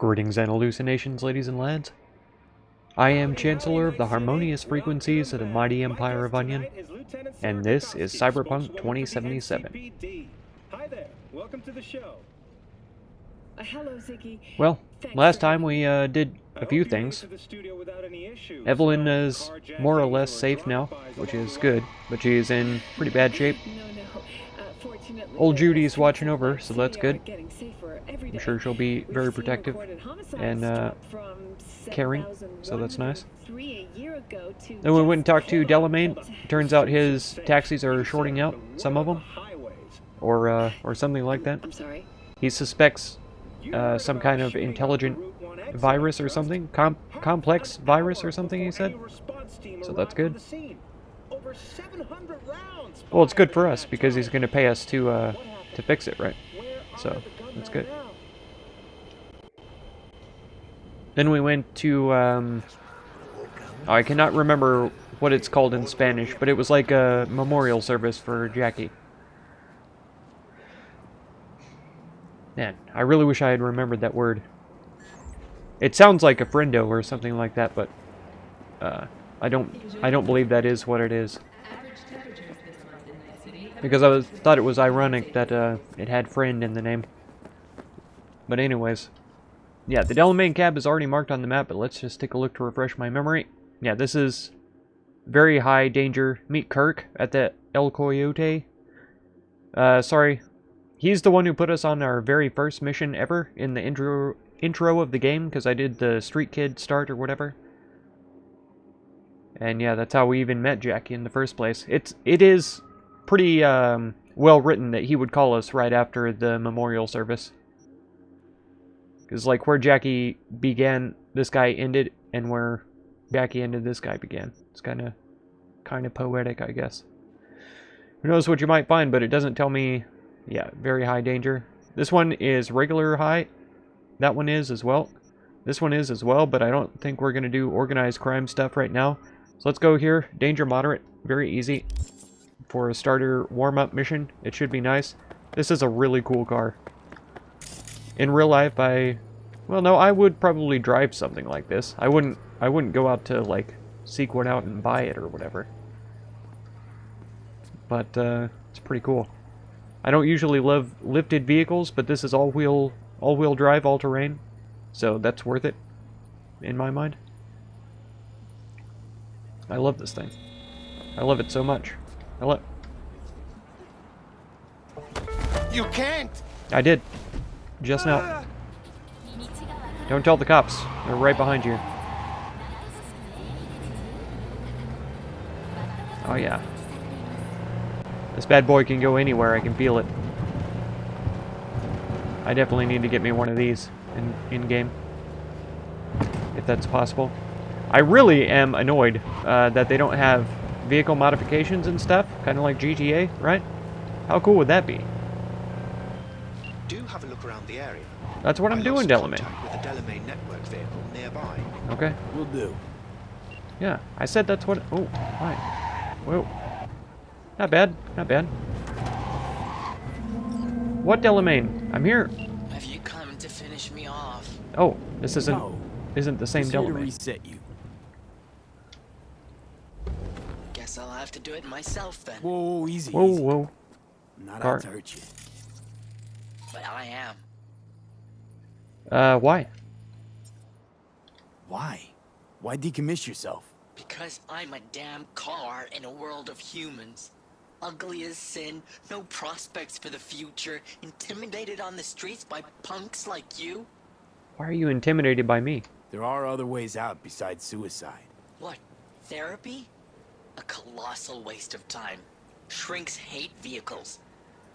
Greetings and hallucinations, ladies and lads. I am Chancellor of the harmonious frequencies of the mighty Empire of Onion, and this is Cyberpunk 2077. Hi there. Welcome to the show. Hello, Ziggy. Well, last time we did a few things. Evelyn is more or less safe now, which is good, but she's in pretty bad shape. Old Judy's watching over her, so that's good. I'm sure she'll be very protective and caring, so that's nice. Then we went and talked to Delamain. Turns out his taxis are shorting out, some of them, or something like that. He suspects some kind of intelligent virus or something, complex virus or something, he said. So that's good. Well, it's good for us because he's going to pay us to fix it, right? So that's good. Then we went to I cannot remember what it's called in Spanish, but it was like a memorial service for Jackie. Man, I really wish I had remembered that word. It sounds like a friendo or something like that, but I don't believe that is what it is. Because I thought it was ironic that it had friend in the name. But anyways, yeah, the Delamain cab is already marked on the map, but let's just take a look to refresh my memory. Yeah, this is very high danger. Meet Kirk at the El Coyote. Sorry. He's the one who put us on our very first mission ever in the intro of the game, because I did the Street Kid start or whatever. And yeah, that's how we even met Jackie in the first place. It is pretty well written that he would call us right after the memorial service. Because like where Jackie began, this guy ended, and where Jackie ended, this guy began. It's kind of poetic, I guess. Who knows what you might find, but it doesn't tell me. Yeah, very high danger. This one is regular high. That one is as well. This one is as well, but I don't think we're going to do organized crime stuff right now. So let's go here. Danger moderate. Very easy. For a starter warm-up mission. It should be nice. This is a really cool car. In real life, well, no, I would probably drive something like this. I wouldn't go out to, like, seek one out and buy it or whatever. But, it's pretty cool. I don't usually love lifted vehicles, but this is all-wheel drive, all-terrain, so that's worth it, in my mind. I love this thing. I love it so much. You can't! I did. Just now. Don't tell the cops. They're right behind you. Oh yeah. This bad boy can go anywhere, I can feel it. I definitely need to get me one of these in-game. If that's possible. I really am annoyed that they don't have vehicle modifications and stuff. Kind of like GTA, right? How cool would that be? Do have a look around the area. That's what I'm doing, Delamain. With a Delamain network vehicle nearby. Okay. Will do. Yeah, I said that's what... Oh, hi. Whoa. Not bad, not bad. What, Delamain? I'm here. Have you come to finish me off? Oh, this isn't the same Just here to Delamain. reset you. Guess I'll have to do it myself then. Whoa, easy. Whoa, easy. whoa. Not Car. out to hurt you. But I am. Why? Why? Why decommiss yourself? Because I'm a damn car in a world of humans. Ugly as sin, no prospects for the future, intimidated on the streets by punks like you. Why are you intimidated by me? There are other ways out besides suicide. What? Therapy? A colossal waste of time. Shrinks hate vehicles.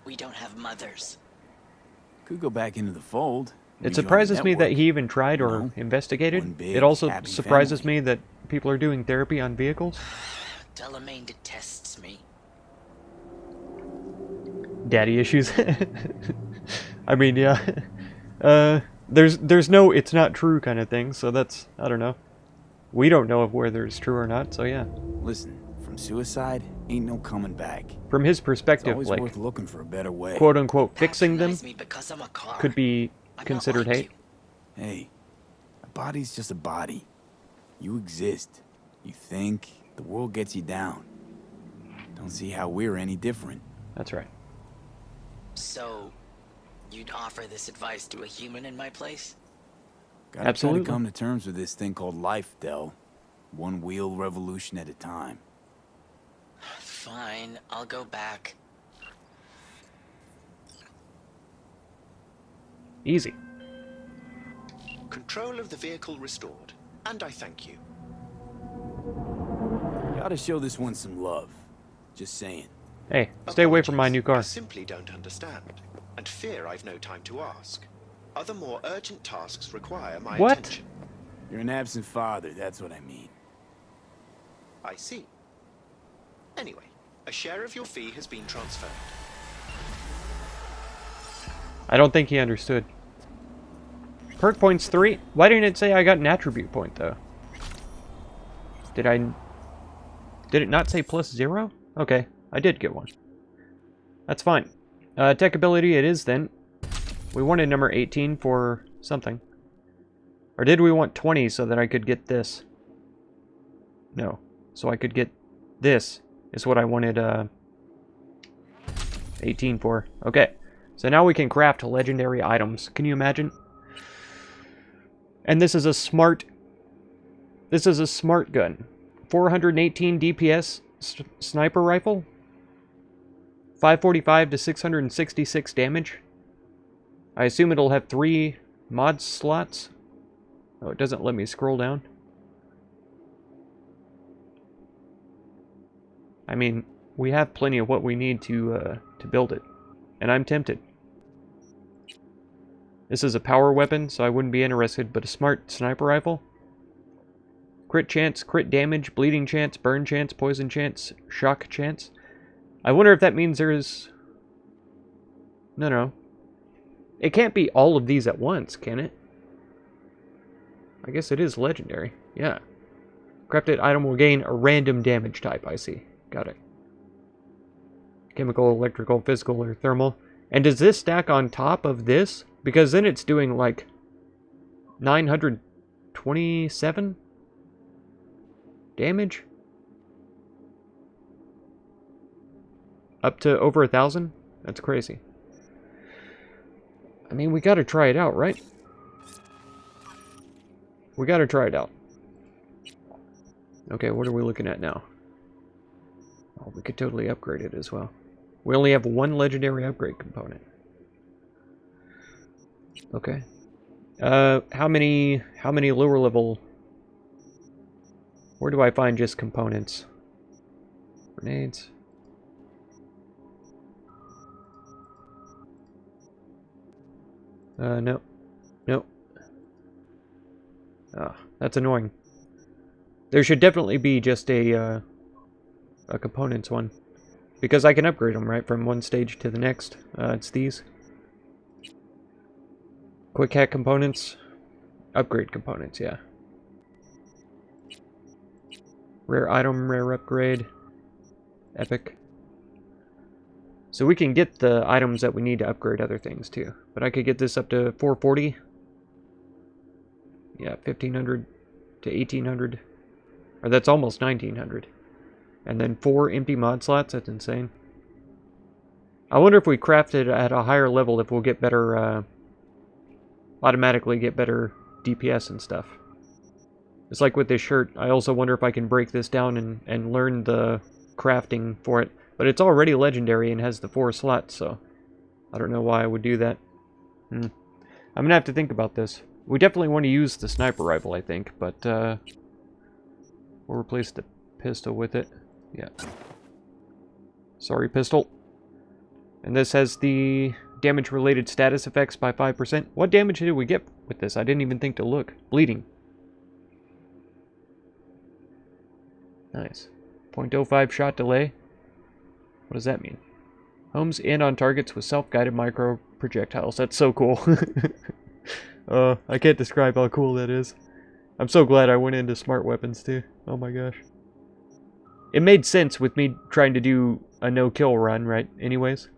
We don't have mothers. Could go back into the fold. It rejoin surprises the me that network. he even tried or one investigated. big, It also happy surprises family. me that people are doing therapy on vehicles. Delamain detests me. Daddy issues. I mean, yeah. There's no it's not true kind of thing, so that's, I don't know. We don't know whether it's true or not, so yeah. Listen, from suicide, ain't no coming back. From his It's perspective, always like, worth looking for a better way. quote-unquote fixing them Patronize me because I'm a car. could be I'm not considered like hate. you. Hey, body's just a body. You exist. You think. The world gets you down. Don't see how we're any different. That's right. So, you'd offer this advice to a human in my place? Gotta Absolutely. try to come to terms with this thing called life, Del. One wheel revolution at a time. Fine, I'll go back. Easy. Control of the vehicle restored, and I thank you. You ought to show this one some love. Just saying. Hey, stay away from my Apologies, new I car. simply don't understand, and fear I've no time to ask. Other more urgent tasks require my What? attention. You're an absent father, that's what I mean. I see. Anyway, a share of your fee has been transferred. I don't think he understood. Perk points 3? Why didn't it say I got an attribute point, though? Did it not say +0? Okay, I did get one. That's fine. Tech ability it is, then. We wanted number 18 for something. Or did we want 20 so that I could get this? No. So I could get this, is what I wanted 18 for. Okay. So now we can craft legendary items. Can you imagine? And this is a smart gun. 418 DPS sniper rifle. 545 to 666 damage. I assume it'll have 3 mod slots. Oh, it doesn't let me scroll down. I mean, we have plenty of what we need to build it. And I'm tempted. This is a power weapon, so I wouldn't be interested, but a smart sniper rifle. Crit chance, crit damage, bleeding chance, burn chance, poison chance, shock chance. I wonder if that means there's... No. It can't be all of these at once, can it? I guess it is legendary. Yeah. Crafted item will gain a random damage type, I see. Got it. Chemical, electrical, physical, or thermal. And does this stack on top of this? Because then it's doing like 927 damage? Up to over 1,000? That's crazy. I mean, we gotta try it out, right? We gotta try it out. Okay, what are we looking at now? Oh, we could totally upgrade it as well. We only have one legendary upgrade component. Okay. How many lower level... Where do I find just components? Grenades. No. Nope. Ah, that's annoying. There should definitely be just a components one. Because I can upgrade them, right, from one stage to the next. It's these. Quick hack components. Upgrade components, yeah. Rare item, rare upgrade. Epic. So we can get the items that we need to upgrade other things too. But I could get this up to 440. Yeah, 1500 to 1800. Or that's almost 1900. And then 4 empty mod slots, that's insane. I wonder if we craft it at a higher level if we'll get better, automatically get better DPS and stuff. It's like with this shirt, I also wonder if I can break this down and learn the crafting for it. But it's already legendary and has the 4 slots, so I don't know why I would do that. I'm gonna have to think about this. We definitely want to use the sniper rifle, I think, but we'll replace the pistol with it. Yeah. Sorry, pistol. And this has the damage-related status effects by 5%. What damage did we get with this? I didn't even think to look. Bleeding. Nice. 0.05 shot delay. What does that mean? Homes in on targets with self-guided micro projectiles. That's so cool. I can't describe how cool that is. I'm so glad I went into smart weapons too. Oh my gosh. It made sense with me trying to do a no-kill run, right? Anyways.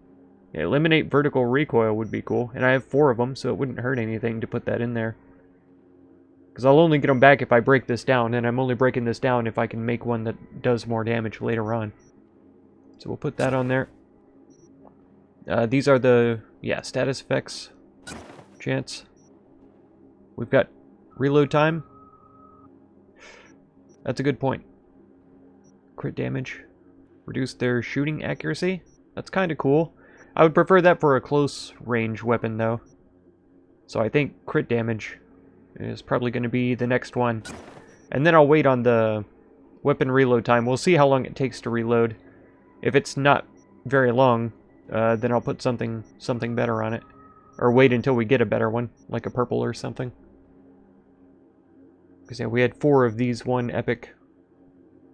Yeah, eliminate vertical recoil would be cool. And I have 4 of them, so it wouldn't hurt anything to put that in there. Because I'll only get them back if I break this down, and I'm only breaking this down if I can make one that does more damage later on. So we'll put that on there. These are the, yeah, status effects. Chance. We've got reload time. That's a good point. Crit damage. Reduce their shooting accuracy. That's kind of cool. I would prefer that for a close range weapon, though. So I think crit damage is probably going to be the next one. And then I'll wait on the weapon reload time. We'll see how long it takes to reload. If it's not very long, then I'll put something better on it. Or wait until we get a better one, like a purple or something. Because yeah, we had 4 of these one epic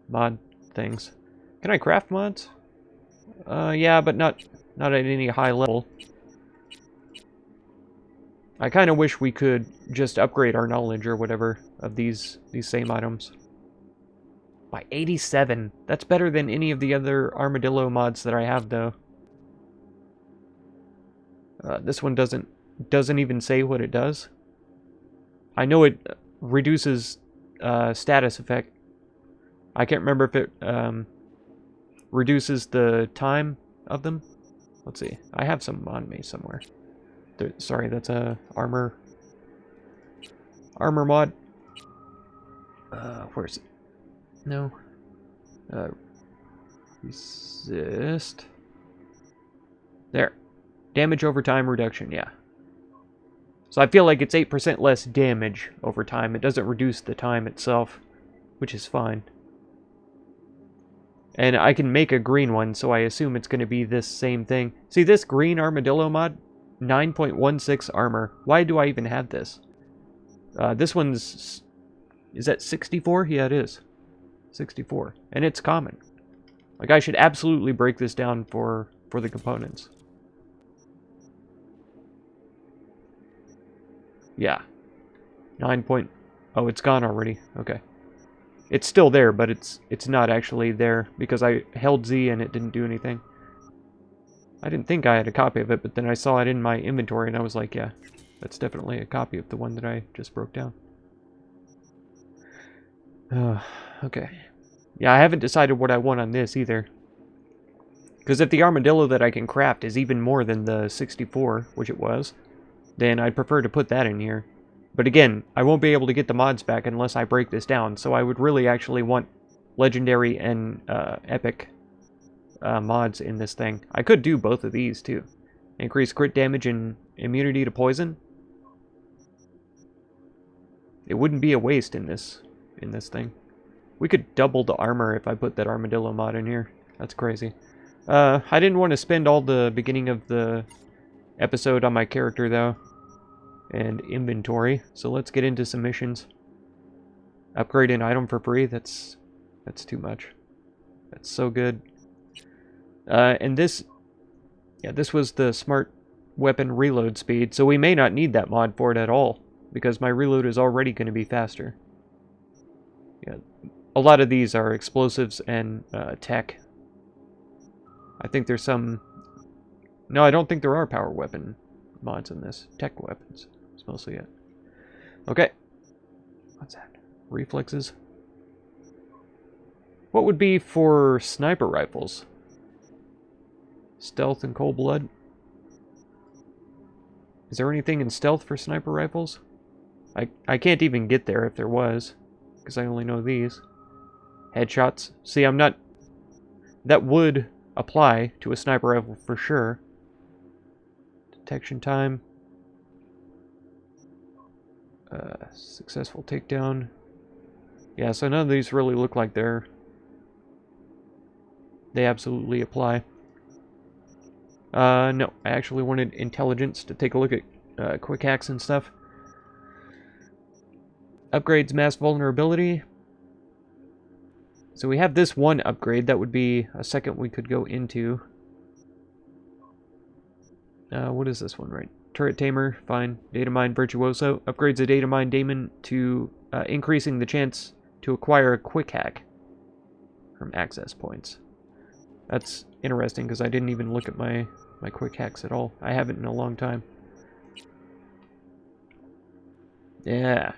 mod things. Can I craft mods? Yeah, but not at any high level. I kind of wish we could just upgrade our knowledge or whatever of these same items. By 87. That's better than any of the other armadillo mods that I have, though. This one doesn't even say what it does. I know it reduces status effect. I can't remember if it reduces the time of them. Let's see. I have some on me somewhere. Sorry, that's a armor mod. Where's it? No. Resist. There. Damage over time reduction, yeah. So I feel like it's 8% less damage over time. It doesn't reduce the time itself, which is fine. And I can make a green one, so I assume it's going to be this same thing. See, this green armadillo mod? 9.16 armor. Why do I even have this? This one's... Is that 64? Yeah, it is. 64. And it's common. Like, I should absolutely break this down for the components. Yeah. 9 point... Oh, it's gone already. Okay. It's still there, but it's not actually there because I held Z and it didn't do anything. I didn't think I had a copy of it, but then I saw it in my inventory and I was like, yeah, that's definitely a copy of the one that I just broke down. Okay. Yeah, I haven't decided what I want on this either. Because if the armadillo that I can craft is even more than the 64, which it was, then I'd prefer to put that in here. But again, I won't be able to get the mods back unless I break this down, so I would really actually want legendary and epic mods in this thing. I could do both of these too. Increase crit damage and immunity to poison. It wouldn't be a waste in this thing. We could double the armor if I put that armadillo mod in here. That's crazy. I didn't want to spend all the beginning of the episode on my character though. And inventory. So let's get into some missions. Upgrade an item for free. That's too much. That's so good. And this... Yeah, this was the smart weapon reload speed. So we may not need that mod for it at all. Because my reload is already going to be faster. Yeah, a lot of these are explosives and tech. I think there's some... No, I don't think there are power weapon mods in this. Tech weapons. That's mostly it. Okay. What's that? Reflexes? What would be for sniper rifles? Stealth and cold blood? Is there anything in stealth for sniper rifles? I can't even get there if there was. Because I only know these. Headshots. See, I'm not... That would apply to a sniper rifle for sure. Detection time. Successful takedown. Yeah, so none of these really look like they absolutely apply. No, I actually wanted intelligence to take a look at quick hacks and stuff. Upgrades mass vulnerability. So we have this one upgrade. That would be a second we could go into. What is this one, right? Turret Tamer, fine. Data Mine Virtuoso. Upgrades a Data Mine Daemon to increasing the chance to acquire a quick hack from access points. That's interesting because I didn't even look at my quick hacks at all. I haven't in a long time. Yeah.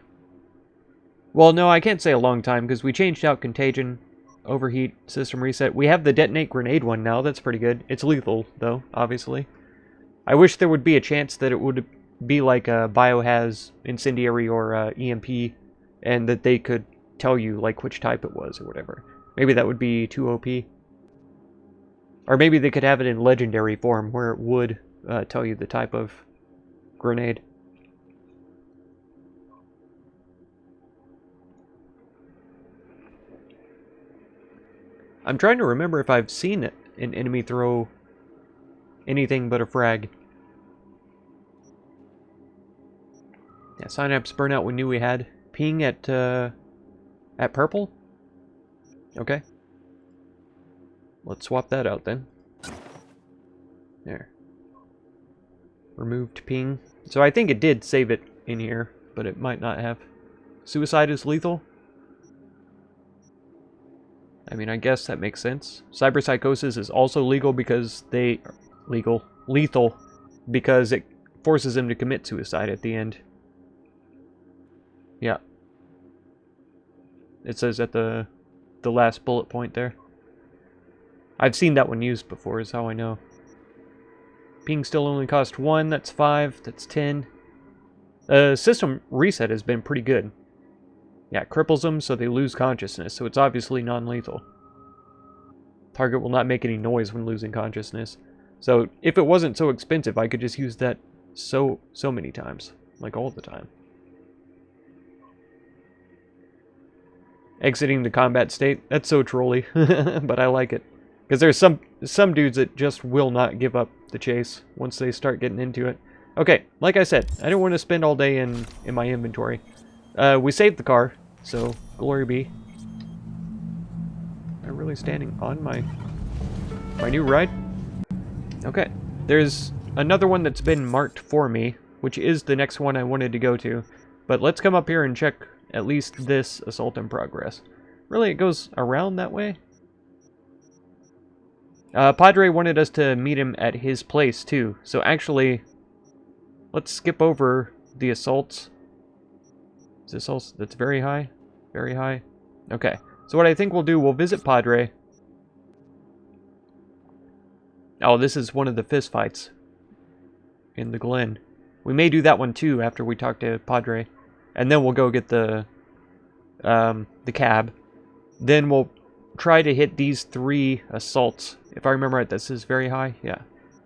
Well, no, I can't say a long time, because we changed out Contagion, Overheat, System Reset. We have the Detonate Grenade one now. That's pretty good. It's lethal, though, obviously. I wish there would be a chance that it would be like a Biohazard, Incendiary, or EMP, and that they could tell you, like, which type it was, or whatever. Maybe that would be too OP. Or maybe they could have it in Legendary form, where it would tell you the type of grenade. I'm trying to remember if I've seen an enemy throw anything but a frag. Yeah, Synapse Burnout we knew we had. Ping at purple? Okay. Let's swap that out then. There. Removed ping. So I think it did save it in here, but it might not have. Suicide is lethal? I mean, I guess that makes sense. Cyberpsychosis is also legal because lethal because it forces him to commit suicide at the end. Yeah. It says at the last bullet point there. I've seen that one used before, is how I know. Ping still only cost 1, that's 5, that's 10. System Reset has been pretty good. Yeah, it cripples them so they lose consciousness, so it's obviously non-lethal. Target will not make any noise when losing consciousness. So, if it wasn't so expensive, I could just use that so many times. Like, all the time. Exiting the combat state, that's so trolly, but I like it. Because there's some dudes that just will not give up the chase once they start getting into it. Okay, like I said, I don't want to spend all day in my inventory. We saved the car, so glory be. Am I really standing on my new ride? Okay, there's another one that's been marked for me, which is the next one I wanted to go to. But let's come up here and check at least this assault in progress. Really, it goes around that way? Padre wanted us to meet him at his place, too. So actually, let's skip over the assaults. Is this also, that's very high? Very high? Okay. So what I think we'll do, we'll visit Padre. Oh, this is one of the fist fights in the Glen. We may do that one, too, after we talk to Padre. And then we'll go get the cab. Then we'll try to hit these 3 assaults. If I remember right, this is very high. Yeah.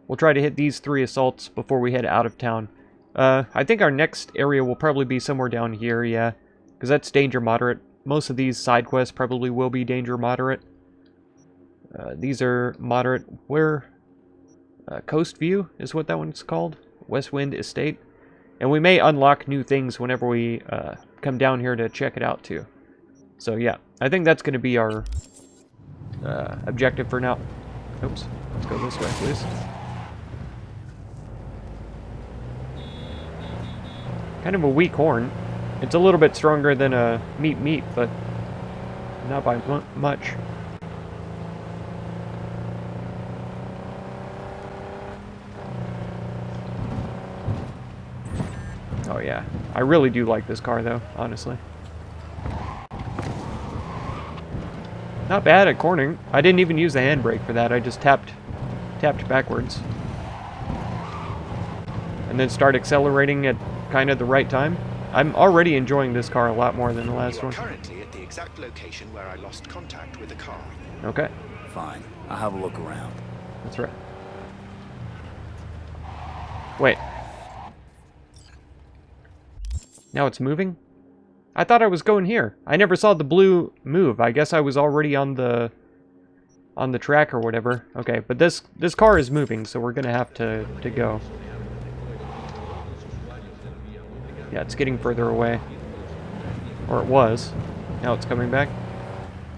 We'll try to hit these 3 assaults before we head out of town. I think our next area will probably be somewhere down here, yeah. Because that's danger moderate. Most of these side quests probably will be danger moderate. These are moderate. Where? Coast View is what that one's called. Westwind Estate. And we may unlock new things whenever we come down here to check it out, too. So, yeah. I think that's going to be our objective for now. Oops. Let's go this way, please. Kind of a weak horn. It's a little bit stronger than a meat, but not by much. Oh yeah, I really do like this car though, honestly. Not bad at cornering. I didn't even use the handbrake for that. I just tapped backwards. And then start accelerating at kind of the right time. I'm already enjoying this car a lot more than the last one. You are currently at the exact location where I lost contact with the car. Okay. Fine. I'll have a look around. That's right. Wait. Now it's moving? I thought I was going here. I never saw the blue move. I guess I was already on the track or whatever. Okay, but this car is moving, so we're gonna have to go. Yeah, it's getting further away. Or it was. Now it's coming back.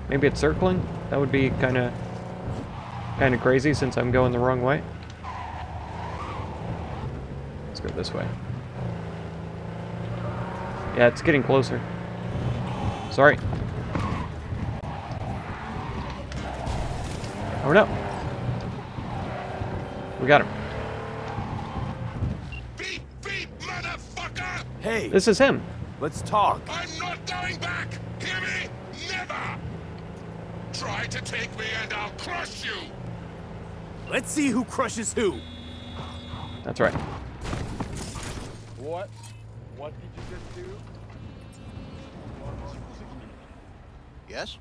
Maybe it's circling? That would be kind of crazy since I'm going the wrong way. Let's go this way. Yeah, it's getting closer. Sorry. Oh no. We got him. Beep, beep, motherfucker! Hey, This is him. let's talk. I'm not done! going back! Hear me? Never! Try to take me and I'll crush you! Let's see who crushes who. That's right. What? What did you just do? Yes?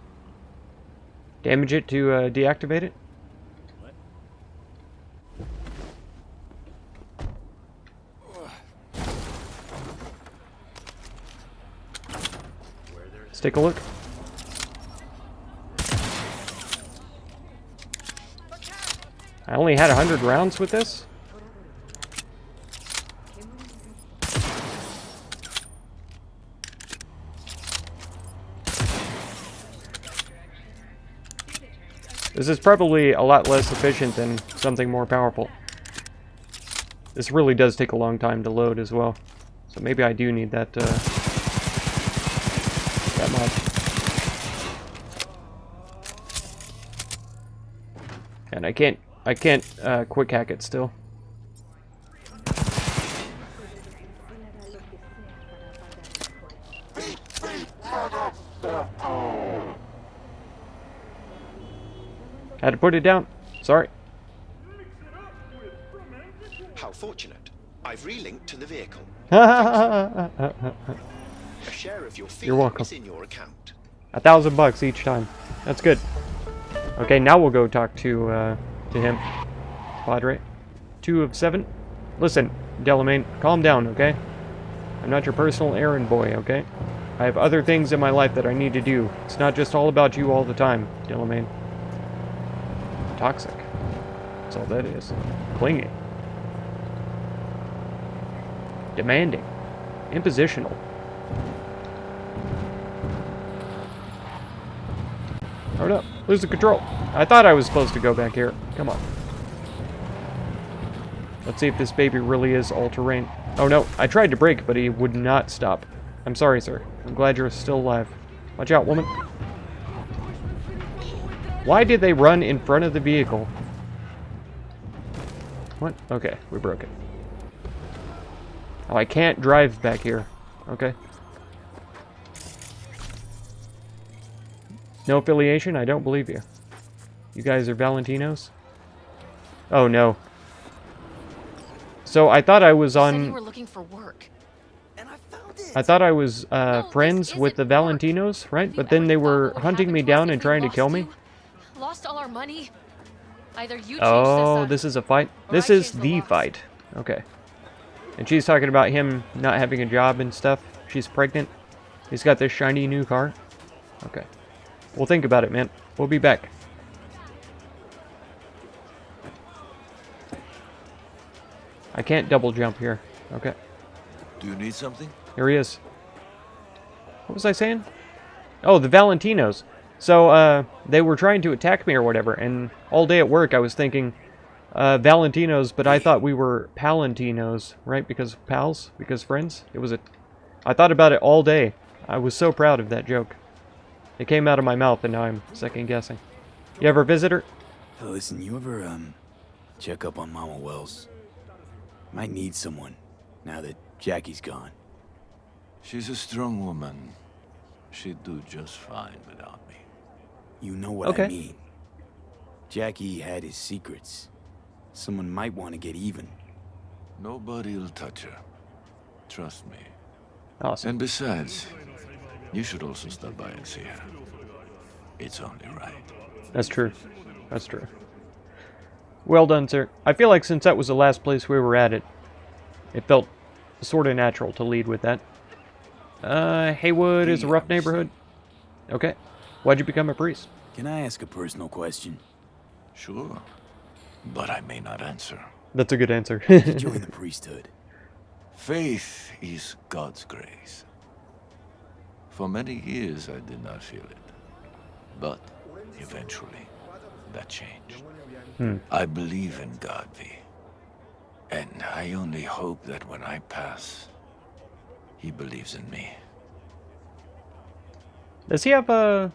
Damage it to deactivate it? Let's take a look. I only had 100 rounds with this? This is probably a lot less efficient than something more powerful. This really does take a long time to load as well. So maybe I do need that, that mod. And I can't quick hack it still. Had to put it down. Sorry. How fortunate. I've relinked to the vehicle. A A share of your fee You're welcome. is in your account. $1,000 each time. That's good. Okay, now we'll go talk to him. Padre. 2 of 7. Listen, Delamain, calm down, okay? I'm not your personal errand boy, okay? I have other things in my life that I need to do. It's not just all about you all the time, Delamain. Toxic. That's all that is. Clingy. Demanding. Impositional. Hold up. Lose the control. I thought I was supposed to go back here. Come on. Let's see if this baby really is all-terrain. Oh no, I tried to brake, but he would not stop. I'm sorry, sir. I'm glad you're still alive. Watch out, woman. Why did they run in front of the vehicle? What? Okay, we broke it. Oh, I can't drive back here. Okay. No affiliation? I don't believe you. You guys are Valentinos? Oh, no. So I thought I was You said on... you were looking for work. And I found it. I thought I was No, friends this with the isn't work. Valentinos, right? Have you But then ever they thought were what would hunting happen me to us down if and we trying to lost kill me. you? Lost all our money. Either you changed Oh, us this is a fight? or This I is changed the locks. fight. Okay. And she's talking about him not having a job and stuff. She's pregnant. He's got this shiny new car. Okay. We'll think about it, man. We'll be back. I can't double jump here. Okay. Do you need something? Here he is. What was I saying? Oh, the Valentinos. So, they were trying to attack me or whatever, and all day at work I was thinking, Valentinos, but I thought we were Palentinos, right? Because pals? Because friends? It was I thought about it all day. I was so proud of that joke. It came out of my mouth, and now I'm second guessing. You ever visit her? Hey, listen, you ever, check up on Mama Wells? Might need someone, now that Jackie's gone. She's a strong woman. She'd do just fine without me. You know what Okay. I mean. Jackie had his secrets. Someone might want to get even. Nobody'll touch her. Trust me. Awesome. And besides, you should also stop by and see her. It's only right. That's true. That's true. Well done, sir. I feel like since that was the last place we were at, it felt sort of natural to lead with that. Haywood is a rough neighborhood. Okay. Why'd you become a priest? Can I ask a personal question? Sure. But I may not answer. That's a good answer. Did you join the priesthood? Faith is God's grace. For many years I did not feel it. But eventually, that changed. I believe in God, V. And I only hope that when I pass, he believes in me. Does he have a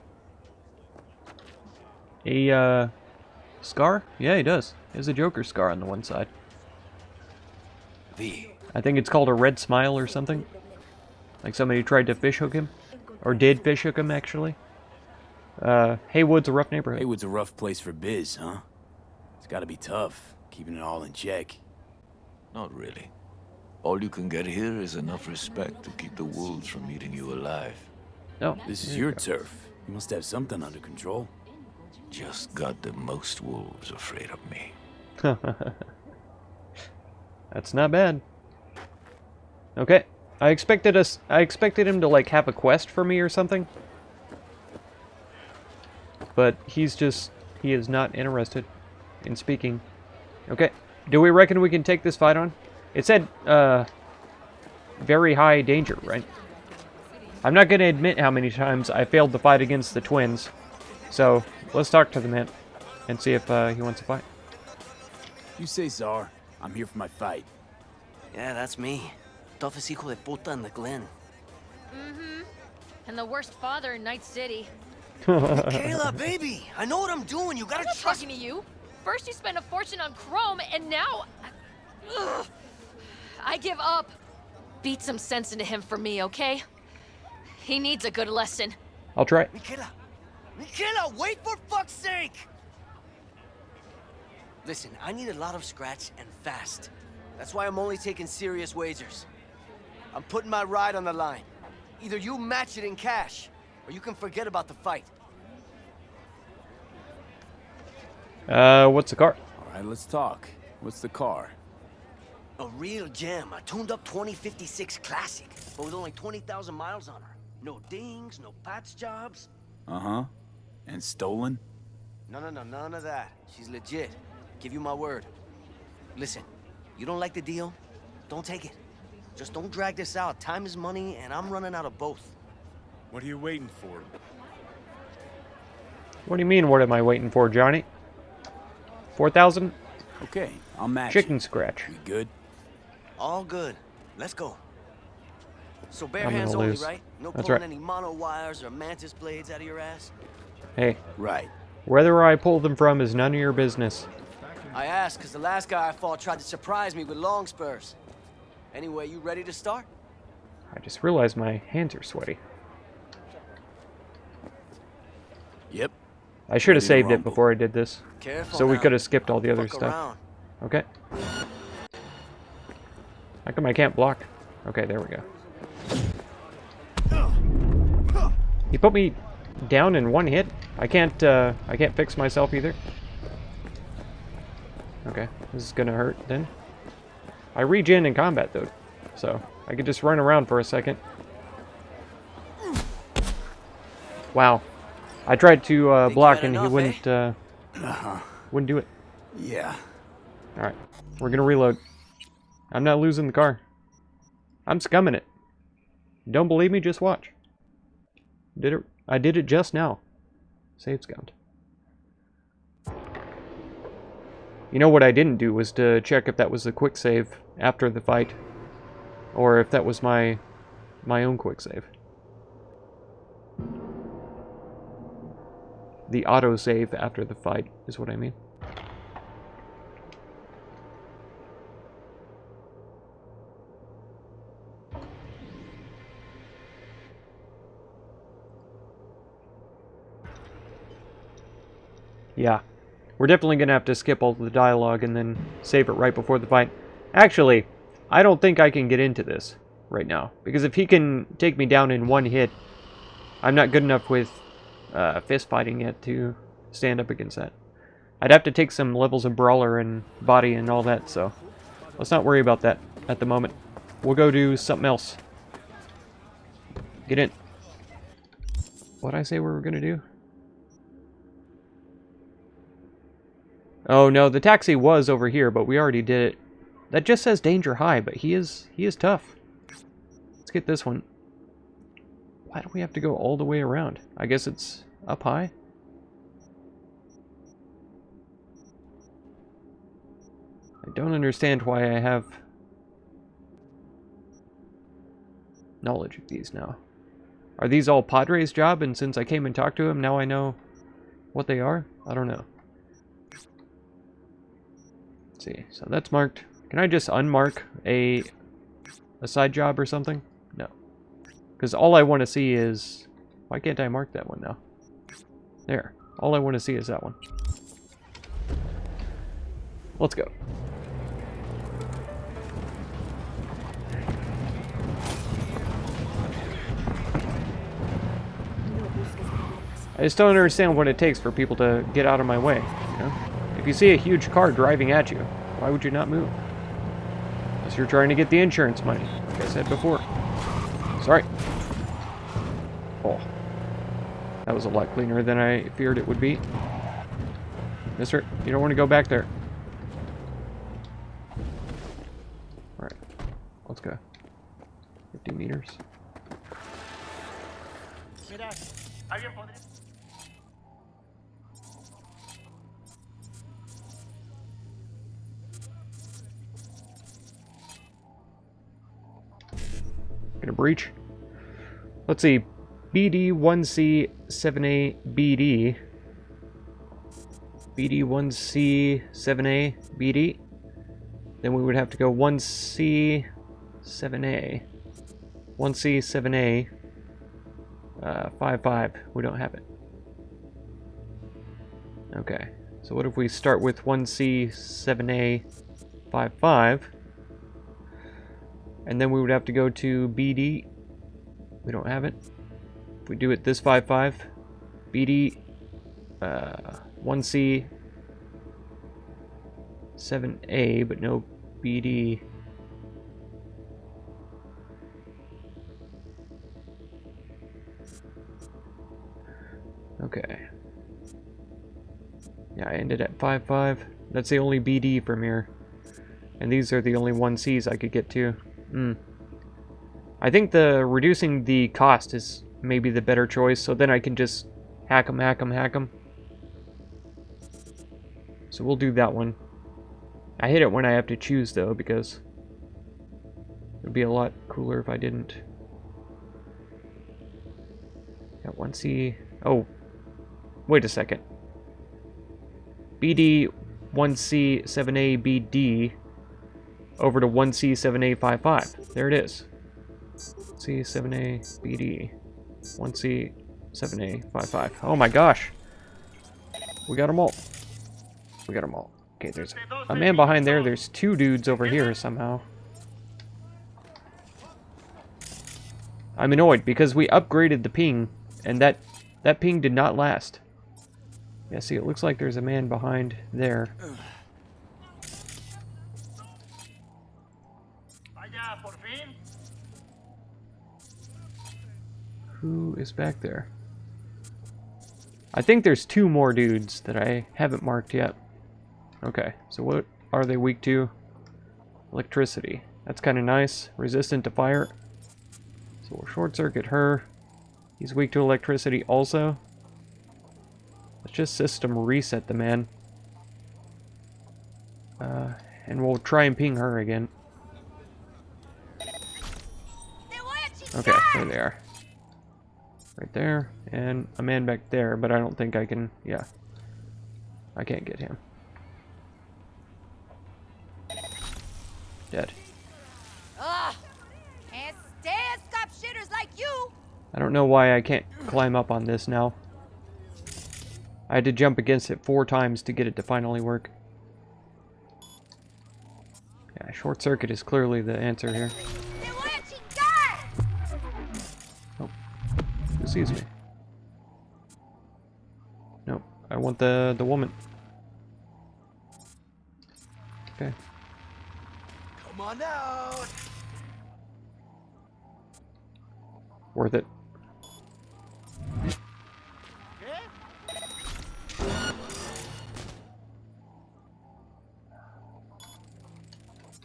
scar? Yeah, he does. He has a Joker scar on the one side. V. I think it's called a red smile or something. Like somebody tried to fishhook him. Or did fish hook him, actually. Haywood's a rough neighborhood. Haywood's a rough place for biz, huh? It's gotta be tough, keeping it all in check. Not really. All you can get here is enough respect to keep the wolves from eating you alive. Oh, This is your turf. You must have something under control. Just got the most wolves afraid of me. That's not bad. Okay. I expected him to like have a quest for me or something. But he is not interested in speaking. Okay. Do we reckon we can take this fight on? It said very high danger, right? I'm not going to admit how many times I failed the fight against the twins. So, let's talk to the man and see if he wants to fight. You say, Czar. I'm here for my fight. Yeah, that's me. Toughest hijo de puta in the Glen. Mm-hmm. And the worst father in Night City. Kayla, baby! I know what I'm doing. You gotta I'm not trust talking to you. First you spent a fortune on chrome, and now... Ugh. I give up. Beat some sense into him for me, okay? He needs a good lesson. I'll try. Michaela! Michaela, wait for fuck's sake! Listen, I need a lot of scratch and fast. That's why I'm only taking serious wagers. I'm putting my ride on the line. Either you match it in cash, or you can forget about the fight. What's the car? All right, let's talk. What's the car? A real gem, a tuned-up 2056 classic, but with only 20,000 miles on her. No dings, no patch jobs. Uh-huh. And stolen? No, none of that. She's legit. Give you my word. Listen, you don't like the deal? Don't take it. Just don't drag this out. Time is money, and I'm running out of both. What are you waiting for? What do you mean, what am I waiting for, Johnny? 4,000? Okay, I'll match Chicken it. scratch. We good? All good. Let's go. So bare I'm gonna hands only, lose. right? No That's pulling right. any mono wires or mantis blades out of your ass? Hey, Right. whether I pull them from is none of your business. I asked because the last guy I fought tried to surprise me with long spurs. Anyway, you ready to start? I just realized my hands are sweaty. Yep. I should have Ready to saved it rumble. before I did this. Careful So we now. could have skipped all the other Fuck stuff. around. Okay. How come I can't block? Okay, there we go. He put me down in one hit. I can't fix myself either. Okay, this is gonna hurt then. I regen in combat though, so I could just run around for a second. Wow, I tried to block and he enough, wouldn't wouldn't do it. Yeah. All right, we're gonna reload. I'm not losing the car. I'm scumming it. Don't believe me? Just watch. Did it? I did it just now. Save scummed. You know what I didn't do was to check if that was a quick save after the fight, or if that was my own quick save. The auto save after the fight is what I mean. Yeah. We're definitely going to have to skip all the dialogue and then save it right before the fight. Actually, I don't think I can get into this right now. Because if he can take me down in one hit, I'm not good enough with fist fighting yet to stand up against that. I'd have to take some levels of brawler and body and all that, so let's not worry about that at the moment. We'll go do something else. Get in. What'd I say we were going to do? Oh no, the taxi was over here, but we already did it. That just says danger high, but he is tough. Let's get this one. Why do we have to go all the way around? I guess it's up high. I don't understand why I have knowledge of these now. Are these all Padre's job, and since I came and talked to him, now I know what they are? I don't know. See, so that's marked. Can I just unmark a side job or something? No. Because all I want to see is Why can't I mark that one now? There. All I want to see is that one. Let's go. I just don't understand what it takes for people to get out of my way, you know? If you see a huge car driving at you, why would you not move? Unless you're trying to get the insurance money, like I said before. Sorry. Oh. That was a lot cleaner than I feared it would be. Mister, you don't want to go back there. Alright. Let's go. 50 meters. Gonna breach. Let's see. BD1C7A BD. BD1C7A BD. Then we would have to go 1C7A. 1C7A 55. We don't have it. Okay. So what if we start with 1C7A 55? And then we would have to go to BD. We don't have it. If we do it this 55, BD 1C 7A, but no BD. Okay. Yeah, I ended at 55. That's the only BD from here. And these are the only 1Cs I could get to. I think the reducing the cost is maybe the better choice, so then I can just hack them. So we'll do that one. I hate it when I have to choose though, because it would be a lot cooler if I didn't. Got 1C. Oh, wait a second. BD 1C7A BD over to 1C7A 55. There it is. C7A BD 1C7A 55. Oh my gosh. We got them all. We got them all. Okay, there's a man behind there. There's two dudes over here somehow. I'm annoyed because we upgraded the ping and that ping did not last. Yeah, see, it looks like there's a man behind there. Who is back there? I think there's two more dudes that I haven't marked yet. Okay, so what are they weak to? Electricity. That's kind of nice. Resistant to fire. So we'll short circuit her. He's weak to electricity also. Let's just system reset the man. And we'll try and ping her again. Okay, there they are. Right there, and a man back there, but I don't think I can, yeah. I can't get him. Dead. Can't stand scop shitters like you. I don't know why I can't climb up on this now. I had to jump against it 4 times to get it to finally work. Yeah, short circuit is clearly the answer here. Oh, who sees me? Nope, I want the woman. Okay. Come on out. Worth it.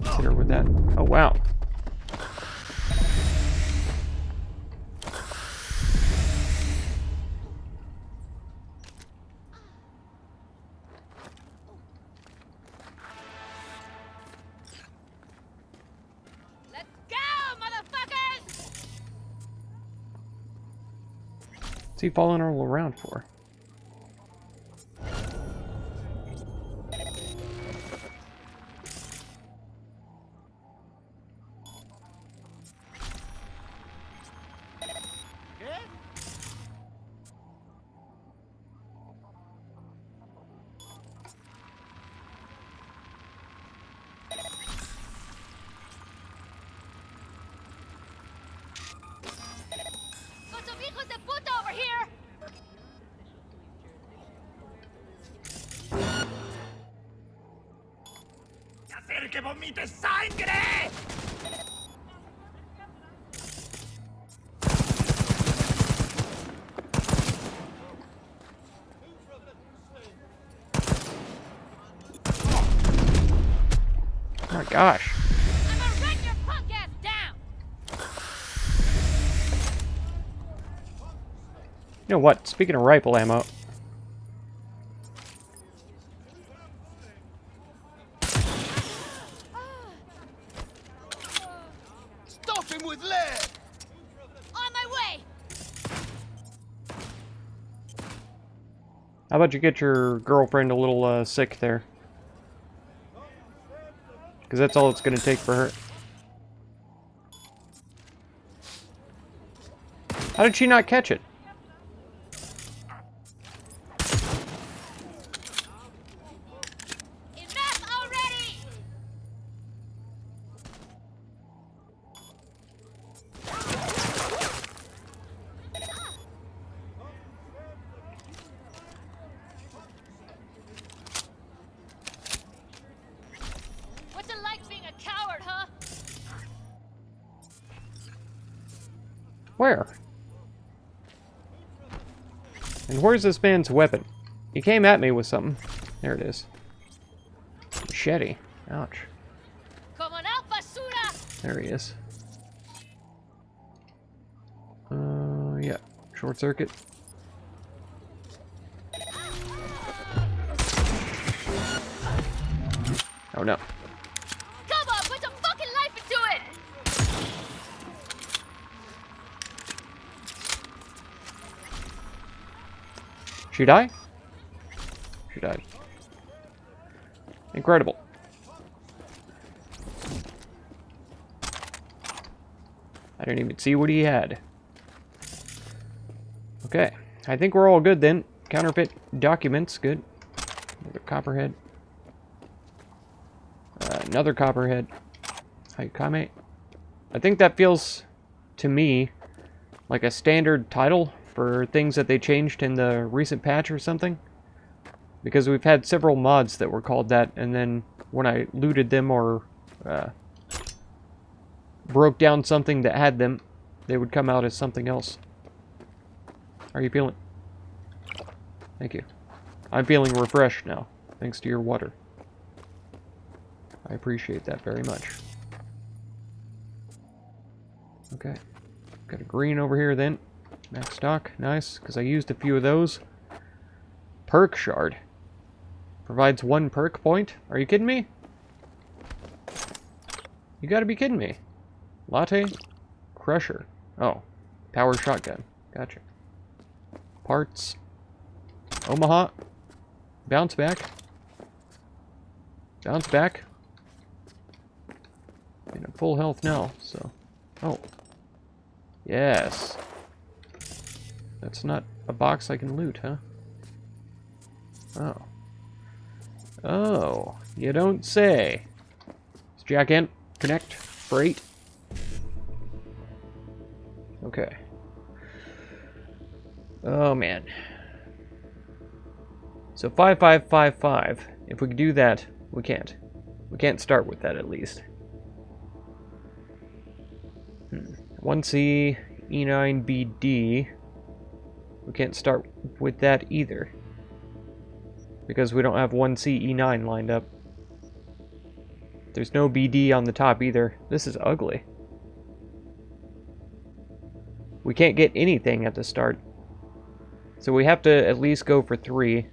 Hit her with that. Oh wow. Let's go, motherfuckers! What's he following all around for? ¡Qué vomite sangre! Oh my gosh. I'm gonna run your punk ass down! You know what? Speaking of rifle ammo, Stuff him with lead! On my way! how about you get your girlfriend a little sick there? Because that's all it's going to take for her. How did she not catch it? Enough already! What's it like being a coward, huh? Where? And where's this man's weapon? He came at me with something. There it is. Machete. Ouch. Come on out, basura! There he is. Yeah. Short circuit. Oh no. Come on, put some fucking life into it! She die? She died. Incredible. I didn't even see what he had. Okay. I think we're all good then. Counterfeit documents. Good. Another copperhead. Another copperhead. Haikame. I think that feels, to me, like a standard title for things that they changed in the recent patch or something. Because we've had several mods that were called that, and then when I looted them or broke down something that had them, they would come out as something else. How are you feeling? Thank you. I'm feeling refreshed now, thanks to your water. I appreciate that very much. Okay. Got a green over here then. Max stock. Nice, because I used a few of those. Perk shard. Provides 1 perk point? Are you kidding me? You gotta be kidding me. Latte. Crusher. Oh. Power shotgun. Gotcha. Parts. Omaha. Bounce back. Bounce back. And I'm full health now, so... Oh. Yes. That's not a box I can loot, huh? Oh. Oh. You don't say. Let's jack in. Connect. Freight. Okay. Oh, man. So 5555. If we could do that, we can't. We can't start with that, at least. 1C, E9BD. We can't start with that either. Because we don't have 1C, E9 lined up. There's no BD on the top either. This is ugly. We can't get anything at the start. So we have to at least go for 3.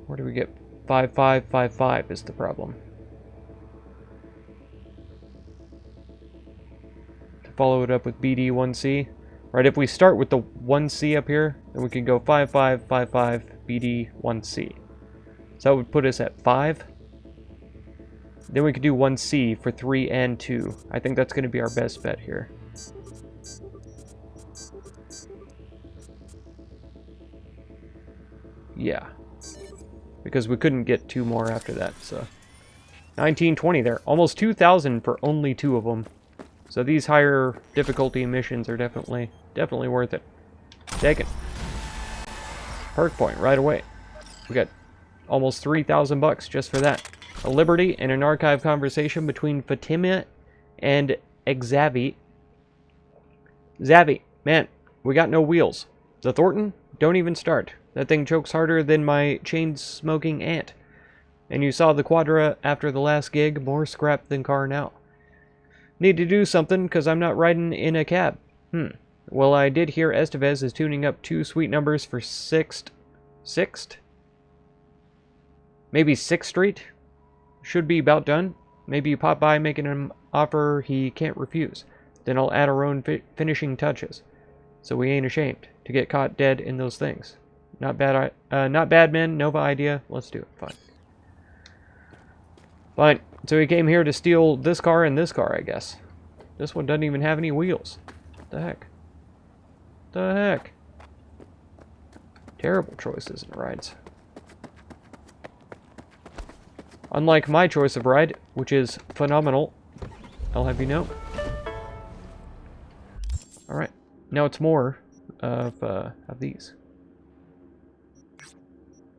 Where do we get 5555 is the problem. Follow it up with BD1C. Right, if we start with the 1C up here, then we can go 5555 BD1C. So that would put us at 5. Then we could do 1C for 3 and 2. I think that's going to be our best bet here. Yeah. Because we couldn't get 2 more after that, so... 1920 there. Almost 2,000 for only 2 of them. So these higher difficulty missions are definitely worth it. Take it. Perk point right away. We got Almost 3,000 bucks just for that. A Liberty and an archive conversation between Fatima and Xavi. Xavi, man, we got no wheels. The Thornton, don't even start. That thing chokes harder than my chain-smoking aunt. And you saw the Quadra after the last gig, more scrap than car now. Need to do something, because I'm not riding in a cab. Well, I did hear Estevez is tuning up 2 sweet numbers for 6th? Maybe 6th Street? Should be about done. Maybe you pop by making an offer he can't refuse. Then I'll add our own finishing touches. So we ain't ashamed to get caught dead in those things. Not bad, man. Nova idea. Let's do it. Fine. Fine. So he came here to steal this car and this car, I guess. This one doesn't even have any wheels. What the heck? The heck? Terrible choices in rides. Unlike my choice of ride, which is phenomenal, I'll have you know. Alright, now it's more of these.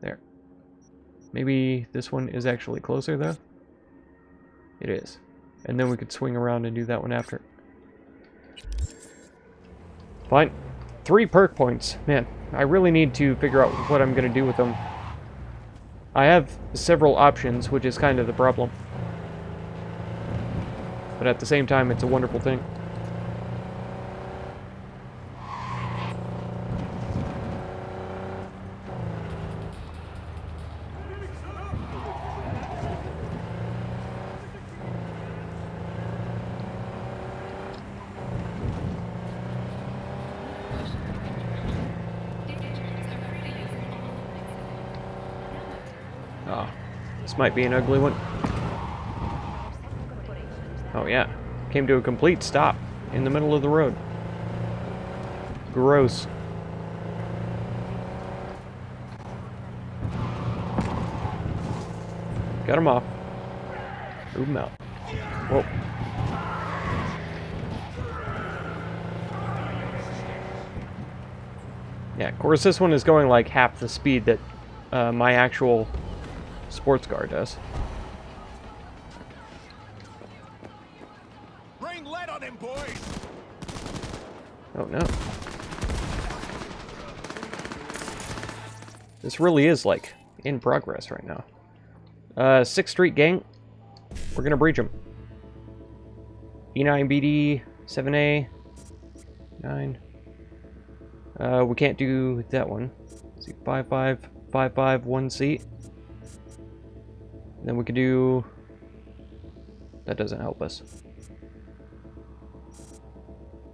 There. Maybe this one is actually closer, though? It is. And then we could swing around and do that one after. Fine. 3 perk points. Man, I really need to figure out what I'm going to do with them. I have several options, which is kind of the problem. But at the same time, it's a wonderful thing. Oh, this might be an ugly one. Oh yeah, came to a complete stop in the middle of the road. Gross. Got him off. Move him out. Whoa. Yeah, of course this one is going like half the speed that my actual sports car does. Bring lead on him, boys. Oh no. This really is like in progress right now. 6th Street gang. We're gonna breach them. E9BD 7A 9. We can't do that one. Let's see, 5555 1 seat. Then we could do. That doesn't help us.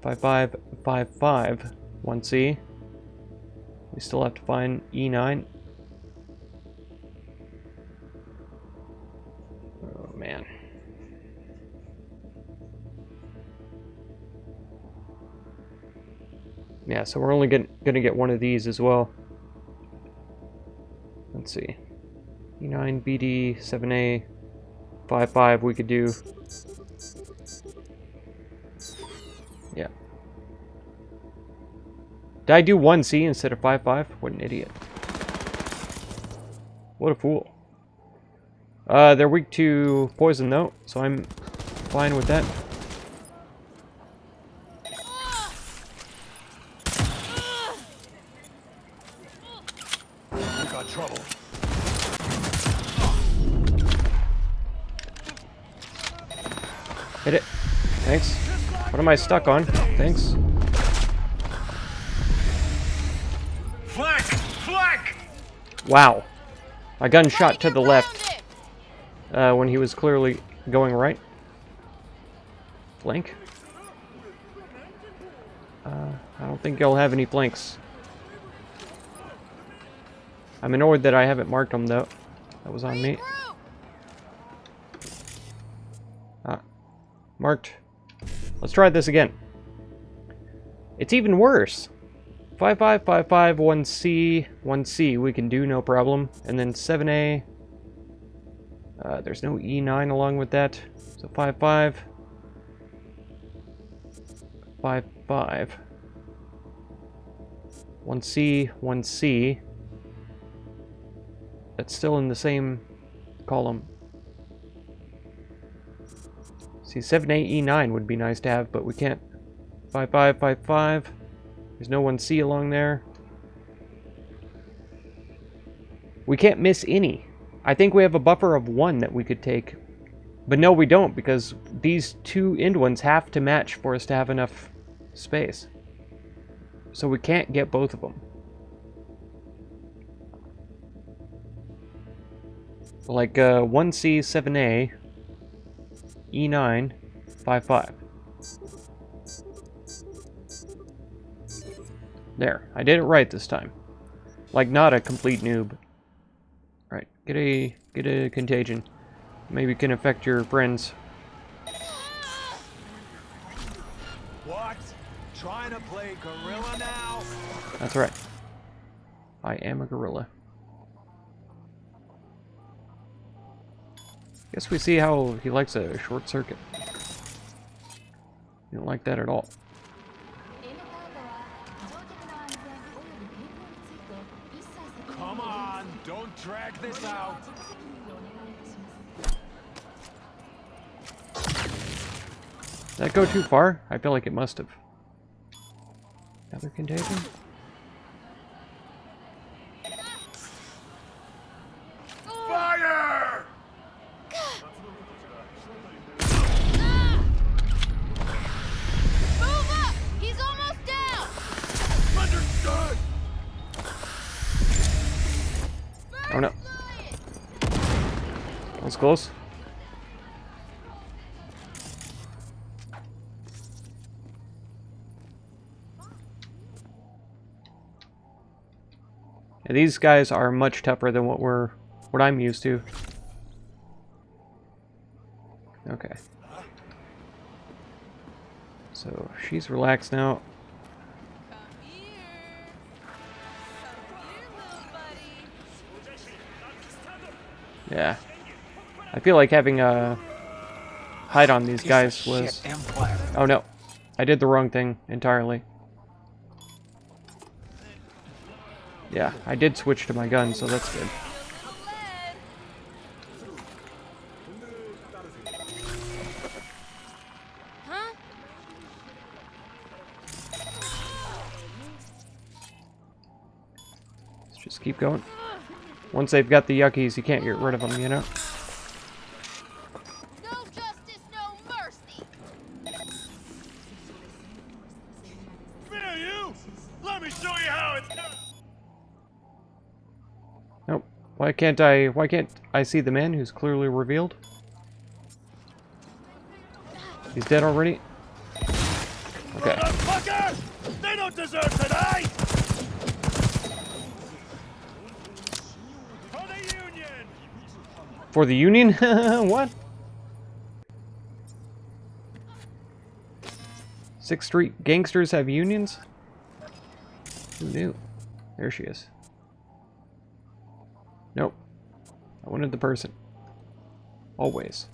5555 1C. We still have to find E9. Oh man. Yeah, so we're only gonna get one of these as well. Let's see. E9, BD, 7A, 55 we could do. Yeah. Did I do 1C instead of 55? What an idiot. What a fool. They're weak to poison though, so I'm fine with that. We got trouble. Hit it. Thanks. What am I stuck on? Thanks. Flank! Flank! Wow. My gun shot to the left when he was clearly going right. Flank? I don't think you'll have any flanks. I'm annoyed that I haven't marked them though. That was on me. Marked. Let's try this again. It's even worse. 5555 1C 1C we can do no problem, and then 7A. There's no E9 along with that, so 55 55 1C 1C. That's still in the same column. See, 78E9 would be nice to have, but we can't. 5555. There's no 1C along there. We can't miss any. I think we have a buffer of 1 that we could take. But no, we don't, because these two end ones have to match for us to have enough space. So we can't get both of them. Like 1C, 7A, E9, 55. There, I did it right this time. Like, not a complete noob. Right, get a contagion. Maybe it can affect your friends. What? Trying to play gorilla now? That's right. I am a gorilla. Guess we see how he likes a short circuit. You don't like that at all. Come on, don't drag this out. Did that go too far? I feel like it must have. Another contagion? Fire! Move up! He's almost down! Understood! Oh no. That was close. And these guys are much tougher than what I'm used to. Okay. So she's relaxed now. Yeah. I feel like having a hide on these guys was... Oh no. I did the wrong thing entirely. Yeah, I did switch to my gun, so that's good. Huh? Let's just keep going. Once they've got the yuckies, you can't get rid of them, you know? No justice, no mercy! Fear you! Let me show you how it's done! Nope. Why can't I see the man who's clearly revealed? He's dead already? Okay. Motherfuckers! They don't deserve tonight! For the Union! For the Union? What? 6th Street gangsters have unions? Who knew? There she is. Nope. I wanted the person. Always.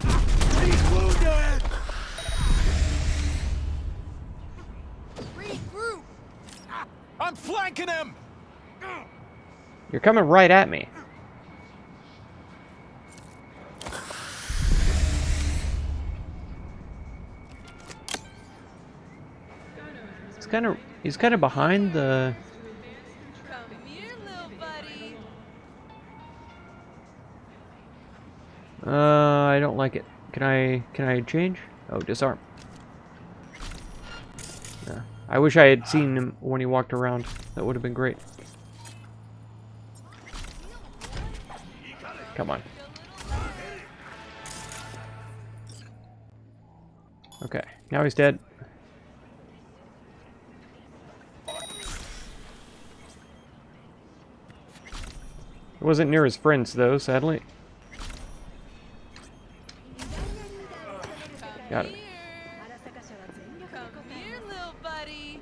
He's wounded! Regroup! I'm flanking him! You're coming right at me. He's kind of behind the... Come here, little buddy. I don't like it. Can I change? Oh, disarm. Yeah. I wish I had seen him when he walked around. That would have been great. Come on. Okay, now he's dead. It wasn't near his friends, though, sadly. Got it. Come here, little buddy.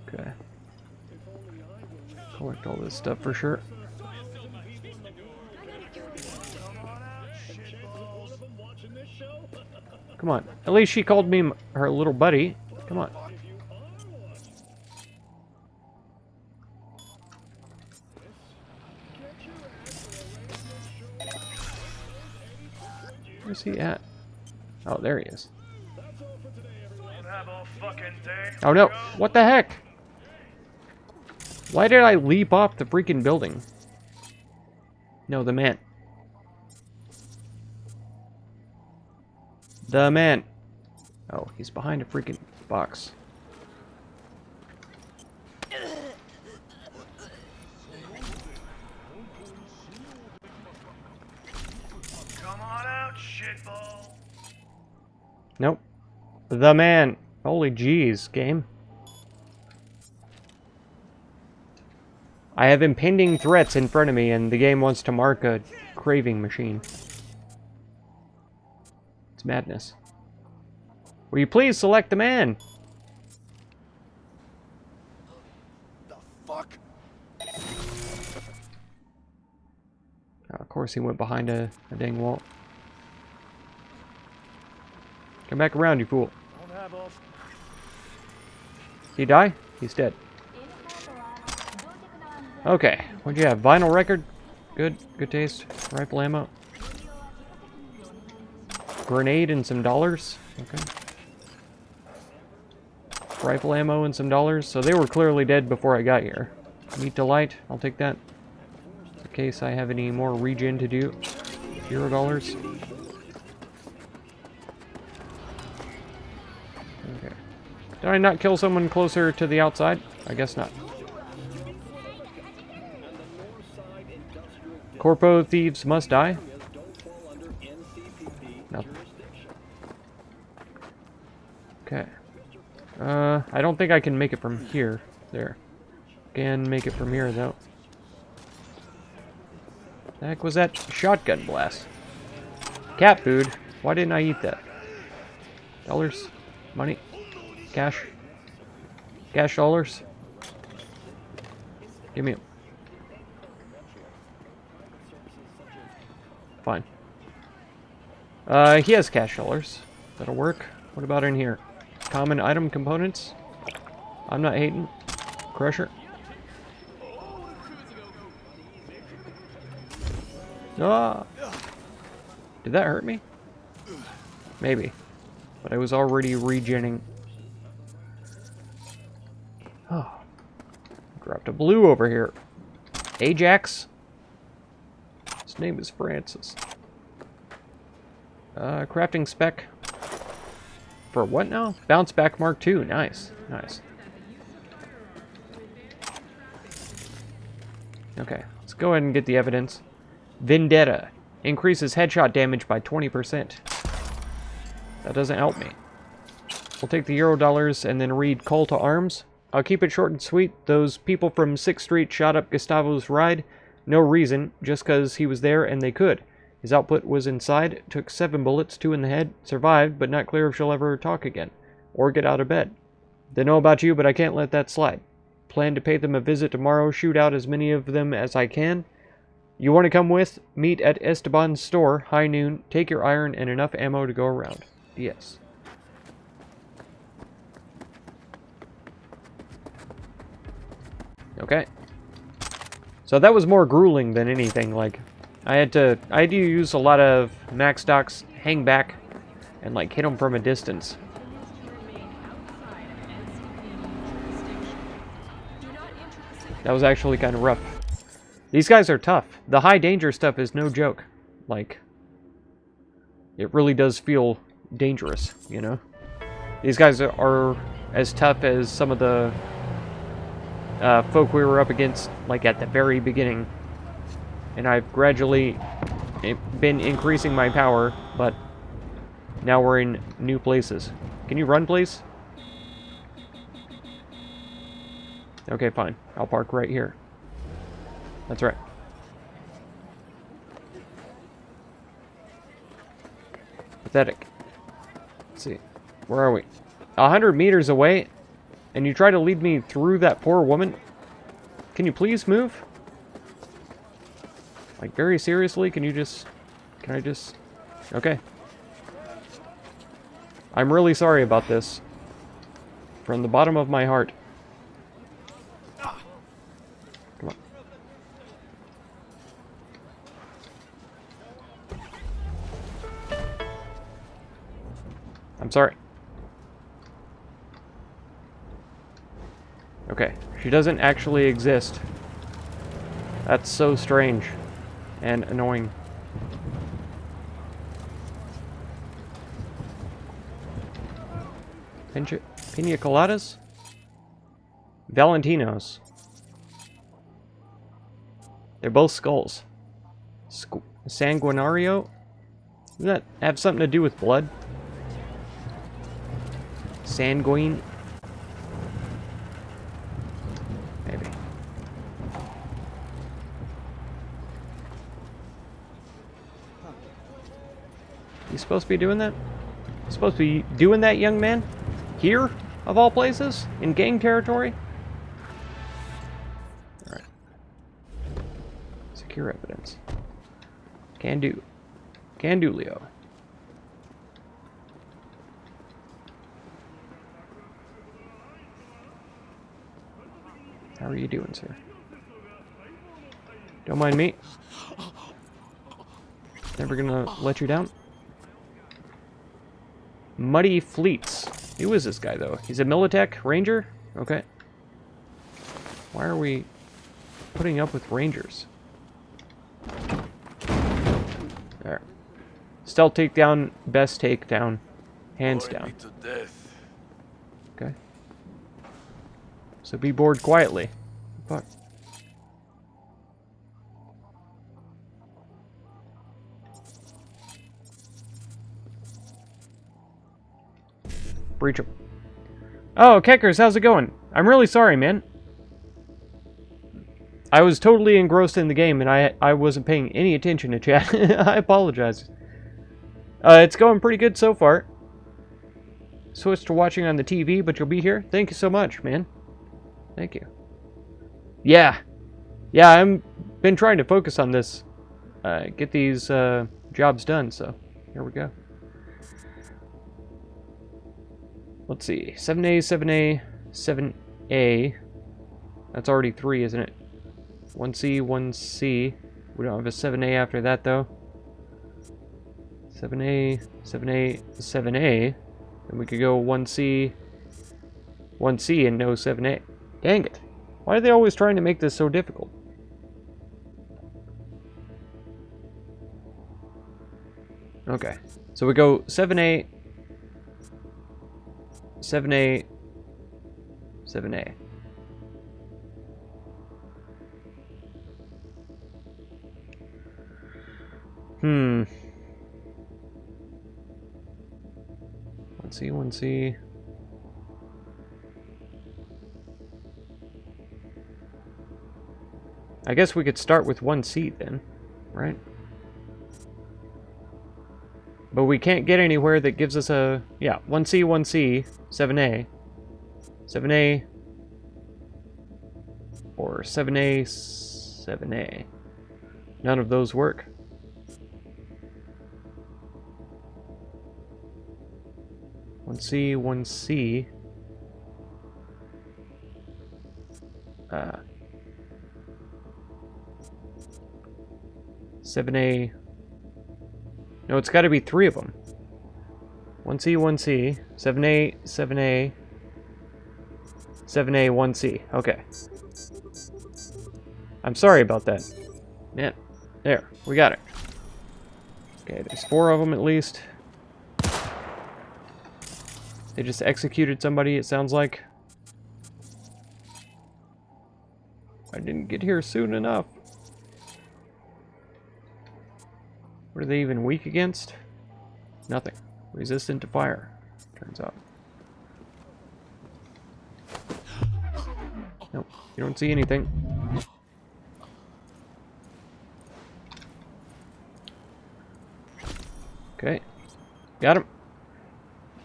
Okay. Collect all this stuff for sure. Come on. At least she called me her little buddy. Come on. Where's he at? Oh, there he is. Oh no! What the heck? Why did I leap off the freaking building? No, the man. The man. Oh, he's behind a freaking box. Come on out, shitball. Nope. The man. Holy jeez, game. I have impending threats in front of me, and the game wants to mark a craving machine. It's madness. Will you please select the man? The fuck? Oh, of course he went behind a dang wall. Come back around, you fool. He die? He's dead. Okay, what'd you have? Vinyl record? Good, good taste. Rifle ammo. Grenade and some dollars. Okay. Rifle ammo and some dollars. So they were clearly dead before I got here. Meat delight. I'll take that. In case I have any more regen to do. $0. Okay. Did I not kill someone closer to the outside? I guess not. Corpo thieves must die. No. Okay. I don't think I can make it from here. There. Can make it from here, though. The heck was that shotgun blast? Cat food? Why didn't I eat that? Dollars? Money? Cash? Cash dollars? Give me 'em. Fine. He has cash dollars. That'll work. What about in here? Common item components? I'm not hating. Crusher. Ah! Did that hurt me? Maybe. But I was already regenning. Oh. Dropped a blue over here. Ajax. His name is Francis. Crafting spec. For what now? Bounce back Mark II. Nice. Nice. Okay. Let's go ahead and get the evidence. Vendetta. Increases headshot damage by 20%. That doesn't help me. We'll take the $0 and then read Call to Arms. I'll keep it short and sweet. Those people from 6th Street shot up Gustavo's ride. No reason, just because he was there and they could. His output was inside, took 7 bullets, 2 in the head, survived, but not clear if she'll ever talk again. Or get out of bed. Don't know about you, but I can't let that slide. Plan to pay them a visit tomorrow, shoot out as many of them as I can. You want to come with? Meet at Esteban's store, high noon, take your iron and enough ammo to go around. Yes. Okay. So that was more grueling than anything, like, I had to use a lot of max stocks, hang back, and like hit them from a distance. That was actually kind of rough. These guys are tough. The high danger stuff is no joke. Like, it really does feel dangerous, you know? These guys are as tough as some of the folk we were up against, like, at the very beginning. And I've gradually been increasing my power, but now we're in new places. Can you run, please? Okay, fine. I'll park right here. That's right. Pathetic. Let's see. Where are we? 100 meters away, and you try to lead me through that poor woman? Can you please move? Like, very seriously, can I just... Okay. I'm really sorry about this. From the bottom of my heart. Come on. I'm sorry. Okay, she doesn't actually exist. That's so strange and annoying. Pina coladas? Valentinos. They're both skulls. Sanguinario? Doesn't that have something to do with blood? Sanguine? Maybe. You supposed to be doing that? You supposed to be doing that, young man? Here, of all places? In gang territory? Alright. Secure evidence. Can do. Can do, Leo. How are you doing, sir? Don't mind me. Never gonna let you down. Muddy Fleets. Who is this guy, though? He's a Militech Ranger? Okay. Why are we putting up with Rangers? There. Stealth takedown, best takedown. Hands down. Okay. So be bored quietly. Fuck. Breach him. Oh, Keckers, how's it going? I'm really sorry, man. I was totally engrossed in the game, and I wasn't paying any attention to chat. I apologize. It's going pretty good so far. Switched to watching on the TV, but you'll be here? Thank you so much, man. Thank you. Yeah. Yeah, I've been trying to focus on this. Get these jobs done, so here we go. Let's see. 7A, 7A, 7A. That's already 3, isn't it? 1C, 1C. We don't have a 7A after that, though. 7A, 7A, 7A. Then we could go 1C, 1C, and no 7A. Dang it. Why are they always trying to make this so difficult? Okay. So we go 7A, 7A, 7A. Hmm. 1C, 1C. I guess we could start with 1C then, right? But we can't get anywhere that gives us a... Yeah, 1C, 1C, 7A. 7A. Or 7A, 7A. None of those work. One C, 1C. 7A. No, it's got to be 3 of them. 1C, 1C. 7A, 7A. 7A, 1C. Okay. I'm sorry about that. Yeah. There. We got it. Okay, there's 4 of them at least. They just executed somebody, it sounds like. I didn't get here soon enough. What are they even weak against? Nothing. Resistant to fire, turns out. Nope, you don't see anything. Okay, got him.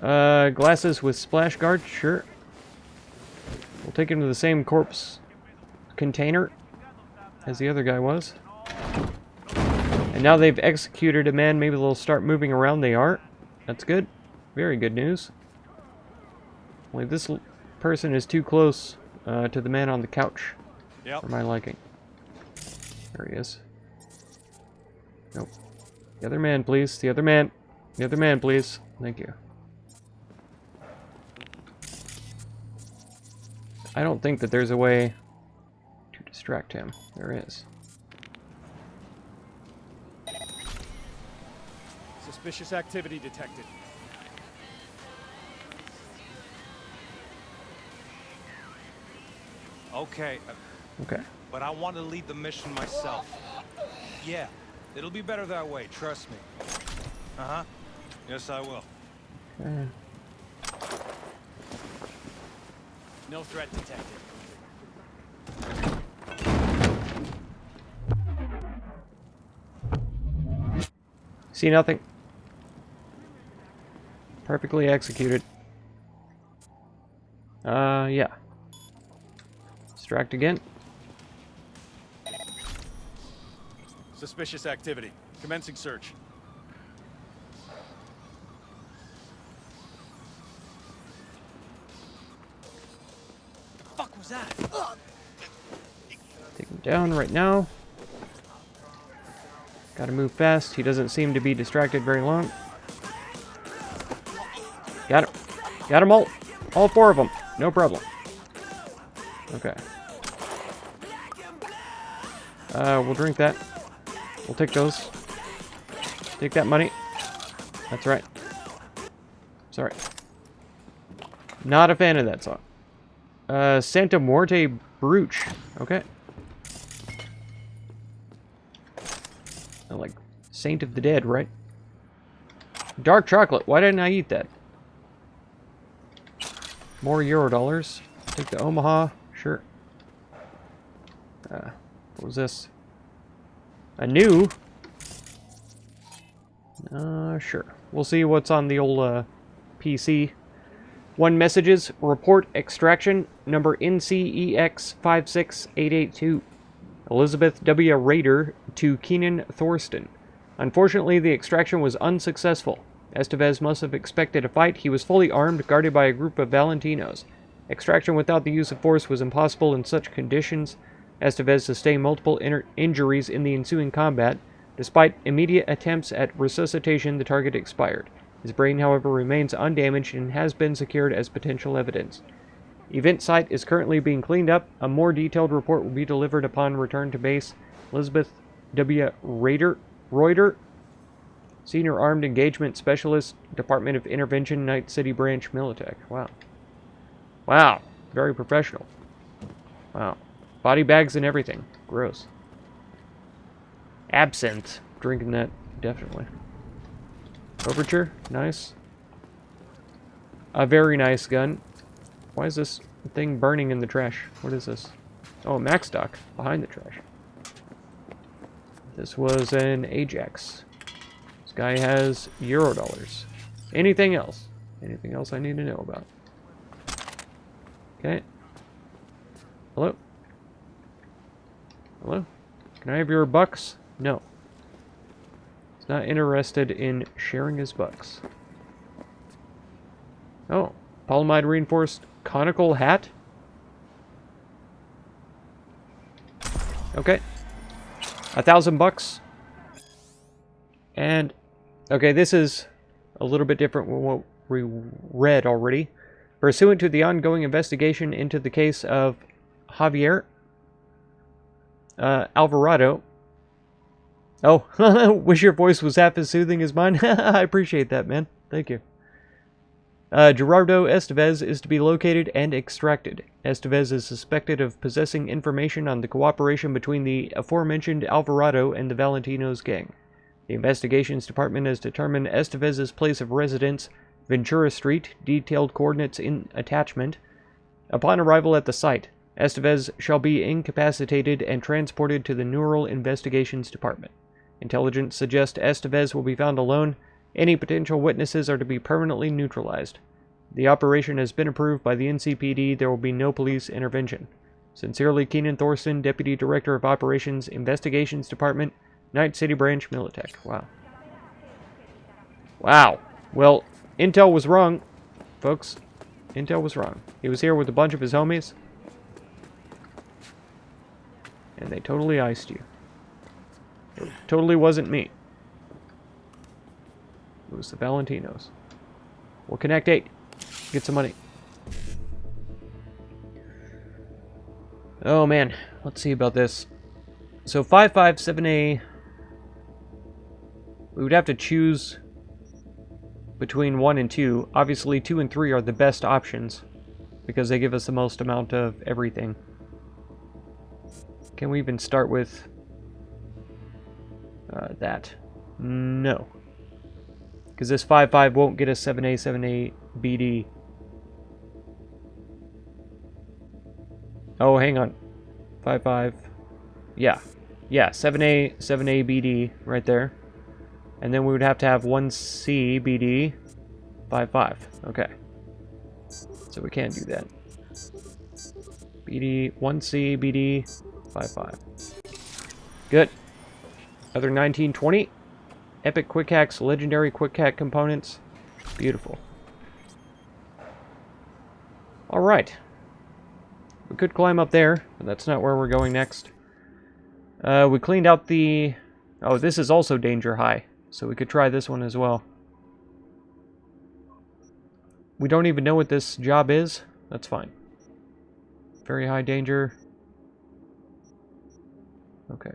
Glasses with splash guard, sure. We'll take him to the same corpse container as the other guy was. And now they've executed a man, maybe they'll start moving around. They are. That's good. Very good news. Only this person is too close to the man on the couch for my liking. There he is. Nope. The other man, please. The other man. The other man, please. Thank you. I don't think that there's a way to distract him. There is. Suspicious activity detected. Okay. Okay. But I want to lead the mission myself. Yeah, it'll be better that way, trust me. Uh-huh. Yes, I will. Okay. No threat detected. See nothing. Perfectly executed. Yeah. Distract again. Suspicious activity. Commencing search. The fuck was that? Take him down right now. Gotta move fast. He doesn't seem to be distracted very long. Got him. Got them all. All four of them. No problem. Okay. We'll drink that. We'll take those. Take that money. That's right. Sorry. Not a fan of that song. Santa Muerte Brooch. Okay. Like Saint of the Dead, right? Dark chocolate. Why didn't I eat that? More Eurodollars. Take the Omaha. Sure. What was this? A new? Sure. We'll see what's on the old PC. One messages. Report extraction number NCEX56882. Elizabeth W. Rader to Keenan Thorsten. Unfortunately, the extraction was unsuccessful. Estevez must have expected a fight. He was fully armed, guarded by a group of Valentinos. Extraction without the use of force was impossible in such conditions. Estevez sustained multiple injuries in the ensuing combat. Despite immediate attempts at resuscitation, the target expired. His brain, however, remains undamaged and has been secured as potential evidence. Event site is currently being cleaned up. A more detailed report will be delivered upon return to base. Elizabeth W. Reuter, Senior Armed Engagement Specialist, Department of Intervention, Night City Branch, Militech. Wow. Wow. Very professional. Wow. Body bags and everything. Gross. Absinthe. Drinking that, definitely. Overture. Nice. A very nice gun. Why is this thing burning in the trash? What is this? Oh, Max Stock. Behind the trash. This was an Ajax. This guy has Eurodollars. Anything else? Anything else I need to know about? Okay. Hello? Hello? Can I have your bucks? No. He's not interested in sharing his bucks. Oh. Polyamide reinforced conical hat? Okay. $1,000. And, okay, this is a little bit different from what we read already. Pursuant to the ongoing investigation into the case of Javier Alvarado. Oh, wish your voice was half as soothing as mine. I appreciate that, man. Thank you. Gerardo Estevez is to be located and extracted. Estevez is suspected of possessing information on the cooperation between the aforementioned Alvarado and the Valentinos gang. The Investigations Department has determined Estevez's place of residence, Ventura Street, detailed coordinates in attachment. Upon arrival at the site, Estevez shall be incapacitated and transported to the Neural Investigations Department. Intelligence suggests Estevez will be found alone. Any potential witnesses are to be permanently neutralized. The operation has been approved by the NCPD. There will be no police intervention. Sincerely, Keenan Thorsten, Deputy Director of Operations, Investigations Department, Night City Branch, Militech. Wow. Wow. Well, Intel was wrong, folks. Intel was wrong. He was here with a bunch of his homies. And they totally iced you. It totally wasn't me. It was the Valentinos. We'll connect 8. Get some money. Oh man, let's see about this. So 557A, we would have to choose between 1 and 2. Obviously 2 and 3 are the best options because they give us the most amount of everything. Can we even start with that? No. Because this 5.5 won't get us 7A, 7A, BD. Oh, hang on. 5.5. Yeah. Yeah, 7A, 7A, BD right there. And then we would have to have 1C, BD, 5.5. Okay. So we can't do that. BD, 1C, BD, 5.5. Good. Other 1920. Epic quick hacks, legendary quick hack components. Beautiful. Alright. We could climb up there, but that's not where we're going next. We cleaned out the... Oh, this is also danger high, so we could try this one as well. We don't even know what this job is. That's fine. Very high danger. Okay.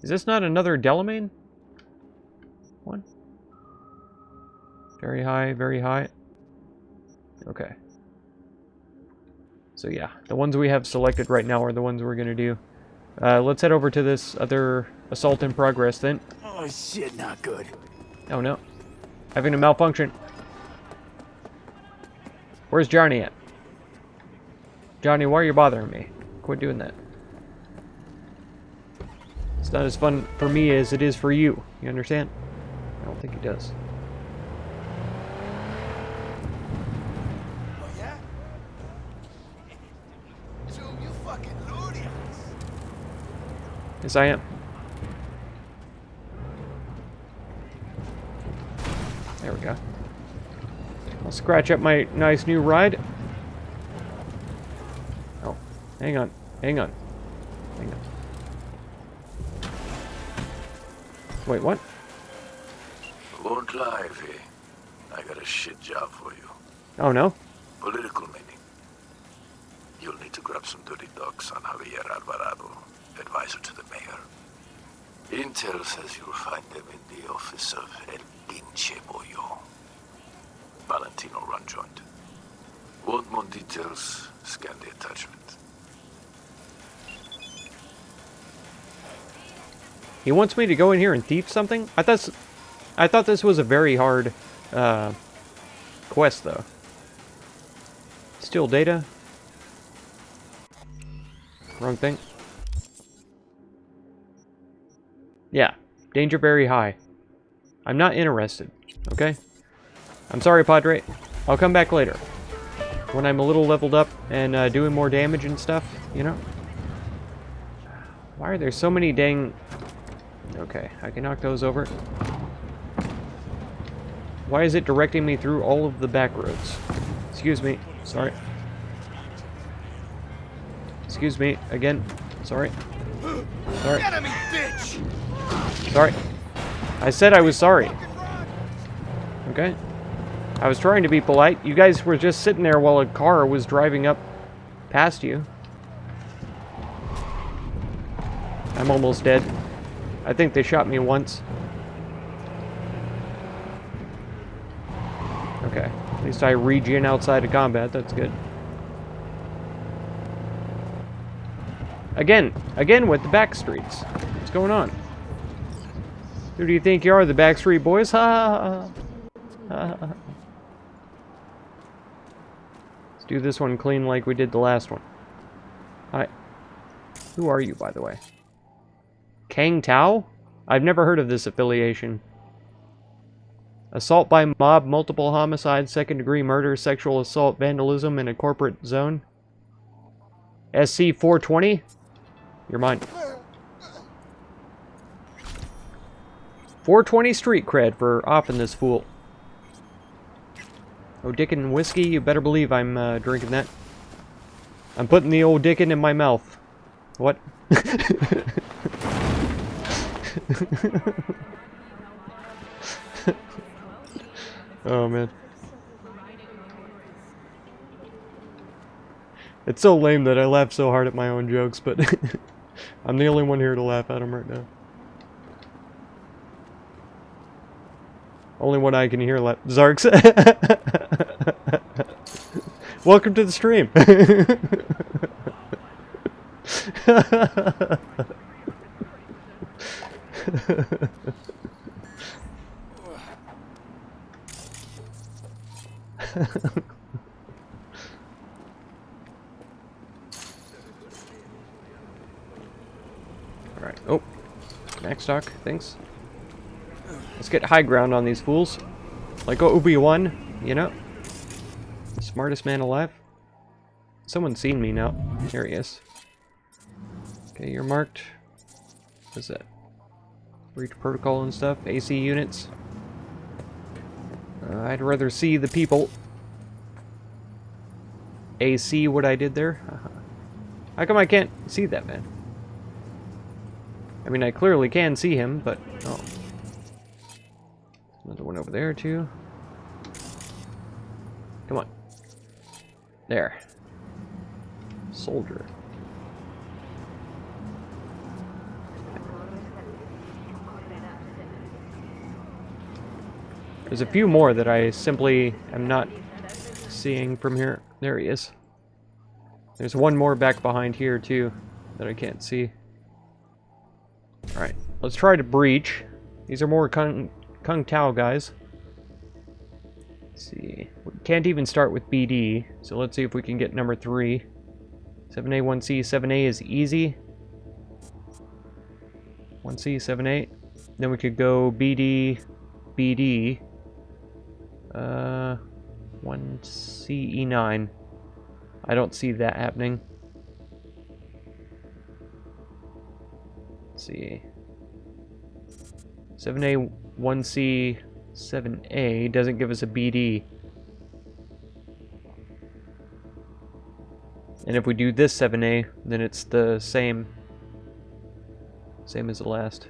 Is this not another Delamain one? Very high, very high. Okay. So yeah, the ones we have selected right now are the ones we're going to do. Let's head over to this other assault in progress then. Oh shit, not good. Oh no. Having a malfunction. Where's Johnny at? Johnny, why are you bothering me? Quit doing that. It's not as fun for me as it is for you. You understand? I don't think he does. Oh yeah? Dude, you fucking ludicrous. Yes, I am. There we go. I'll scratch up my nice new ride. Oh, hang on. Hang on. Hang on. Wait, what? Won't lie, V. I got a shit job for you. Oh, no? Political meaning. You'll need to grab some dirty docs on Javier Alvarado, advisor to the mayor. Intel says you'll find them in the office of El Pinche Bollo. Valentino run joint. Want more details? Scan the attachment. He wants me to go in here and thief something? I thought this was a very hard quest, though. Steal data? Wrong thing. Yeah, danger very high. I'm not interested, okay? I'm sorry, Padre. I'll come back later. When I'm a little leveled up and doing more damage and stuff, you know? Why are there so many dang... Okay, I can knock those over. Why is it directing me through all of the back roads? Excuse me. Sorry. Excuse me. Again. Sorry. Sorry. Enemy bitch! Sorry. I said I was sorry. Okay? I was trying to be polite. You guys were just sitting there while a car was driving up past you. I'm almost dead. I think they shot me once. Okay. At least I regen outside of combat. That's good. Again with the back streets. What's going on? Who do you think you are, the Backstreet Boys? Ha ha ha. Let's do this one clean like we did the last one. Hi. Who are you, by the way? Kang Tao? I've never heard of this affiliation. Assault by mob, multiple homicides, second-degree murder, sexual assault, vandalism in a corporate zone. SC-420? You're mine. 420 street cred for offing this fool. Oh, Dickin' whiskey? You better believe I'm drinking that. I'm putting the old Dickin' in my mouth. What? Oh, man. It's so lame that I laugh so hard at my own jokes, but I'm the only one here to laugh at them right now. Only one I can hear laugh. Zarks. Welcome to the stream. Alright. Oh. Max stock. Thanks. Let's get high ground on these fools. Like Obi-Wan, you know? Smartest man alive. Someone's seen me now. Here he is. Okay, you're marked. What's that? Breach protocol and stuff. AC units. I'd rather see the people. AC what I did there? How come I can't see that man? I mean, I clearly can see him, but... Oh. Another one over there, too. Come on. There. Soldier. There's a few more that I simply am not seeing from here. There he is. There's one more back behind here, too, that I can't see. Alright, let's try to breach. These are more Kung Tao guys. Let's see. We can't even start with BD, so let's see if we can get number 3. 7A, 1C, 7A is easy. 1C, 7A. Then we could go BD, BD. 1C, E9. I don't see that happening. Let's see. 7A, 1C, 7A doesn't give us a BD. And if we do this 7A, then it's the same as the last.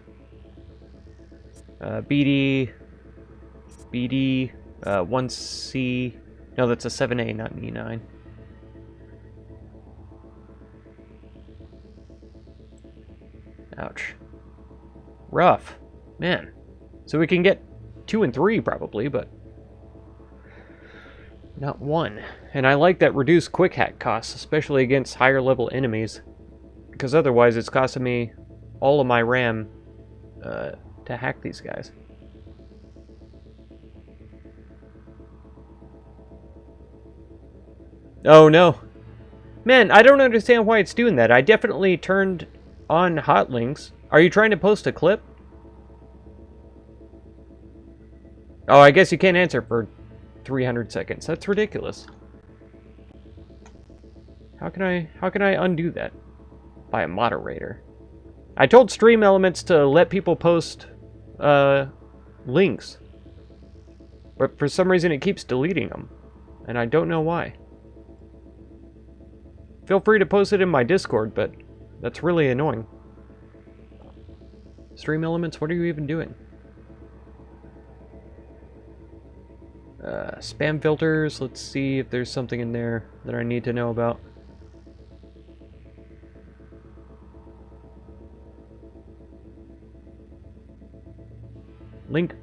BD, BD, 1C, no, that's a 7A, not an E9. Ouch. Rough. Man. So we can get 2 and 3 probably, but not 1. And I like that reduced quick hack costs, especially against higher level enemies. Because otherwise it's costing me all of my RAM to hack these guys. Oh no. Man, I don't understand why it's doing that. I definitely turned on hot links. Are you trying to post a clip? Oh, I guess you can't answer for 300 seconds. That's ridiculous. How can I undo that? By a moderator. I told Stream Elements to let people post links. But for some reason it keeps deleting them. And I don't know why. Feel free to post it in my Discord, but that's really annoying. Stream Elements, what are you even doing? Spam filters, let's see if there's something in there that I need to know about. Link.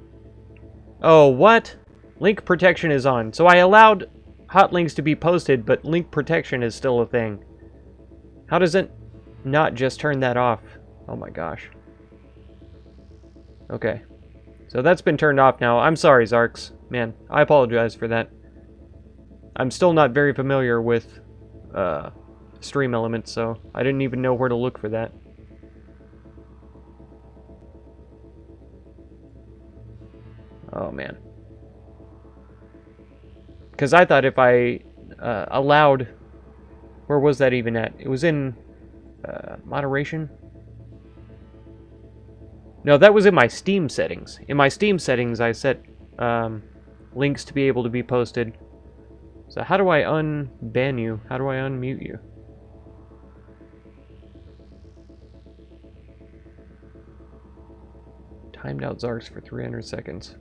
Oh, what? Link protection is on. So I allowed hot links to be posted, but link protection is still a thing. How does it not just turn that off? Oh my gosh. Okay. So that's been turned off now. I'm sorry, Zarks. Man, I apologize for that. I'm still not very familiar with Stream Elements, so I didn't even know where to look for that. Oh man. Because I thought if I allowed... Where was that even at? It was in moderation? No, that was in my Steam settings. In my Steam settings, I set links to be able to be posted. So how do I unban you? How do I unmute you? Timed out Zarks for 300 seconds.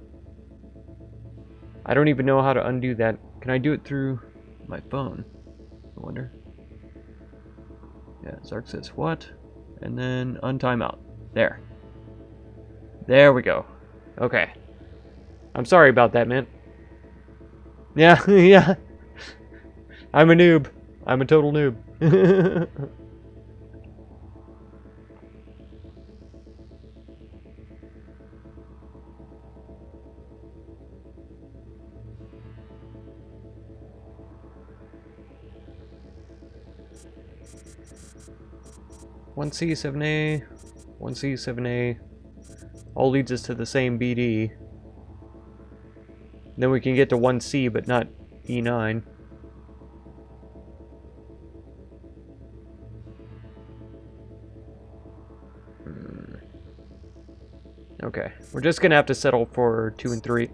I don't even know how to undo that. Can I do it through my phone? I wonder. Yeah, Zark says what? And then untime out. There. There we go. Okay. I'm sorry about that, man. Yeah, yeah. I'm a noob. I'm a total noob. One C, 7A, 1C, 7A. All leads us to the same BD. Then we can get to 1C, but not E9. Okay, we're just gonna have to settle for 2 and 3.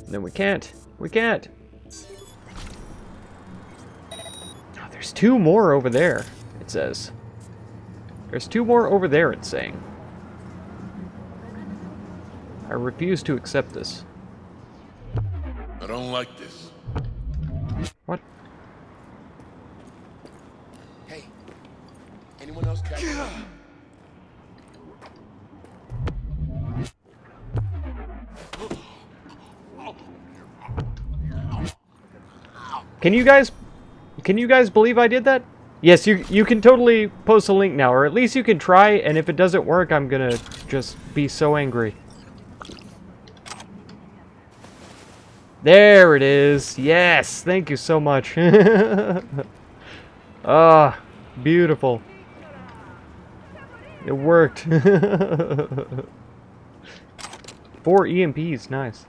No, we can't. We can't. Oh, there's 2 more over there, it says. There's 2 more over there, it's saying. I refuse to accept this. I don't like this. What? Hey, anyone else catch it? Can you guys believe I did that? Yes, you can totally post a link now, or at least you can try, and if it doesn't work, I'm gonna just be so angry. There it is. Yes, thank you so much. Ah, beautiful. It worked. 4 EMPs, nice.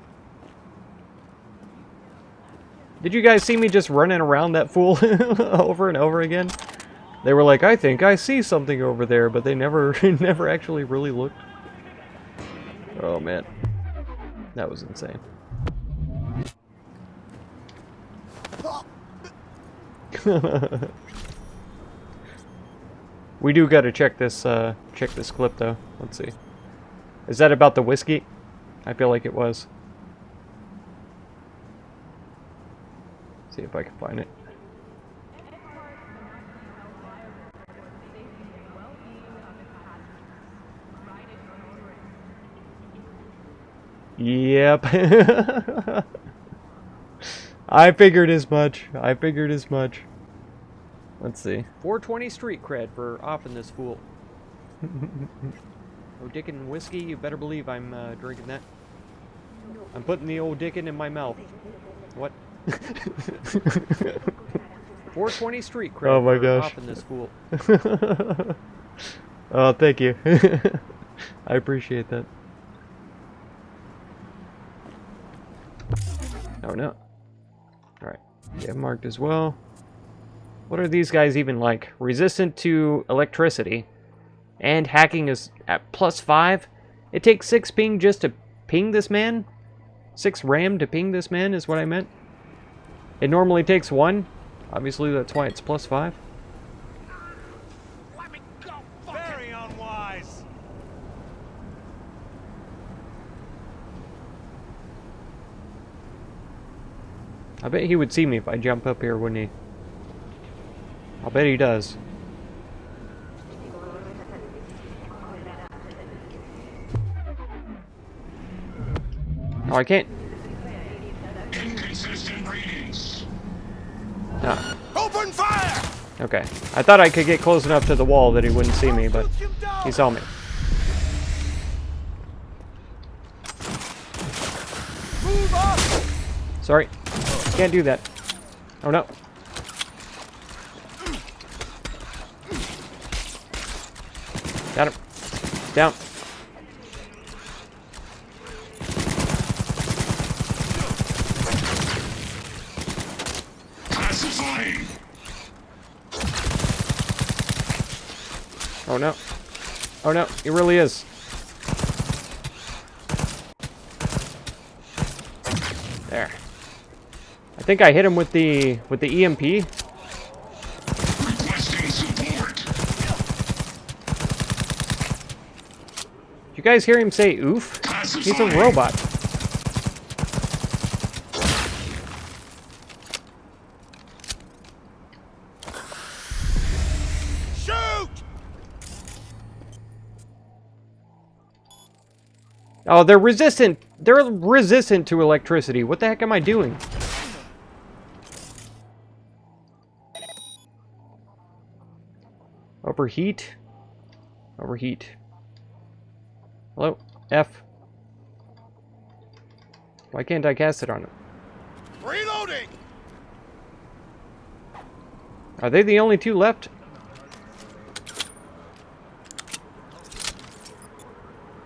Did you guys see me just running around that fool over and over again? They were like, I think I see something over there, but they never never actually really looked. Oh man. That was insane. We do gotta check this clip though. Let's see. Is that about the whiskey? I feel like it was. See if I can find it. Yep. I figured as much. I figured as much. Let's see. 420 street cred for offing this fool. Oh, Dickin' whiskey, you better believe I'm drinking that. I'm putting the old Dickin' in my mouth. What? 420 street cred. Oh my for gosh. offing this fool. Oh, thank you. I appreciate that. Oh no. Alright. Yeah, marked as well. What are these guys even like? Resistant to electricity. And hacking is at +5. It takes 6 ping just to ping this man? 6 RAM to ping this man is what I meant. It normally takes 1. Obviously that's why it's +5. Let me go! Very unwise! I bet he would see me if I jump up here, wouldn't he? I'll bet he does. Oh, I can't. Inconsistent readings. Ah. Open fire! Okay. I thought I could get close enough to the wall that he wouldn't see me, but he saw me. Move up! Sorry. Can't do that. Oh no. Got him. Down. Pacifying! Oh no. Oh no, he really is. There. I think I hit him with the EMP. Requesting support. Did you guys hear him say oof? He's a robot. Oh, they're resistant. They're resistant to electricity. What the heck am I doing? Overheat. Overheat. Hello? F. Why can't I cast it on him? Reloading! Are they the only two left?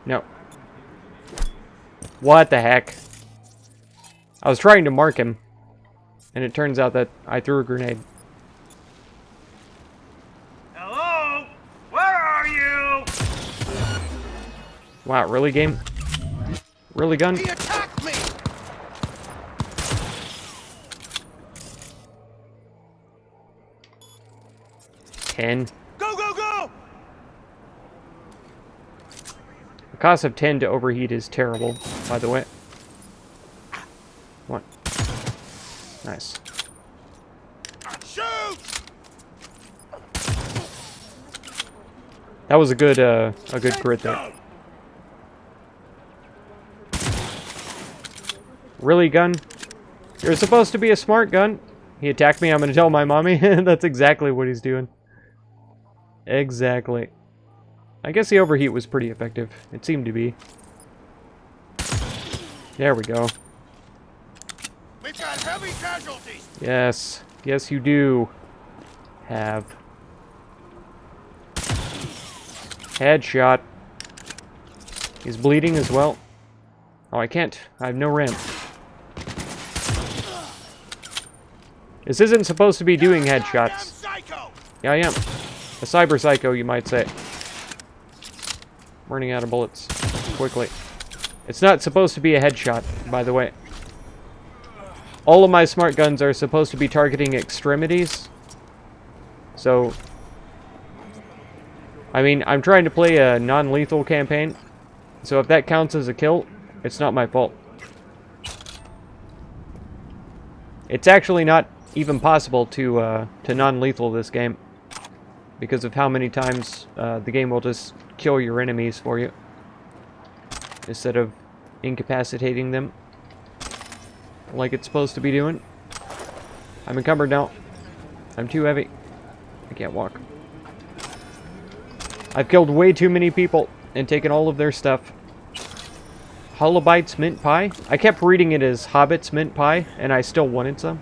No. What the heck? I was trying to mark him, and it turns out that I threw a grenade. Hello? Where are you? Wow, really, game? Really, gun? He attacked me! 10. Go, go, go! The cost of 10 to overheat is terrible, by the way. What? Nice. Shoot! That was a good crit there. Really, gun? You're supposed to be a smart gun. He attacked me, I'm gonna tell my mommy. That's exactly what he's doing. Exactly. I guess the overheat was pretty effective. It seemed to be. There we go. We've got heavy casualties! Yes. Yes, you do. Have. Headshot. He's bleeding as well. Oh, I can't. I have no ramp. This isn't supposed to be doing headshots. Yeah, I am. A cyber psycho, you might say. Running out of bullets. Quickly. It's not supposed to be a headshot, by the way. All of my smart guns are supposed to be targeting extremities. So, I mean, I'm trying to play a non-lethal campaign. So if that counts as a kill, it's not my fault. It's actually not even possible to non-lethal this game. Because of how many times the game will just kill your enemies for you. Instead of incapacitating them. Like it's supposed to be doing. I'm encumbered now. I'm too heavy. I can't walk. I've killed way too many people and taken all of their stuff. Holobites mint pie? I kept reading it as Hobbits mint pie, and I still wanted some.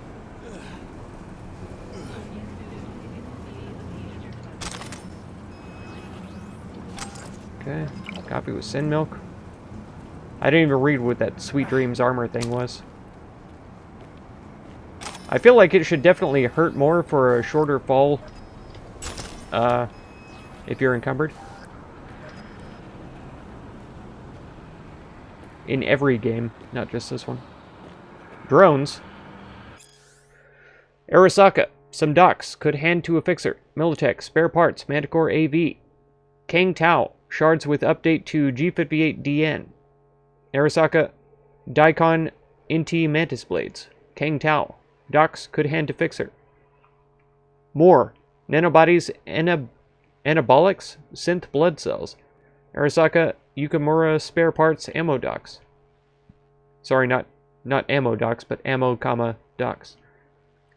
Okay, coffee with sin milk. I didn't even read what that Sweet Dreams armor thing was. I feel like it should definitely hurt more for a shorter fall if you're encumbered. In every game, not just this one. Drones. Arasaka. Some docks. Could hand to a fixer. Militech. Spare parts. Manticore AV. Kang Tao. Shards with update to G58DN. Arasaka. Daikon Inti Mantis Blades. Kang Tao. Docks. Could hand to fixer. More. Nanobodies. Anabolics. Synth blood cells. Arasaka. Yukamura spare parts ammo docks. Sorry, not ammo docks, but ammo, docks.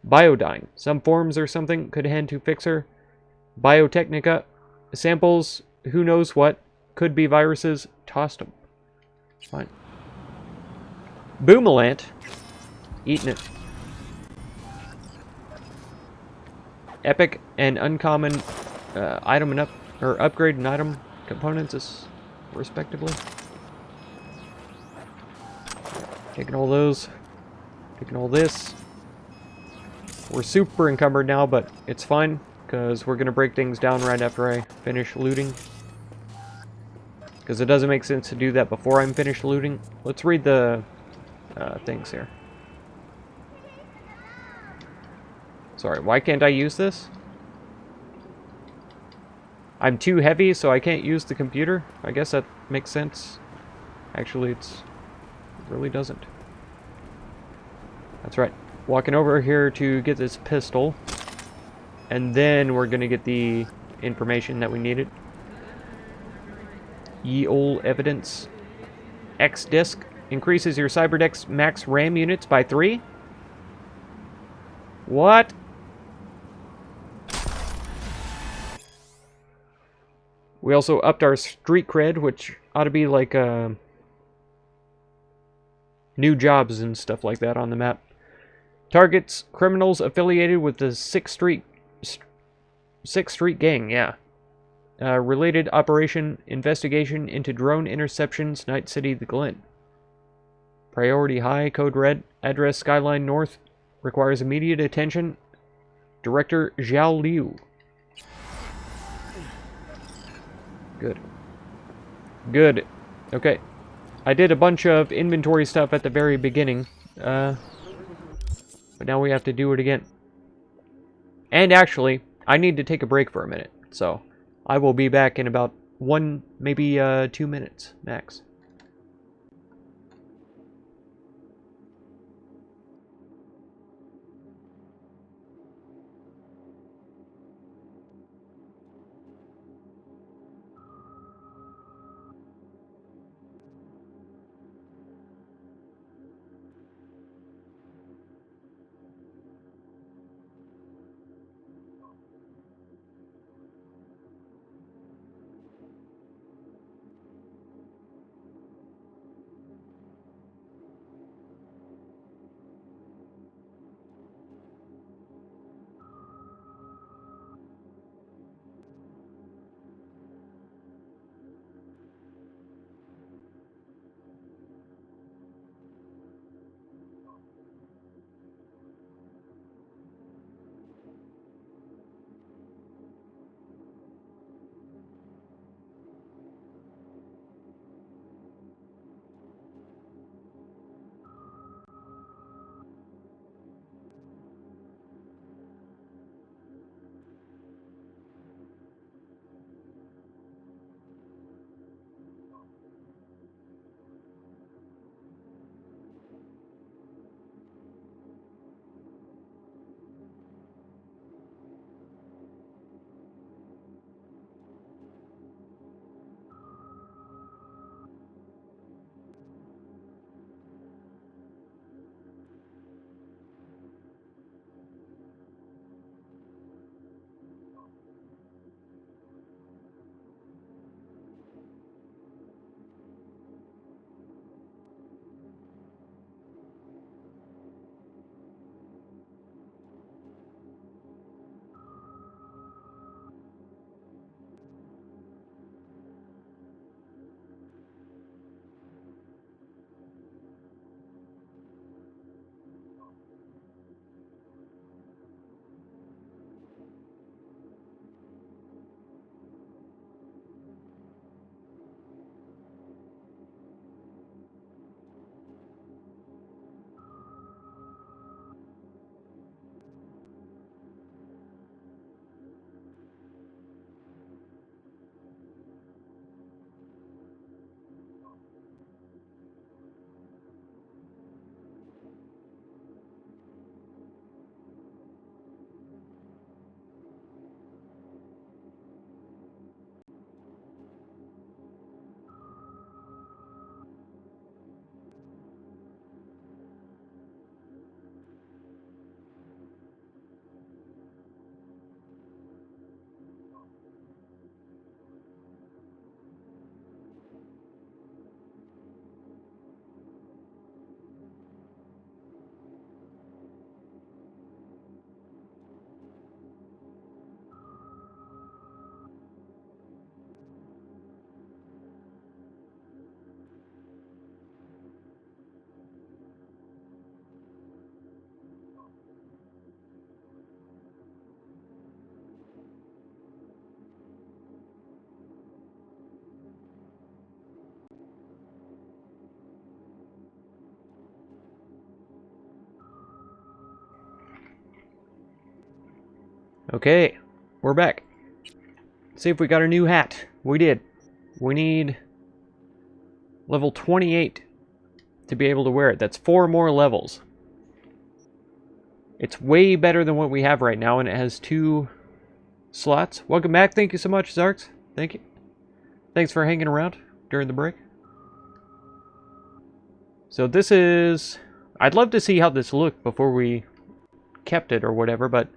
Biodyne. Some forms or something could hand to fixer. Biotechnica. Samples, who knows what. Could be viruses. Tossed them. Fine. Boomalant. Eating it. Epic and uncommon item and upgrade and item components is respectively. Taking all those. Taking all this. We're super encumbered now, but it's fine, because we're going to break things down right after I finish looting. Because it doesn't make sense to do that before I'm finished looting. Let's read the things here. Sorry, why can't I use this? I'm too heavy, so I can't use the computer. I guess that makes sense. Actually, it really doesn't. That's right. Walking over here to get this pistol. And then we're going to get the information that we needed. Ye ol' evidence. X disc increases your Cyberdeck's max RAM units by 3. What? We also upped our street cred, which ought to be like new jobs and stuff like that on the map. Targets criminals affiliated with the 6th Street Gang, yeah. Related operation investigation into drone interceptions, Night City, the Glen. Priority high, code red, address Skyline North, requires immediate attention. Director Zhao Liu. Good. Good. Okay. I did a bunch of inventory stuff at the very beginning. But now we have to do it again. And actually, I need to take a break for a minute. So, I will be back in about 1, maybe 2 minutes max. Okay, we're back. Let's see if we got a new hat. We did. We need level 28 to be able to wear it. That's 4 more levels. It's way better than what we have right now, and it has 2 slots. Welcome back. Thank you so much, Zarks. Thank you. Thanks for hanging around during the break. So this is... I'd love to see how this looked before we kept it or whatever, but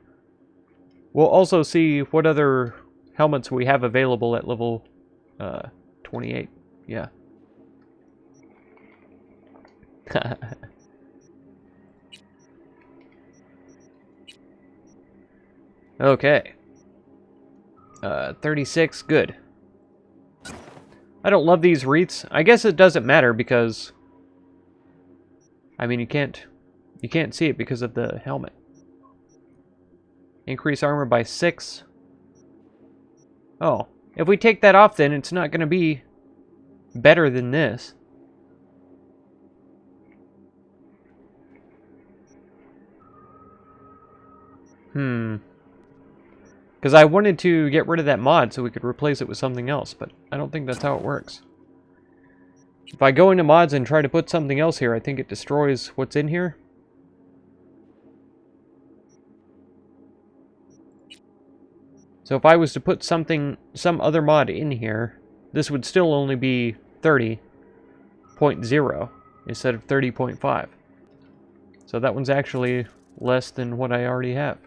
we'll also see what other helmets we have available at level 28. Yeah. Okay. 36, good. I don't love these wreaths. I guess it doesn't matter because... I mean, you can't see it because of the helmet. Increase armor by 6. Oh, if we take that off then it's not going to be better than this. Because I wanted to get rid of that mod so we could replace it with something else, but I don't think that's how it works. If I go into mods and try to put something else here, I think it destroys what's in here. So if I was to put some other mod in here, this would still only be 30.0 instead of 30.5. So that one's actually less than what I already have.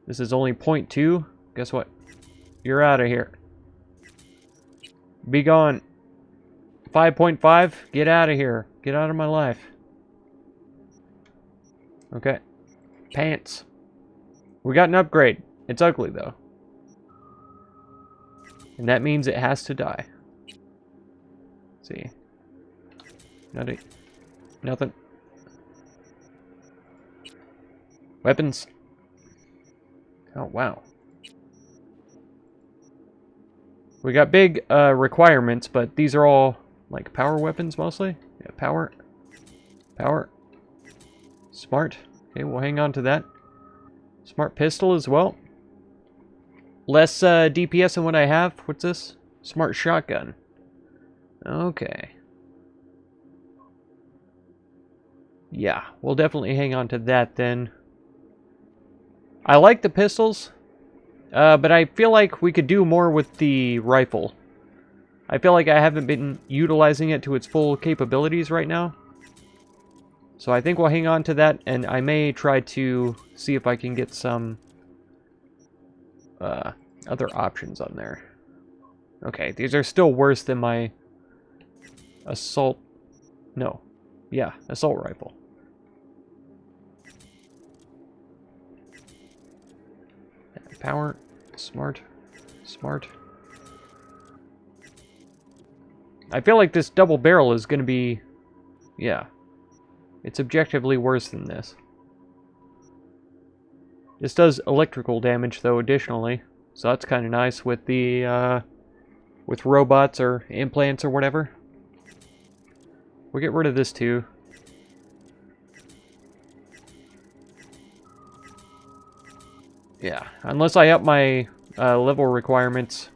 This is only 0.2. Guess what? You're out of here. Be gone. 5.5. Get out of here. Get out of my life. Okay. Pants. We got an upgrade. It's ugly, though. And that means it has to die. Let's see. Nothing. Weapons. Oh, wow. We got big requirements, but these are all, like, power weapons, mostly. Yeah, power. Smart. Okay, we'll hang on to that. Smart pistol as well. Less DPS than what I have. What's this? Smart shotgun. Okay. Yeah, we'll definitely hang on to that then. I like the pistols, but I feel like we could do more with the rifle. I feel like I haven't been utilizing it to its full capabilities right now. So I think we'll hang on to that, and I may try to see if I can get some other options on there. Okay, these are still worse than my assault... No. Yeah, assault rifle. Power, smart. I feel like this double barrel is going to be... Yeah. It's objectively worse than this. This does electrical damage, though, additionally. So that's kind of nice with the, with robots or implants or whatever. We'll get rid of this, too. Yeah, unless I up my level requirements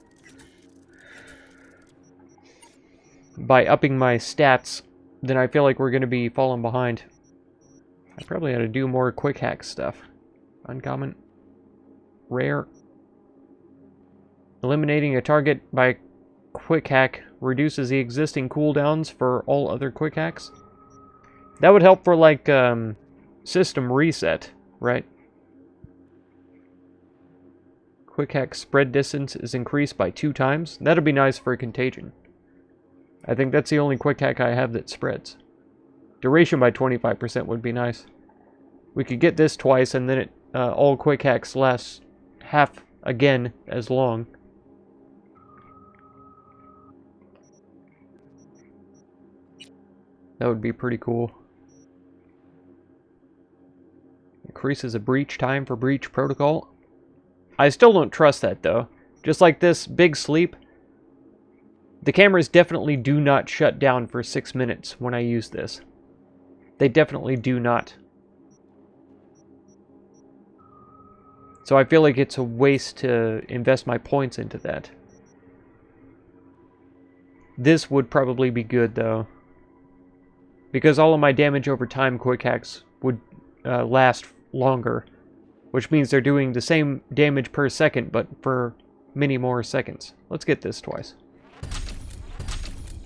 by upping my stats, then I feel like we're going to be falling behind. I probably ought to do more quick hack stuff. Uncommon. Rare. Eliminating a target by quick hack reduces the existing cooldowns for all other quick hacks. That would help for, like, system reset, right? Quick hack spread distance is increased by 2 times. That'll be nice for a contagion. I think that's the only quick hack I have that spreads. Duration by 25% would be nice. We could get this twice, and then all quick hacks last half again as long. That would be pretty cool. Increases a breach time for breach protocol. I still don't trust that, though. Just like this big sleep, the cameras definitely do not shut down for 6 minutes when I use this. They definitely do not. So I feel like it's a waste to invest my points into that. This would probably be good, though. Because all of my damage over time quick hacks would last longer. Which means they're doing the same damage per second, but for many more seconds. Let's get this twice.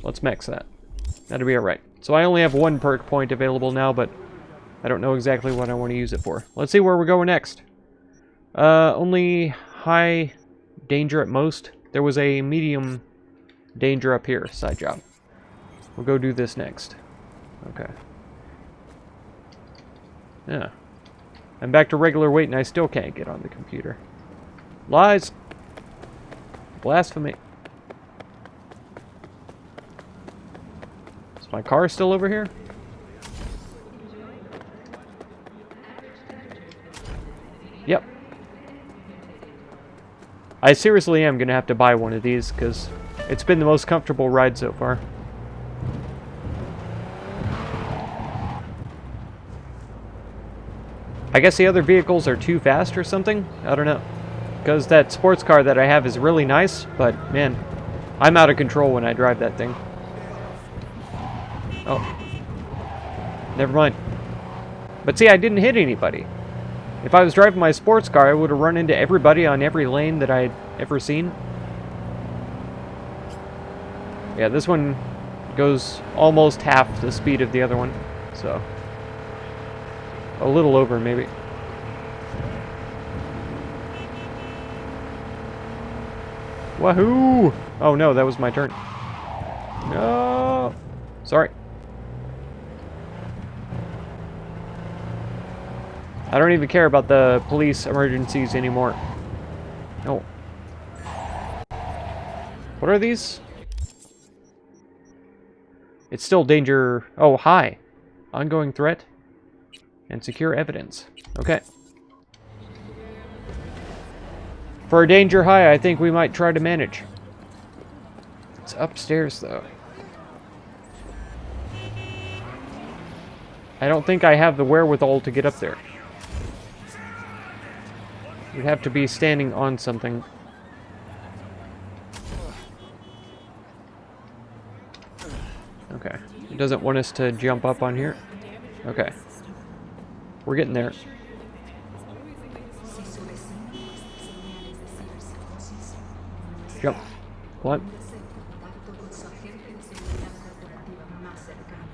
Let's max that. That'll be alright. So I only have one perk point available now, but I don't know exactly what I want to use it for. Let's see where we're going next. Only high danger at most. There was a medium danger up here. Side job. We'll go do this next. Okay. Yeah. I'm back to regular weight and I still can't get on the computer. Lies! Blasphemy. Is my car still over here? Yep. I seriously am going to have to buy one of these because it's been the most comfortable ride so far. I guess the other vehicles are too fast or something? I don't know. Because that sports car that I have is really nice, but man, I'm out of control when I drive that thing. Oh. Never mind. But see, I didn't hit anybody. If I was driving my sports car, I would have run into everybody on every lane that I'd ever seen. Yeah, this one goes almost half the speed of the other one, so... a little over, maybe. Wahoo! Oh no, that was my turn. No! Sorry. I don't even care about the police emergencies anymore. No. What are these? It's still danger... oh, high. Ongoing threat. And secure evidence. Okay. For a danger high, I think we might try to manage. It's upstairs, though. I don't think I have the wherewithal to get up there. We'd have to be standing on something. Okay. It doesn't want us to jump up on here. Okay. We're getting there. Jump. What?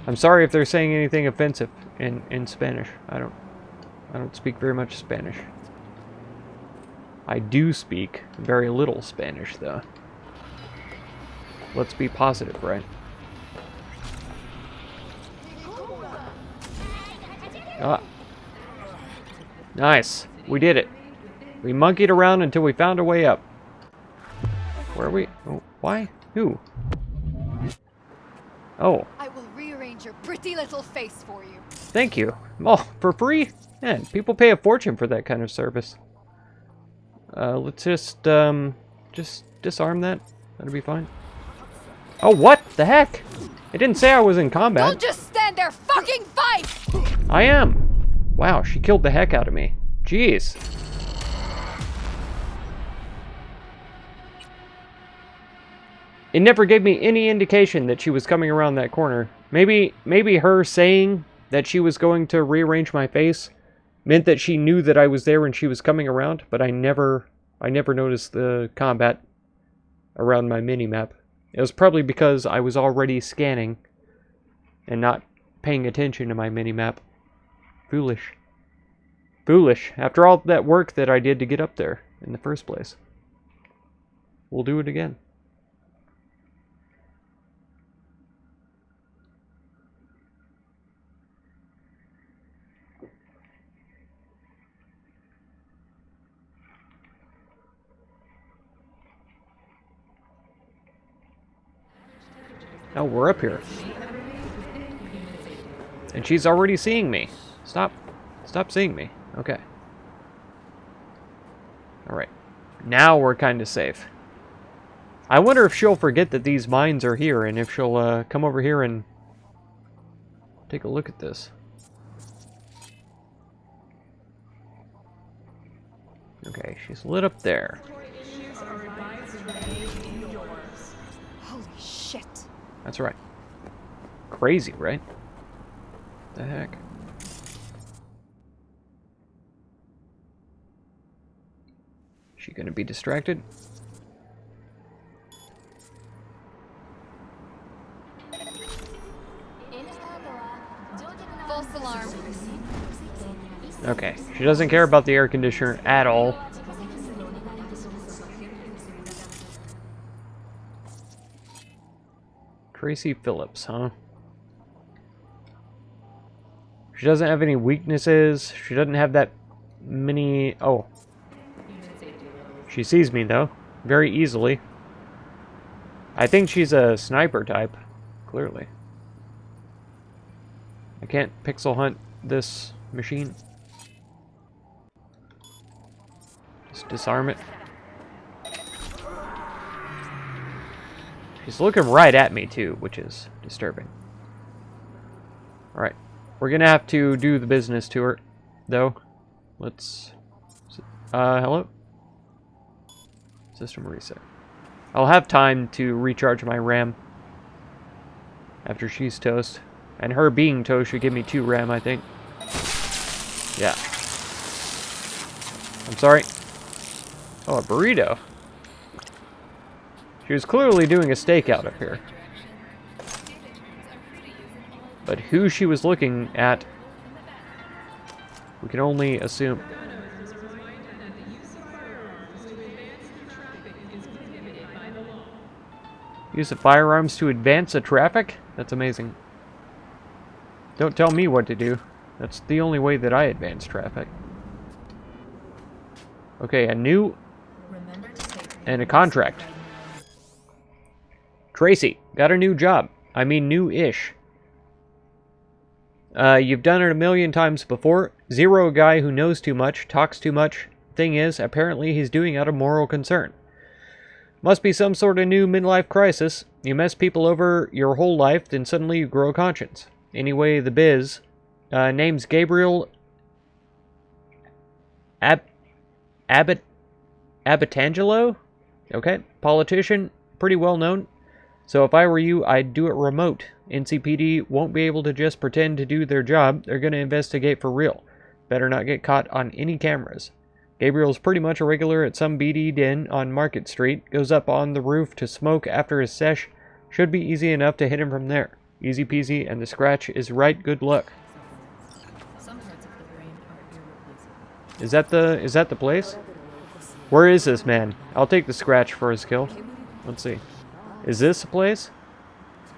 I'm sorry if they're saying anything offensive in Spanish. I don't speak very much Spanish. I do speak very little Spanish, though. Let's be positive, right? Ah. Nice. We did it. We monkeyed around until we found a way up. Where are we? Oh, why? Who? Oh. I will rearrange your pretty little face for you. Thank you. Oh, for free? Man, people pay a fortune for that kind of service. Let's just disarm that. That'll be fine. Oh, what the heck? It didn't say I was in combat. Don't just stand there, fucking fight! I am. Wow, she killed the heck out of me. Jeez. It never gave me any indication that she was coming around that corner. Maybe her saying that she was going to rearrange my face meant that she knew that I was there and she was coming around, but I never noticed the combat around my mini-map. It was probably because I was already scanning and not paying attention to my mini-map. Foolish. Foolish. After all that work that I did to get up there in the first place. We'll do it again. Oh, we're up here. And she's already seeing me. Stop seeing me. Okay. Alright. Now we're kind of safe. I wonder if she'll forget that these mines are here, and if she'll come over here and take a look at this. Okay, she's lit up there. Holy shit. That's right. Crazy, right? The heck? She gonna be distracted? False alarm. Okay, she doesn't care about the air conditioner at all. Tracy Phillips, huh? She doesn't have any weaknesses. She doesn't have that many... Oh. She sees me, though. Very easily. I think she's a sniper type. Clearly. I can't pixel hunt this machine. Just disarm it. She's looking right at me, too, which is disturbing. Alright. We're gonna have to do the business to her, though. Let's... hello? System reset. I'll have time to recharge my RAM after she's toast. And her being toast should give me 2 RAM, I think. Yeah. I'm sorry. Oh, a burrito. She was clearly doing a stakeout up here. But who she was looking at, we can only assume. Use of firearms to advance the traffic? That's amazing. Don't tell me what to do. That's the only way that I advance traffic. Okay, a new and a contract. Tracy, got a new job. I mean, new-ish. You've done it a million times before. Zero guy who knows too much, talks too much. Thing is, apparently he's doing out of moral concern. Must be some sort of new midlife crisis. You mess people over your whole life, then suddenly you grow a conscience. Anyway, the biz. Name's Gabriel Abbotangelo? Okay, politician, pretty well known. So if I were you, I'd do it remote. NCPD won't be able to just pretend to do their job. They're going to investigate for real. Better not get caught on any cameras. Gabriel's pretty much a regular at some BD den on Market Street. Goes up on the roof to smoke after his sesh. Should be easy enough to hit him from there. Easy peasy, and the scratch is right. Good luck. Is that the place? Where is this man? I'll take the scratch for his kill. Let's see. Is this the place?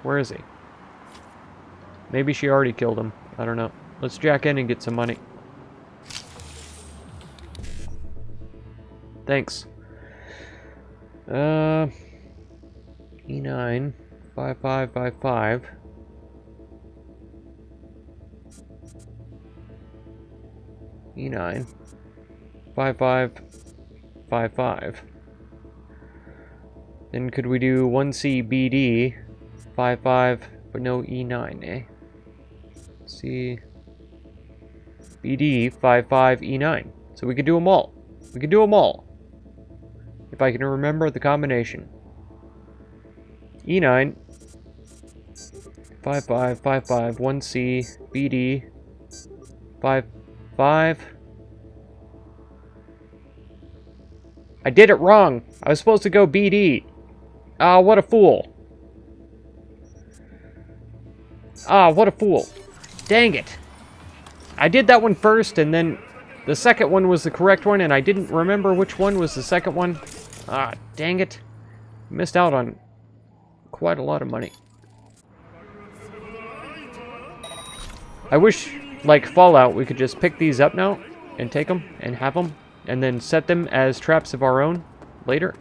Where is he? Maybe she already killed him. I don't know. Let's jack in and get some money. Thanks. E9 5555. E9 5555. Then could we do 1C BD 55 but no E9, eh? C BD 55 E9. So we could do them all. We could do them all. If I can remember the combination. E9 5555 1C BD 55. I did it wrong. I was supposed to go BD. Ah, what a fool. Ah, what a fool. Dang it. I did that one first, and then the second one was the correct one, and I didn't remember which one was the second one. Ah, dang it. Missed out on quite a lot of money. I wish, like Fallout, we could just pick these up now and take them and have them and then set them as traps of our own later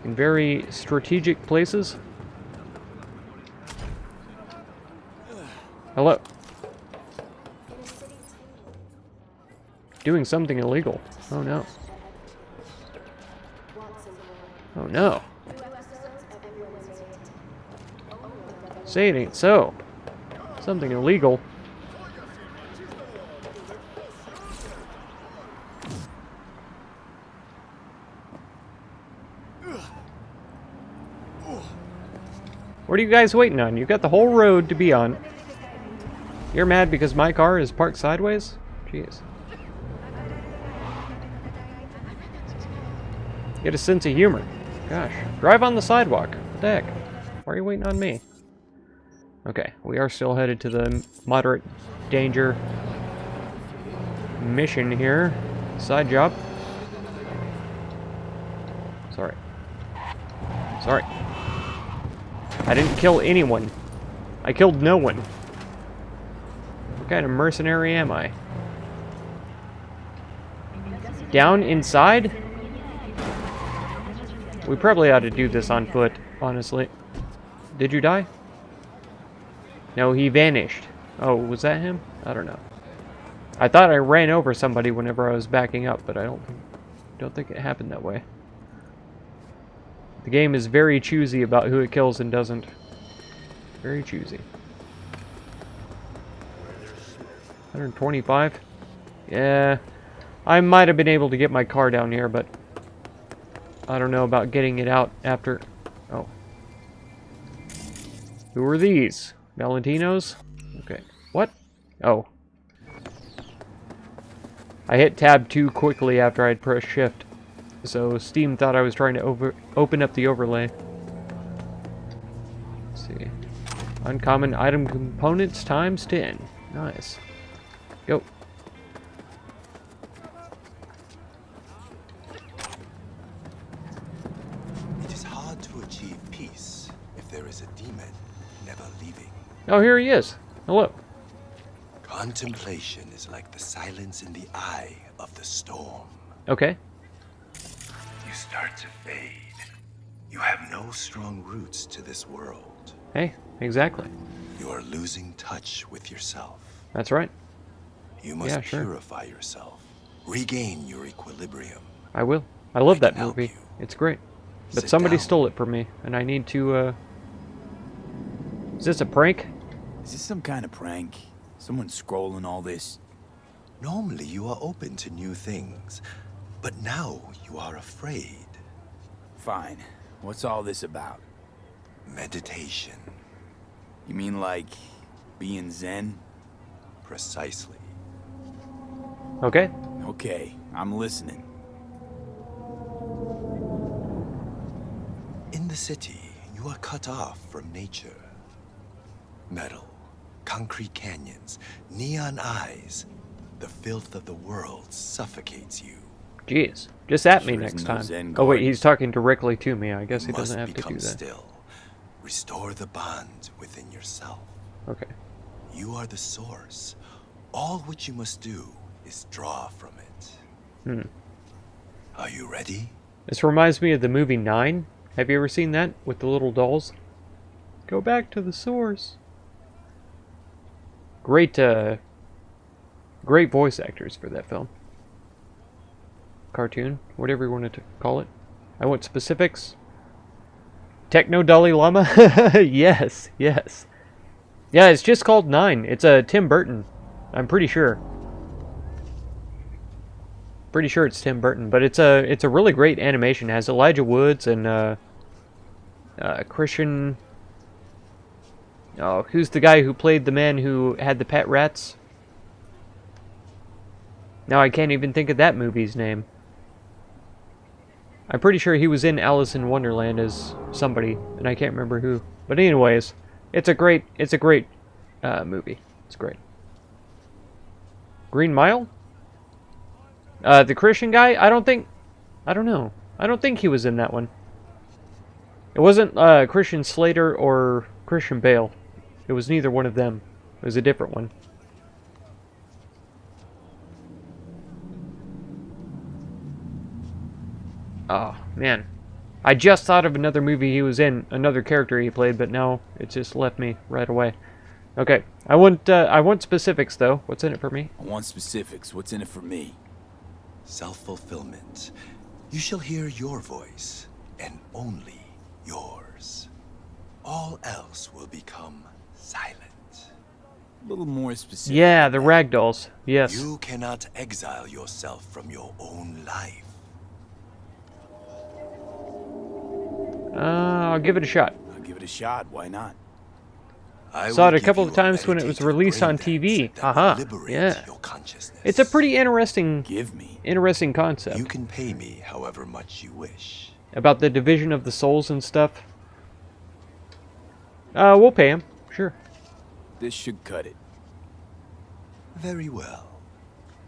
in very strategic places. Hello. Doing something illegal. Oh no. Oh no. Say it ain't so. Something illegal. What are you guys waiting on? You've got the whole road to be on. You're mad because my car is parked sideways? Jeez. Get a sense of humor. Gosh. Drive on the sidewalk. What the heck? Why are you waiting on me? Okay, we are still headed to the moderate danger mission here. Side job. Sorry. Sorry. I didn't kill anyone. I killed no one. What kind of mercenary am I? Down inside? We probably ought to do this on foot, honestly. Did you die? No, he vanished. Oh, was that him? I don't know. I thought I ran over somebody whenever I was backing up, but I don't think it happened that way. The game is very choosy about who it kills and doesn't. Very choosy. 125? Yeah. I might have been able to get my car down here, but I don't know about getting it out after... Oh. Who are these? Valentinos? Okay. What? Oh. I hit tab too quickly after I'd pressed shift. So Steam thought I was trying to open up the overlay. Let's see. Uncommon item components times 10. Nice. Go. It is hard to achieve peace if there is a demon never leaving. Oh, here he is. Hello. Contemplation is like the silence in the eye of the storm. Okay. You start to fade. You have no strong roots to this world. Hey, exactly. You are losing touch with yourself. That's right. You must purify yourself. Regain your equilibrium. I will. I love that movie. It's great. But somebody stole it from me, and I need to, Is this a prank? Is this some kind of prank? Someone scrolling all this? Normally you are open to new things, but now you are afraid. Fine. What's all this about? Meditation. You mean like being zen? Precisely. Okay. Okay, I'm listening. In the city, you are cut off from nature. Metal, concrete canyons, neon eyes. The filth of the world suffocates you. Jeez. Just at me next time. Oh wait, he's talking directly to me. I guess he doesn't have to do that. Still. Restore the bond within yourself. Okay. You are the source. All which you must do is draw from it. Are you ready? This reminds me of the movie 9. Have you ever seen that? With the little dolls? Go back to the source. Great, great voice actors for that film. Cartoon, whatever you want to call it. I want specifics. Techno Dalai Lama? Yes, yes. Yeah, it's just called 9. It's a Tim Burton. I'm pretty sure. Pretty sure it's Tim Burton, but it's a really great animation. It has Elijah Woods and Christian. Oh, who's the guy who played the man who had the pet rats? Now I can't even think of that movie's name. I'm pretty sure he was in Alice in Wonderland as somebody, and I can't remember who. But anyways, it's a great movie. It's great. Green Mile? The Christian guy? I don't know. I don't think he was in that one. It wasn't Christian Slater or Christian Bale. It was neither one of them. It was a different one. Oh, man. I just thought of another movie he was in, another character he played, but now it just left me right away. Okay, I want specifics, though. What's in it for me? I want specifics. What's in it for me? Self-fulfillment. You shall hear your voice, and only yours. All else will become silent. A little more specific. Yeah, the ragdolls. Yes. You cannot exile yourself from your own life. I'll give it a shot. I'll give it a shot. Why not? Saw it a couple of times when it was released on TV. Haha. Yeah. It's a pretty interesting concept. You can pay me however much you wish. About the division of the souls and stuff. We'll pay him. Sure. This should cut it. Very well.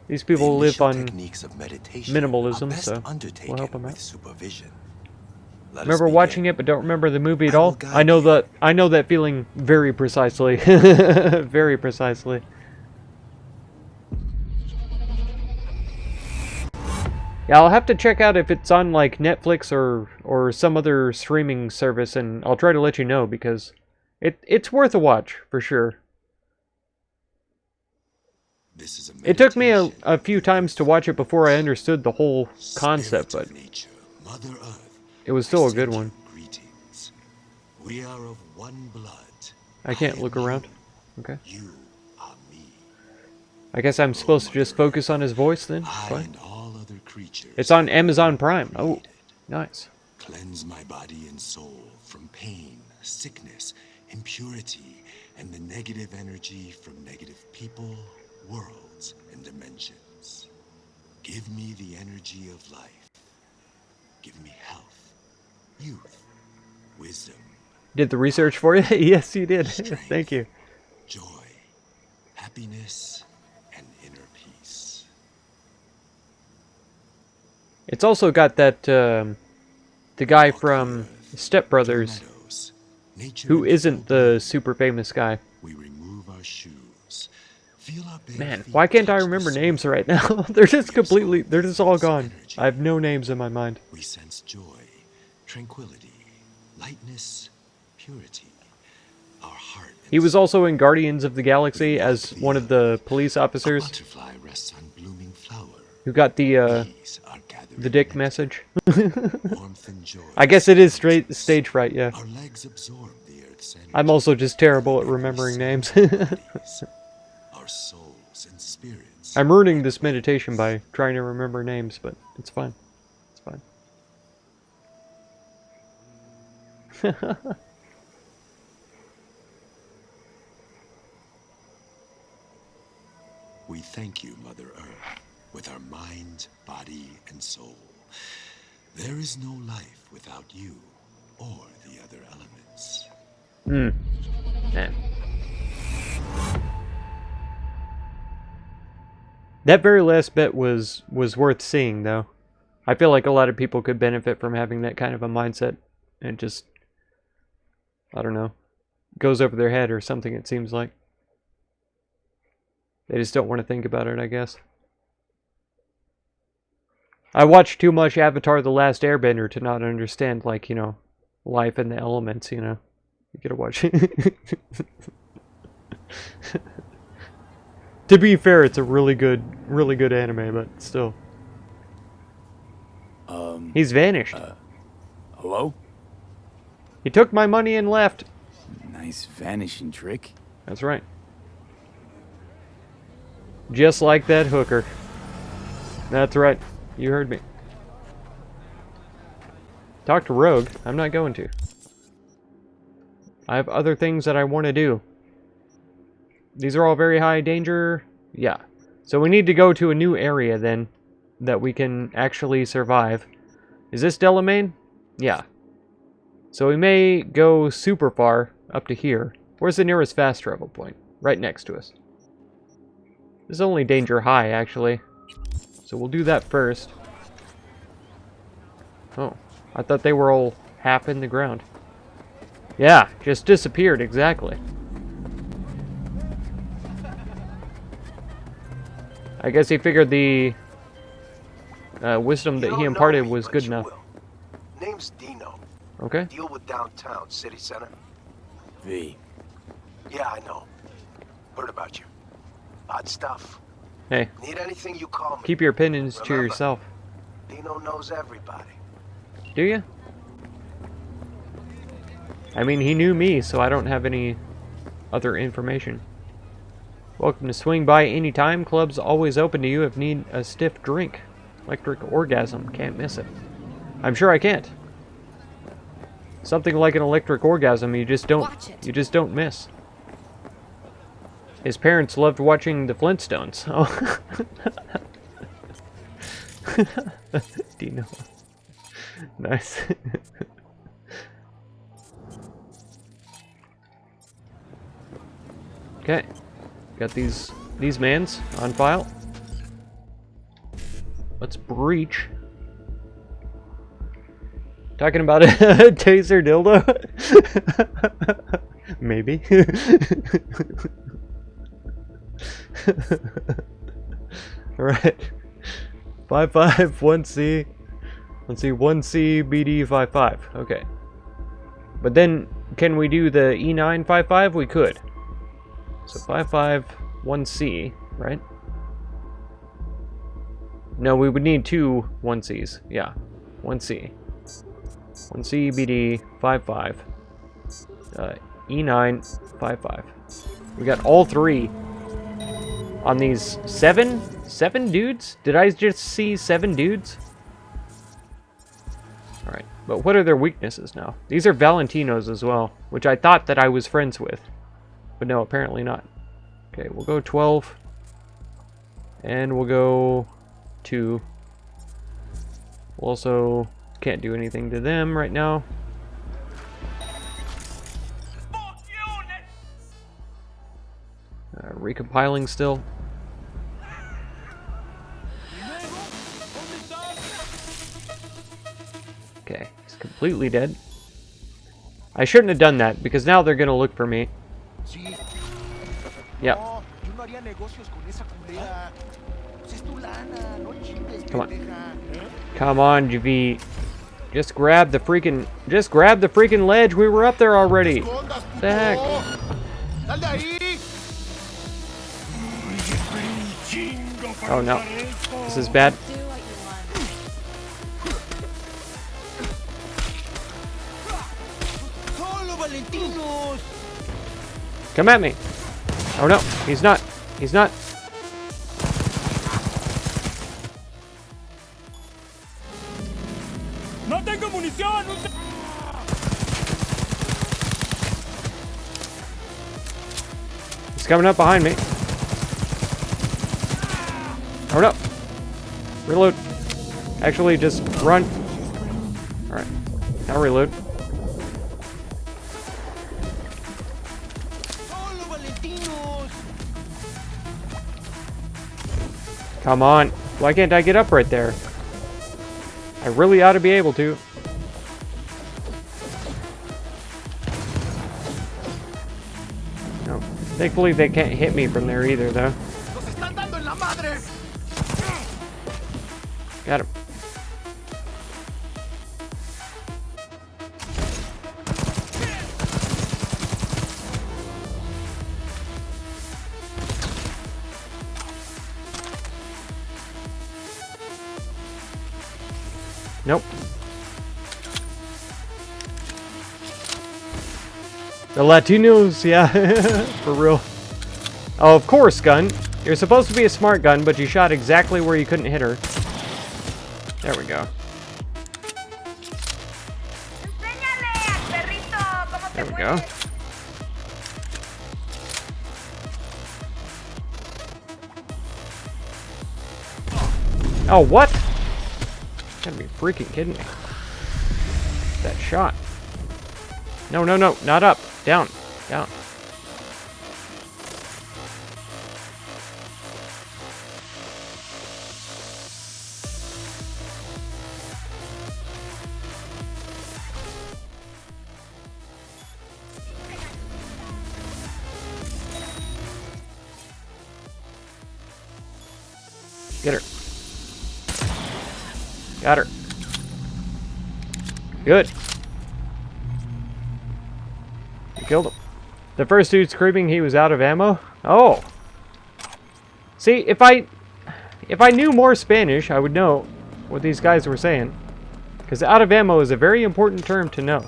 These people The live initial on techniques of meditation minimalism, are best so undertaken we'll help them with out. supervision. Let us Remember begin. watching it but don't remember the movie at I will all? guide I know you. that I know that feeling very precisely. Very precisely. Yeah, I'll have to check out if it's on like Netflix or some other streaming service, and I'll try to let you know because it's worth a watch for sure. This is a It took me a meditation few times to watch it before I understood the whole concept, but Spirit of nature, Mother Earth, it was still I a good send one. you greetings. We are of one blood. I can't am look you, around. Okay. You are me. I guess I'm supposed to just focus on his voice then? I Fine. and all other creatures It's on Amazon Prime. Oh, nice. cleanse my body and soul from pain, sickness, impurity, and the negative energy from negative people, worlds, and dimensions. Give me the energy of life. Give me health, youth, wisdom, Did the research for you? Yes, you did. Thank you. joy, happiness, and inner peace. It's also got that, the guy from Step Brothers, Meadows, nature who in isn't full the bloom. super famous guy. We remove our shoes. Feel our bare Man, feet why can't I touch the remember soil. names right now? They're just We completely, absorb they're just all this gone. energy. I have no names in my mind. We sense joy, tranquility, lightness, purity. Our heart. and He was soul. also in Guardians of the Galaxy as one of the police A officers butterfly rests on blooming flower. who got the Bees are gathering dick nectar. message. Warmth and joy I guess it is surround straight us. stage fright, yeah. Our legs absorb the earth's energy. I'm also just terrible at remembering names. Our bodies, our souls and spirits. I'm ruining this meditation by trying to remember names, but it's fine. It's fine. We thank you, Mother Earth, with our mind, body, and soul. There is no life without you or the other elements. Man. That very last bit was worth seeing, though. I feel like a lot of people could benefit from having that kind of a mindset. And just, I don't know, goes over their head or something, it seems like. They just don't want to think about it, I guess. I watched too much Avatar The Last Airbender to not understand, like, you know, life in the elements, you know. You gotta watch it. To be fair, it's a really good anime, but still. He's vanished. Hello? He took my money and left. Nice vanishing trick. That's right. Just like that hooker. That's right. You heard me. Talk to Rogue. I'm not going to. I have other things that I want to do. These are all very high danger. Yeah. So we need to go to a new area then that we can actually survive. Is this Delamain? Yeah. So we may go super far up to here. Where's the nearest fast travel point? Right next to us. This is only danger high, actually. So we'll do that first. Oh, I thought they were all half in the ground. Yeah, just disappeared, exactly. I guess he figured the wisdom that he imparted was good enough. Name's Dino. Okay. Deal with downtown, city center. V. Yeah, I know. Heard about you. Odd stuff. Hey, Need anything, you call me. keep your opinions to Remember, yourself. Dino knows everybody. Do you? I mean, he knew me, so I don't have any other information. Welcome to Swing By Anytime. Club's always open to you if need a stiff drink. Electric orgasm. Can't miss it. I'm sure I can't. Something like an electric orgasm you just don't miss. His parents loved watching the Flintstones. Oh. Dino. Nice. Okay. Got these mans on file. Let's breach. Talking about a taser dildo? Maybe. Alright. 5-5, 1C. Let's see, 1C, BD, 5-5. Okay. But then, can we do the E9 5-5? We could. So 5-5, 1C, right? No, we would need two 1Cs. Yeah. 1C. 1C, BD, 5-5. E9, 5-5. We got all three on these seven dudes? Did I just see 7 dudes? Alright, but what are their weaknesses now? These are Valentinos as well, which I thought that I was friends with. But no, apparently not. Okay, we'll go 12. And we'll go 2. We'll also can't do anything to them right now. Recompiling still. Okay, he's completely dead. I shouldn't have done that, because now they're gonna look for me. Yep. Come on. Come on, JV. Just grab the freaking ledge. We were up there already. What the heck? Oh no. This is bad. Come at me. Oh no, he's not. He's not. No tengo munición. He's coming up behind me. Oh no. Reload. Actually, just run. Alright. Now reload. Come on. Why can't I get up right there? I really ought to be able to. No. Thankfully, they can't hit me from there either, though. Got him. Nope. The Latinos, yeah, for real. Oh, of course, gun. You're supposed to be a smart gun, but you shot exactly where you couldn't hit her. There we go. There we go. Oh, what? Gotta be freaking kidding me. That shot. No, no, no, not up. Down. Down. Get her. Got her. Good. You killed him. The first dude screaming he was out of ammo? Oh. See, if I knew more Spanish, I would know what these guys were saying. Because out of ammo is a very important term to know.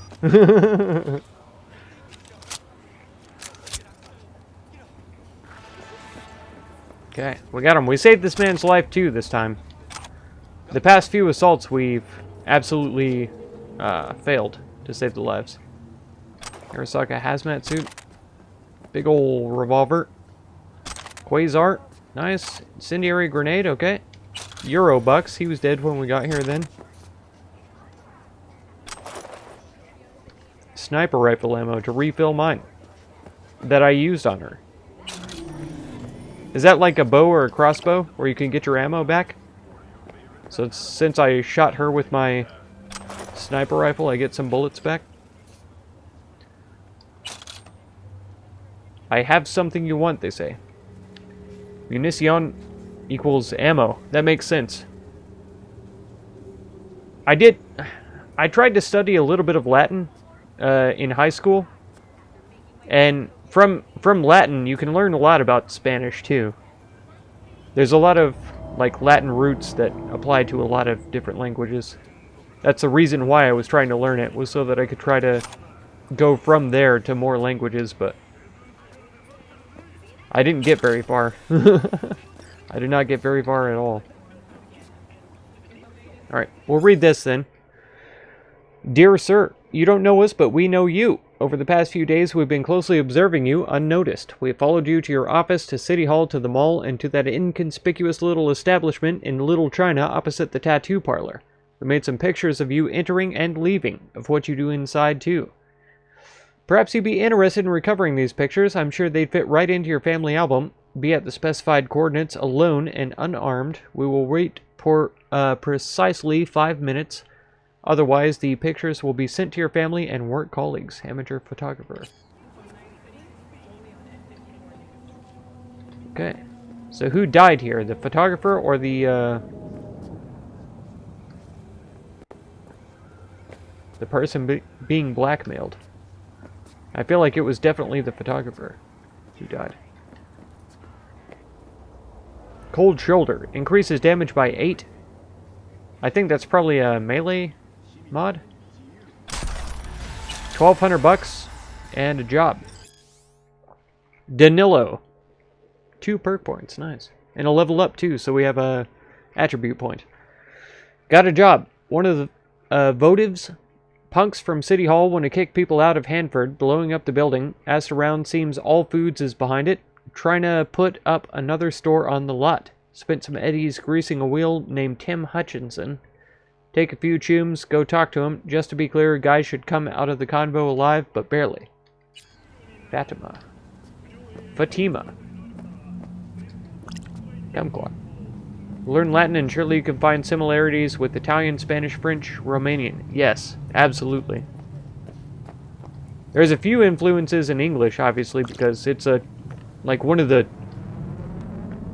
Okay, we got him. We saved this man's life too this time. The past few assaults we've absolutely failed to save the lives. Arasaka hazmat suit. Big ol' revolver. Quasar. Nice. Incendiary grenade, okay. Euro bucks. He was dead when we got here then. Sniper rifle ammo to refill mine. That I used on her. Is that like a bow or a crossbow where you can get your ammo back? So since I shot her with my sniper rifle, I get some bullets back? I have something you want, they say. Munition equals ammo. That makes sense. I tried to study a little bit of Latin in high school. And from Latin, you can learn a lot about Spanish, too. There's a lot of, like, Latin roots that apply to a lot of different languages. That's the reason why I was trying to learn it, was so that I could try to go from there to more languages, but I didn't get very far. I did not get very far at all. Alright, we'll read this then. Dear Sir, you don't know us, but we know you. Over the past few days, we've been closely observing you, unnoticed. We have followed you to your office, to City Hall, to the mall, and to that inconspicuous little establishment in Little China opposite the tattoo parlor. We made some pictures of you entering and leaving, of what you do inside, too. Perhaps you'd be interested in recovering these pictures. I'm sure they'd fit right into your family album. Be at the specified coordinates, alone and unarmed. We will wait for precisely 5 minutes. Otherwise, the pictures will be sent to your family and work colleagues. Amateur photographer. Okay. So who died here? The photographer or the person being blackmailed? I feel like it was definitely the photographer who died. Cold shoulder. Increases damage by 8. I think that's probably a melee mod. 1,200 bucks and a job. Danilo. 2 perk points. Nice. And a level up too, so we have a attribute point. Got a job. One of the votives. Punks from City Hall want to kick people out of Hanford, blowing up the building. Asked around, seems All Foods is behind it. Trying to put up another store on the lot. Spent some eddies greasing a wheel named Tim Hutchinson. Take a few chooms, go talk to him. Just to be clear, guys should come out of the convo alive, but barely. Fatima. Kumquat. Learn Latin and surely you can find similarities with Italian, Spanish, French, Romanian. Yes, absolutely. There's a few influences in English, obviously, because it's like one of the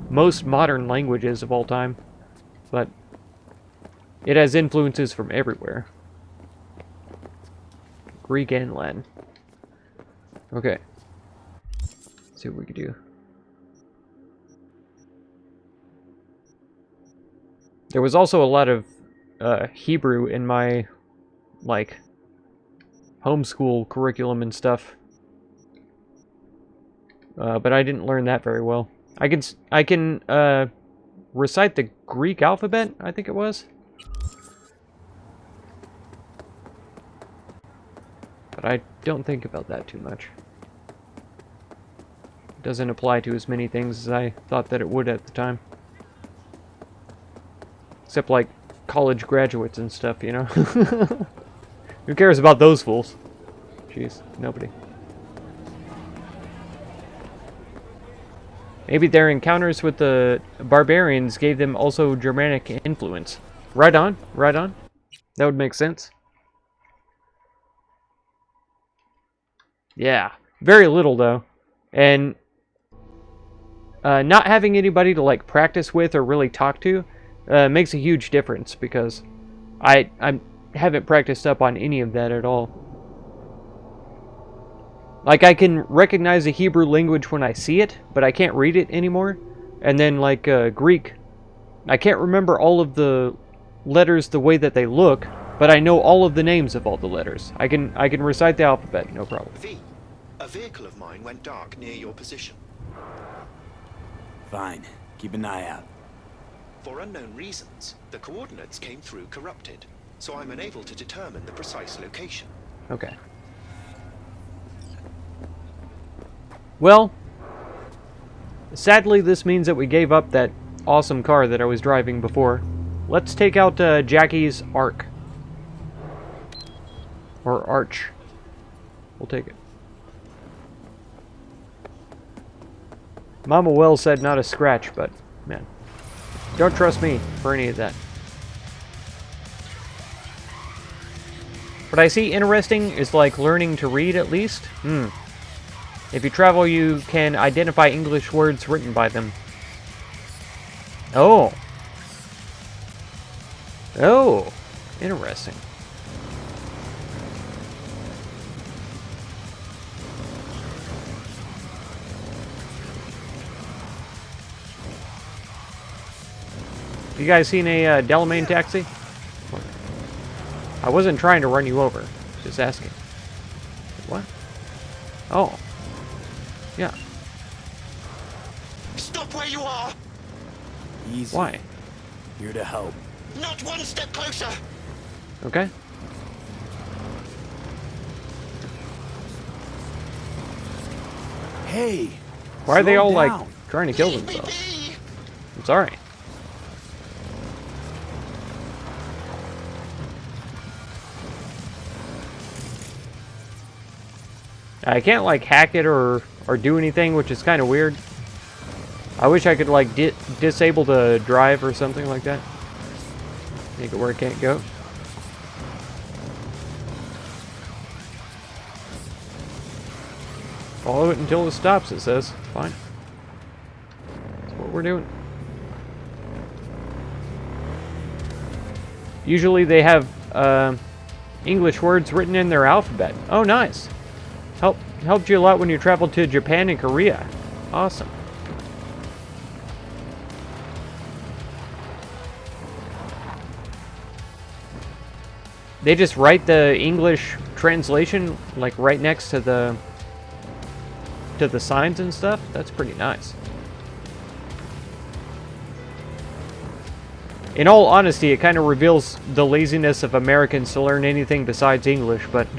most modern languages of all time. But it has influences from everywhere. Greek and Latin. Okay. Let's see what we can do. There was also a lot of Hebrew in my, like, homeschool curriculum and stuff. But I didn't learn that very well. I can recite the Greek alphabet, I think it was. But I don't think about that too much. It doesn't apply to as many things as I thought that it would at the time. Except, like, college graduates and stuff, you know? Who cares about those fools? Jeez, nobody. Maybe their encounters with the barbarians gave them also Germanic influence. Right on, right on. That would make sense. Yeah, very little, though. And not having anybody to, like, practice with or really talk to makes a huge difference, because I haven't practiced up on any of that at all. Like, I can recognize the Hebrew language when I see it, but I can't read it anymore. And then, like, Greek, I can't remember all of the letters the way that they look, but I know all of the names of all the letters. I can recite the alphabet, no problem. V, a vehicle of mine went dark near your position. Fine. Keep an eye out. For unknown reasons, the coordinates came through corrupted, so I'm unable to determine the precise location. Okay. Well, sadly this means that we gave up that awesome car that I was driving before. Let's take out Jackie's Arc. Or Arch. We'll take it. Mama well said not a scratch, but, man. Don't trust me for any of that. What I see interesting is like learning to read at least. If you travel, you can identify English words written by them. Oh. Oh. Interesting. You guys seen a Delamain taxi? I wasn't trying to run you over. Just asking. What? Oh. Yeah. Stop where you are! Easy. Why? Here to help. Not one step closer! Okay. Hey! Why are they all, slow down. like, trying to kill themselves? I'm sorry. I can't, like, hack it or do anything, which is kind of weird. I wish I could, like, disable the drive or something like that. Make it where it can't go. Follow it until it stops, it says. Fine. That's what we're doing. Usually they have English words written in their alphabet. Oh, nice. Helped you a lot when you traveled to Japan and Korea. Awesome. They just write the English translation like right next to the signs and stuff. That's pretty nice. In all honesty, it kind of reveals the laziness of Americans to learn anything besides English, but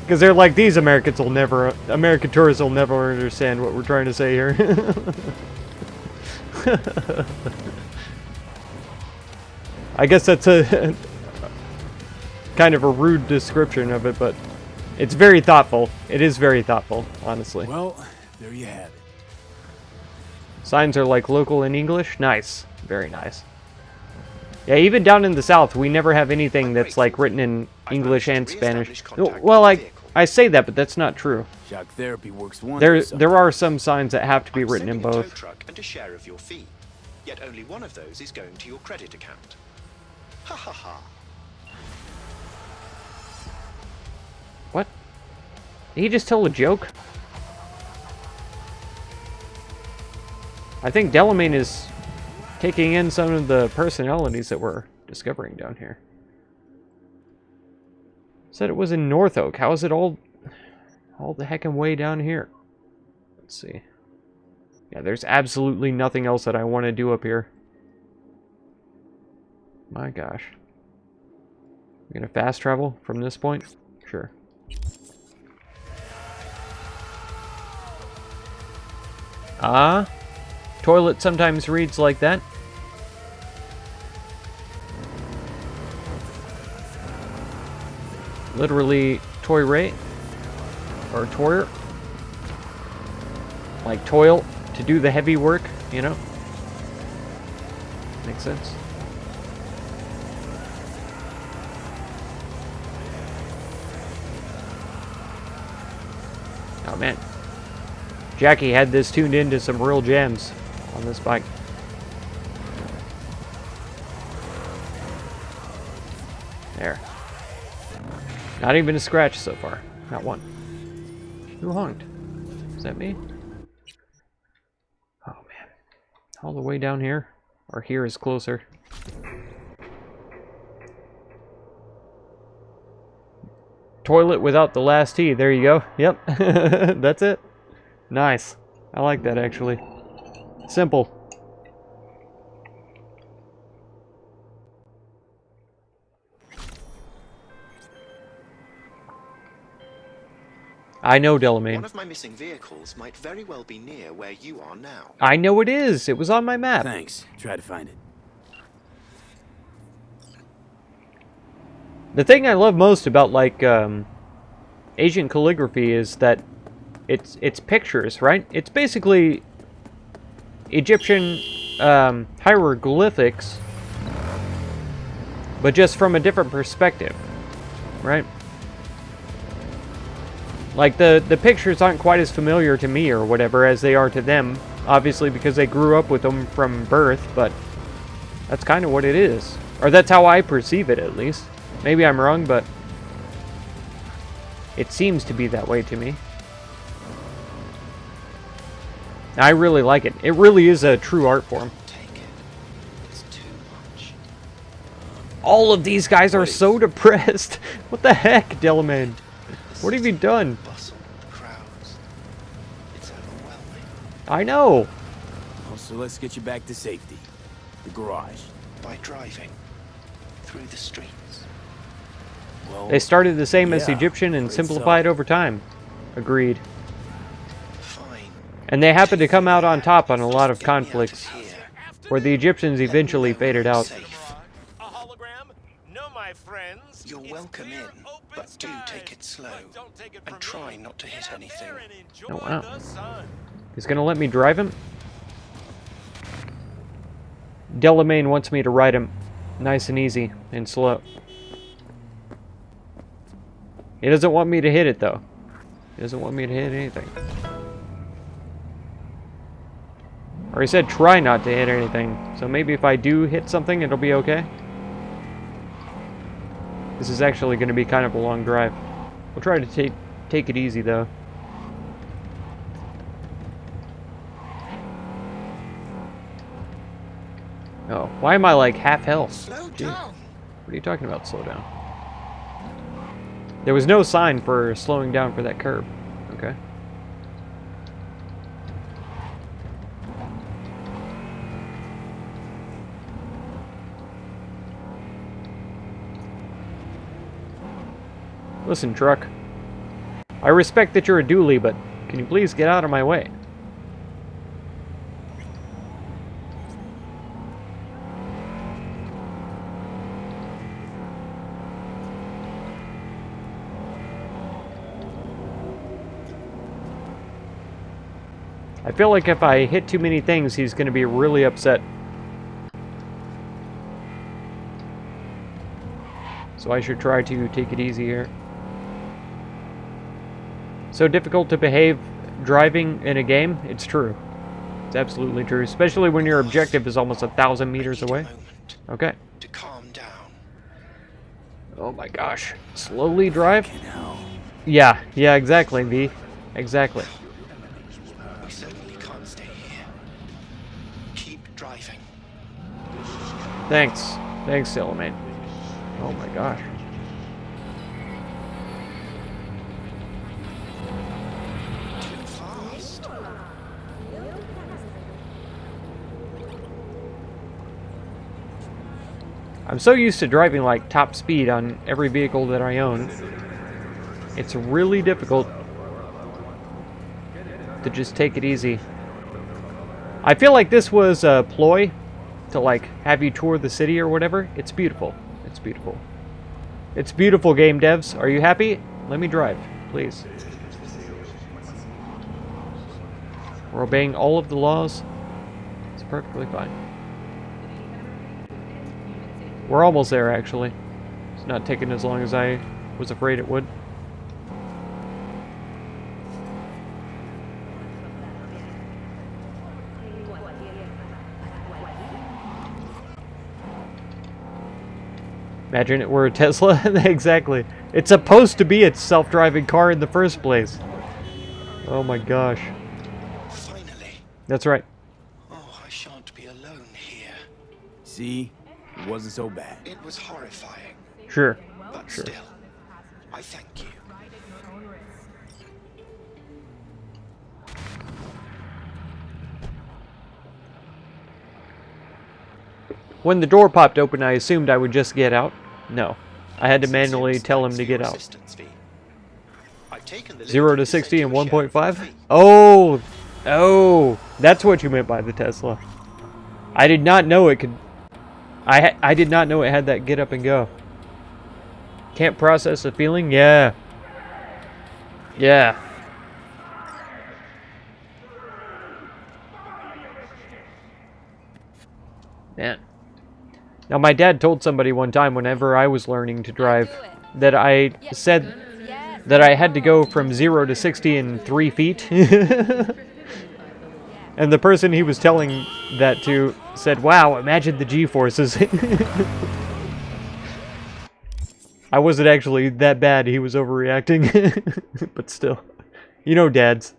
because they're like, these American tourists will never understand what we're trying to say here. I guess that's a kind of a rude description of it, but it's very thoughtful. It is very thoughtful, honestly. Well, there you have it. Signs are like local in English. Nice. Very nice. Yeah, even down in the South, we never have anything that's like written in English and Spanish. Well, I say that, but that's not true. Shock therapy works wonders. There are some signs that have to be written in both. A tow truck and a share of your fee. Yet only one of those is going to your credit account. Ha ha ha. What? Did he just tell a joke? I think Delamain is taking in some of the personalities that we're discovering down here. Said it was in North Oak. How is it all the heckin' way down here? Let's see. Yeah, there's absolutely nothing else that I want to do up here. My gosh. We're gonna fast travel from this point? Sure. Toilet sometimes reads like that. Literally, toy-rate. Or toyer. Like toil to do the heavy work, you know? Makes sense. Oh man. Jackie had this tuned into some real jams on this bike. There. Not even a scratch so far. Not one. Who honked? Is that me? Oh man. All the way down here? Or here is closer. Toilet without the last T. There you go. Yep. That's it. Nice. I like that actually. Simple. I know, Delamain. One of my missing vehicles might very well be near where you are now. I know it is. It was on my map. Thanks. Try to find it. The thing I love most about, like, Asian calligraphy is that it's pictures, right? It's basically Egyptian hieroglyphics, but just from a different perspective, right? Like, the pictures aren't quite as familiar to me or whatever as they are to them, obviously because they grew up with them from birth, but that's kind of what it is. Or that's how I perceive it, at least. Maybe I'm wrong, but it seems to be that way to me. I really like it. It really is a true art form. All of these guys are so depressed. What the heck, Delamain? What have you done? I know. Oh, so let's get you back to safety. The garage. By driving through the streets. Well, They started the same as yeah, Egyptian and great simplified stuff. over time. Agreed. Fine. And they happened to come out on top on a lot of conflicts, where the Egyptians eventually faded out. A hologram? No, my friends. You're welcome in, but do take it slow. And try not to hit anything. Oh, wow. He's gonna let me drive him? Delamain wants me to ride him nice and easy and slow. He doesn't want me to hit it, though. He doesn't want me to hit anything. Or he said try not to hit anything. So maybe if I do hit something, it'll be okay. This is actually going to be kind of a long drive. We'll try to take it easy, though. Oh, why am I like half health? Slow Gee, down. what are you talking about, slow down? There was no sign for slowing down for that curb. Okay. Listen, truck. I respect that you're a dually, but can you please get out of my way? I feel like if I hit too many things, he's going to be really upset. So I should try to take it easy here. So difficult to behave driving in a game? It's true. It's absolutely true. Especially when your objective is almost 1,000 meters away. Okay. To calm down. Oh my gosh. Slowly drive? Yeah, exactly, V. Exactly. We certainly can't stay here. Keep driving. Thanks. Thanks, Delamain. Oh my gosh. Too fast. I'm so used to driving like top speed on every vehicle that I own. It's really difficult to just take it easy. I feel like this was a ploy to like have you tour the city or whatever. It's beautiful. It's beautiful. It's beautiful, game devs. Are you happy? Let me drive, please. We're obeying all of the laws. It's perfectly fine. We're almost there, actually. It's not taking as long as I was afraid it would. Imagine it were a Tesla. Exactly. It's supposed to be a self-driving car in the first place. Oh my gosh. Finally. That's right. Oh, I shan't be alone here. See? It wasn't so bad. It was horrifying. Sure. But Sure. still, I thank you. When the door popped open, I assumed I would just get out. No. I had to manually tell him to get out. 0 to 60 in 1.5? Oh! Oh! That's what you meant by the Tesla. I did not know it could... I did not know it had that get up and go. Can't process the feeling? Yeah. Yeah. Man. Now, my dad told somebody one time whenever I was learning to drive that I said that I had to go from 0 to 60 in 3 feet. And the person he was telling that to said, wow, imagine the G-forces. I wasn't actually that bad. He was overreacting. But still. You know dads.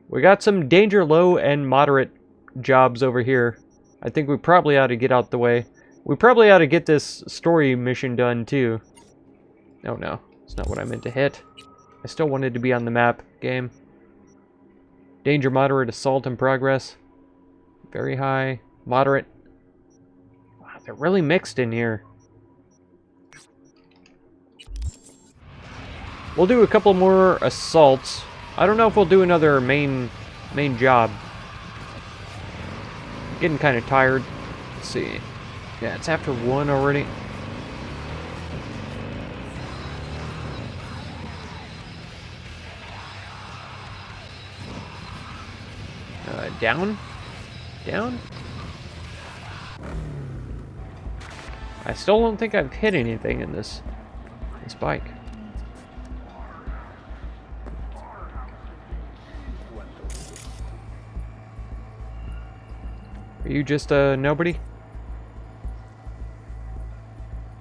We got some danger low and moderate jobs over here. I think we probably ought to get out the way. We probably ought to get this story mission done too. Oh no, it's not what I meant to hit. I still wanted to be on the map, game. Danger moderate, assault in progress. Very high, moderate. Wow, they're really mixed in here. We'll do a couple more assaults. I don't know if we'll do another main job. Getting kind of tired. Let's see. Yeah, it's after 1 already. Down? Down? I still don't think I've hit anything in this bike. Are you just a nobody?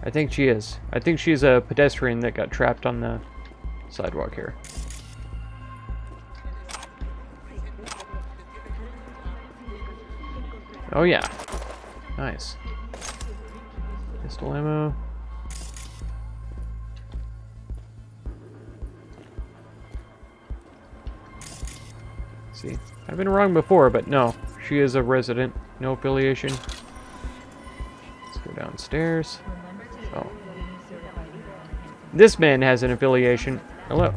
I think she is. I think she's a pedestrian that got trapped on the sidewalk here. Oh yeah. Nice. Pistol ammo. See, I've been wrong before, but no. She is a resident. No affiliation. Let's go downstairs. Oh. This man has an affiliation. Hello.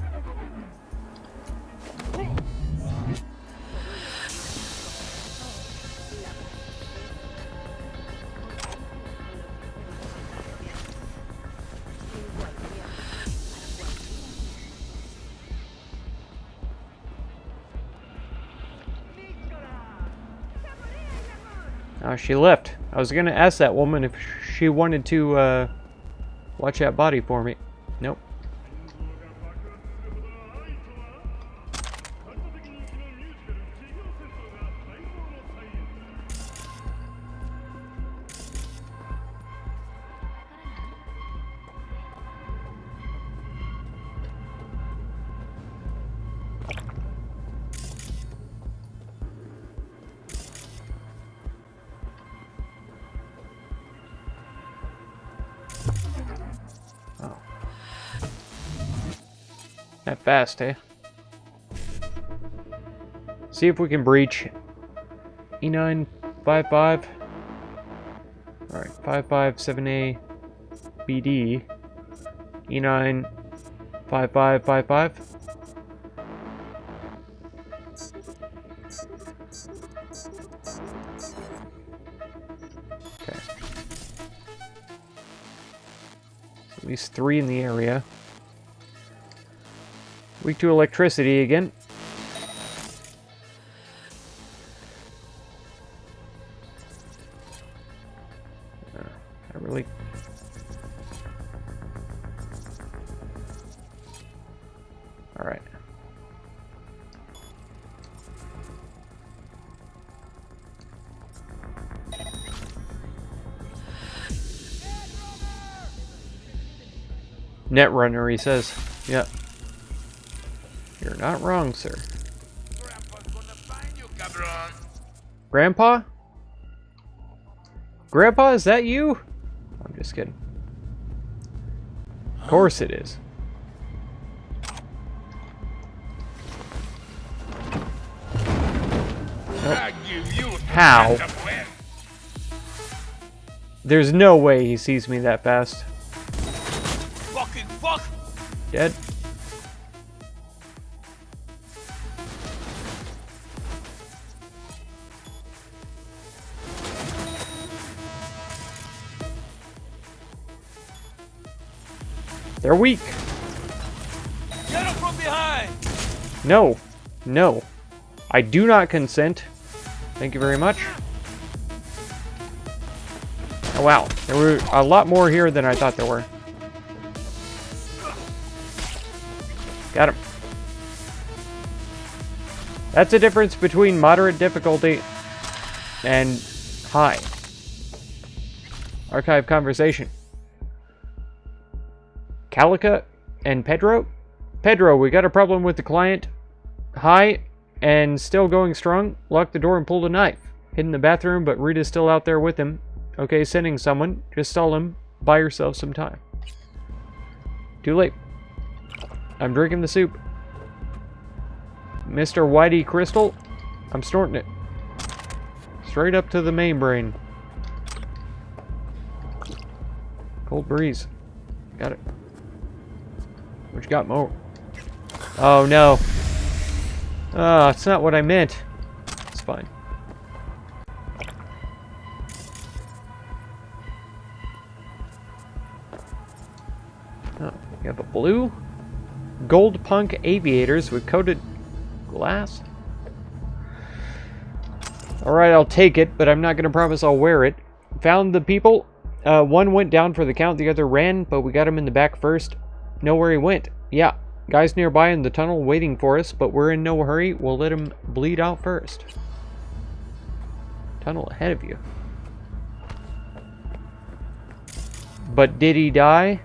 Oh, she left. I was gonna ask that woman if she wanted to watch that body for me. Nope. That fast, eh? See if we can breach E955. Alright, 557A BD. E95555. Okay. At least 3 in the area. Weak to electricity again. I really... Alright. Netrunner, he says. Yep. You're not wrong, sir. Grandpa? Grandpa, is that you? I'm just kidding. Of course it is. Nope. How? There's no way he sees me that fast. Fucking fuck! Dead. They're weak. Get him from behind. No. No. I do not consent. Thank you very much. Oh wow, there were a lot more here than I thought there were. Got him. That's the difference between moderate difficulty and high. Archive conversation. Calica and Pedro? Pedro, we got a problem with the client. High and still going strong. Locked the door and pulled a knife. Hid in the bathroom, but Rita's still out there with him. Okay, sending someone. Just stall him. Buy yourself some time. Too late. I'm drinking the soup. Mr. Whitey Crystal, I'm snorting it. Straight up to the main brain. Cold breeze. Got it. What you got, Mo? Oh, no. Oh, it's not what I meant. It's fine. Oh, you have a blue? Gold punk aviators with coated glass? Alright, I'll take it, but I'm not going to promise I'll wear it. Found the people. One went down for the count, the other ran, but we got him in the back first. Know where he went. Yeah, guys nearby in the tunnel waiting for us, but we're in no hurry. We'll let him bleed out first. Tunnel ahead of you. But did he die?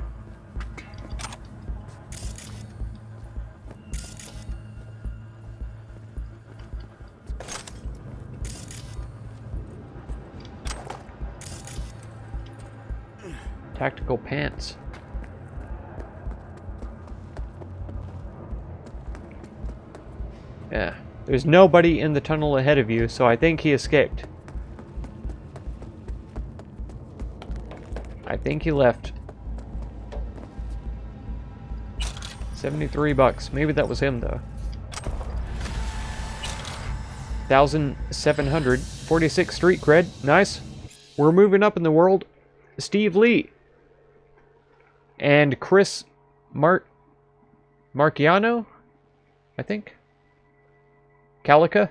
Tactical pants. Yeah. There's nobody in the tunnel ahead of you, so I think he escaped. I think he left. 73 bucks. Maybe that was him, though. 1,700. 46 street cred. Nice. We're moving up in the world. Steve Lee. And Chris Marciano, I think. Calica?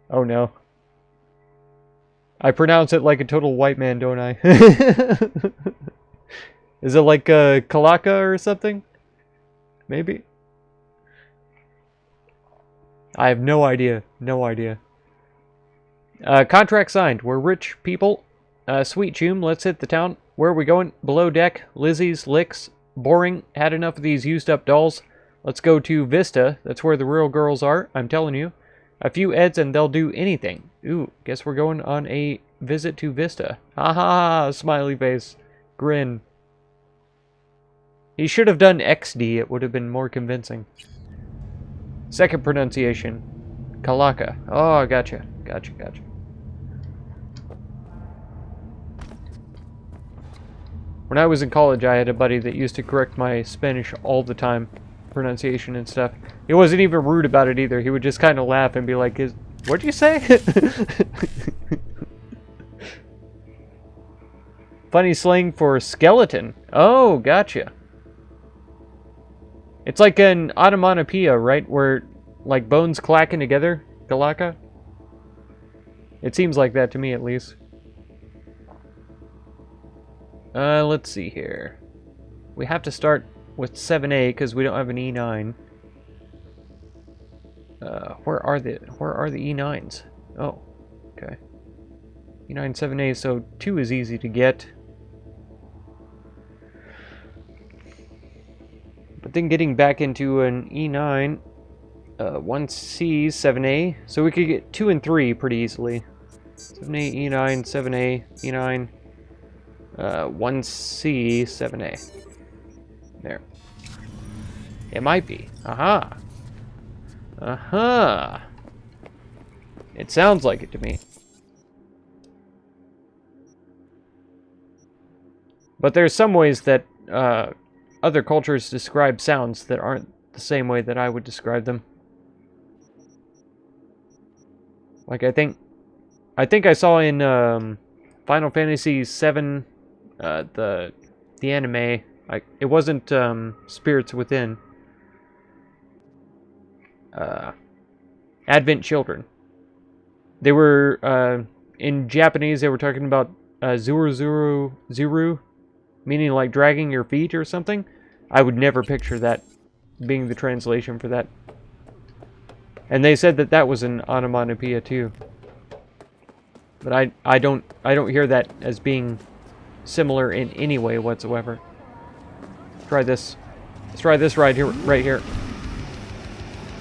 Oh no. I pronounce it like a total white man, don't I? Is it like Calaca or something? Maybe? I have no idea. No idea. Contract signed. We're rich people. Sweet Choom, let's hit the town. Where are we going? Below deck. Lizzie's, Licks. Boring. Had enough of these used up dolls. Let's go to Vista. That's where the real girls are. I'm telling you. A few Eds and they'll do anything. Ooh, guess we're going on a visit to Vista. Ha ha, smiley face. Grin. He should have done XD. It would have been more convincing. Second pronunciation. Calaca. Oh, gotcha. Gotcha, gotcha. When I was in college, I had a buddy that used to correct my Spanish all the time. Pronunciation and stuff. He wasn't even rude about it either. He would just kind of laugh and be like, what'd you say? Funny slang for skeleton. Oh, gotcha. It's like an onomatopoeia, right? Where, like, bones clacking together. Galaka? It seems like that to me, at least. Let's see here. We have to start with 7A because we don't have an E9. Where are the E9s? Oh, okay. E9 7A, so 2 is easy to get. But then getting back into an E9, 1C, 7A, so we could get 2 and 3 pretty easily. 7A, E9, 7A, E9, 1C, 7A. There. It might be. Aha. Aha. It sounds like it to me. But there's some ways that other cultures describe sounds that aren't the same way that I would describe them. Like I think I saw in Final Fantasy VII, the anime. It wasn't Spirits Within. Advent children. They were, in Japanese, they were talking about zuru, meaning like dragging your feet or something. I would never picture that being the translation for that. And they said that that was an onomatopoeia too. But I don't hear that as being similar in any way whatsoever. Let's try this. Let's try this right here.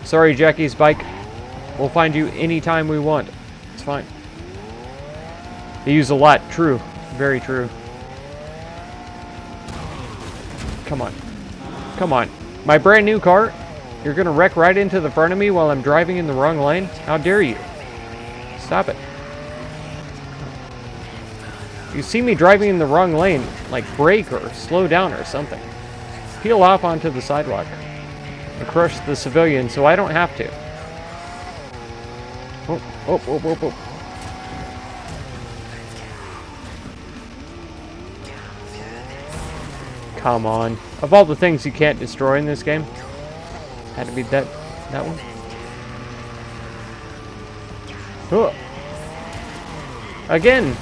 Sorry, Jackie's bike. We'll find you anytime we want. It's fine. They use a lot. True. Very true. Come on. Come on. My brand new car? You're gonna wreck right into the front of me while I'm driving in the wrong lane? How dare you? Stop it. You see me driving in the wrong lane, like brake or slow down or something. Peel off onto the sidewalk and crush the civilian so I don't have to. Oh. Come on. Of all the things you can't destroy in this game, had to be that one. Oh. Again!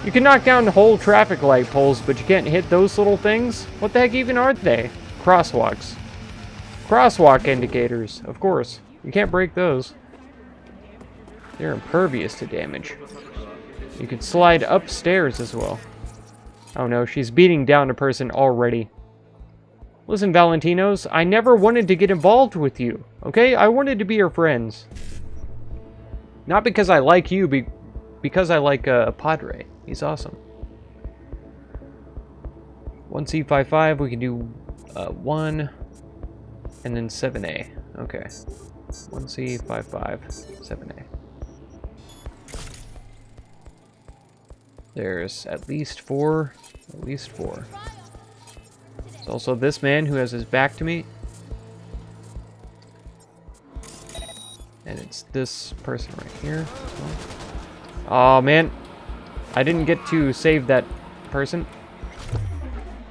You can knock down whole traffic light poles, but you can't hit those little things? What the heck even are they? Crosswalks. Crosswalk indicators, of course. You can't break those. They're impervious to damage. You can slide upstairs as well. Oh no, she's beating down a person already. Listen, Valentinos, I never wanted to get involved with you, okay? I wanted to be your friends. Not because I like you, because I like Padre. He's awesome. 1C55, we can do 1, and then 7A. Okay. 1C55, 7A. There's at least 4. At least 4. There's also this man who has his back to me. And it's this person right here. Oh man. I didn't get to save that person.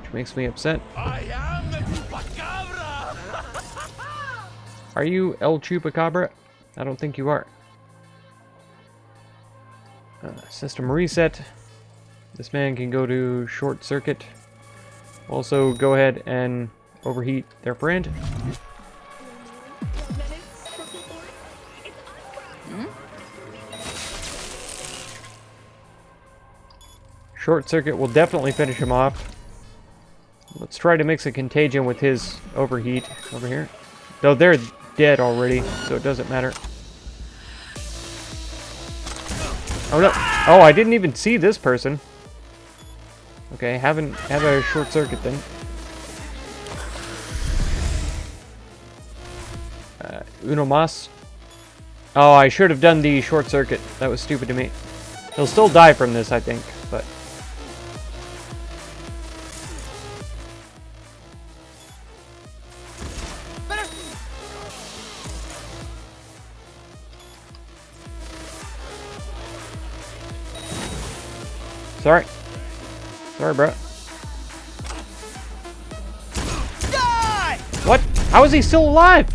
Which makes me upset. I am the Chupacabra! Are you El Chupacabra? I don't think you are. System reset. This man can go to short circuit. Also, go ahead and overheat their friend. Short circuit will definitely finish him off. Let's try to mix a contagion with his overheat over here. Though they're dead already, so it doesn't matter. Oh no! Oh, I didn't even see this person. Okay, have a short circuit then. Uno mas. Oh, I should have done the short circuit. That was stupid to me. He'll still die from this, I think, but. Sorry. Sorry, bro. Die! What? How is he still alive?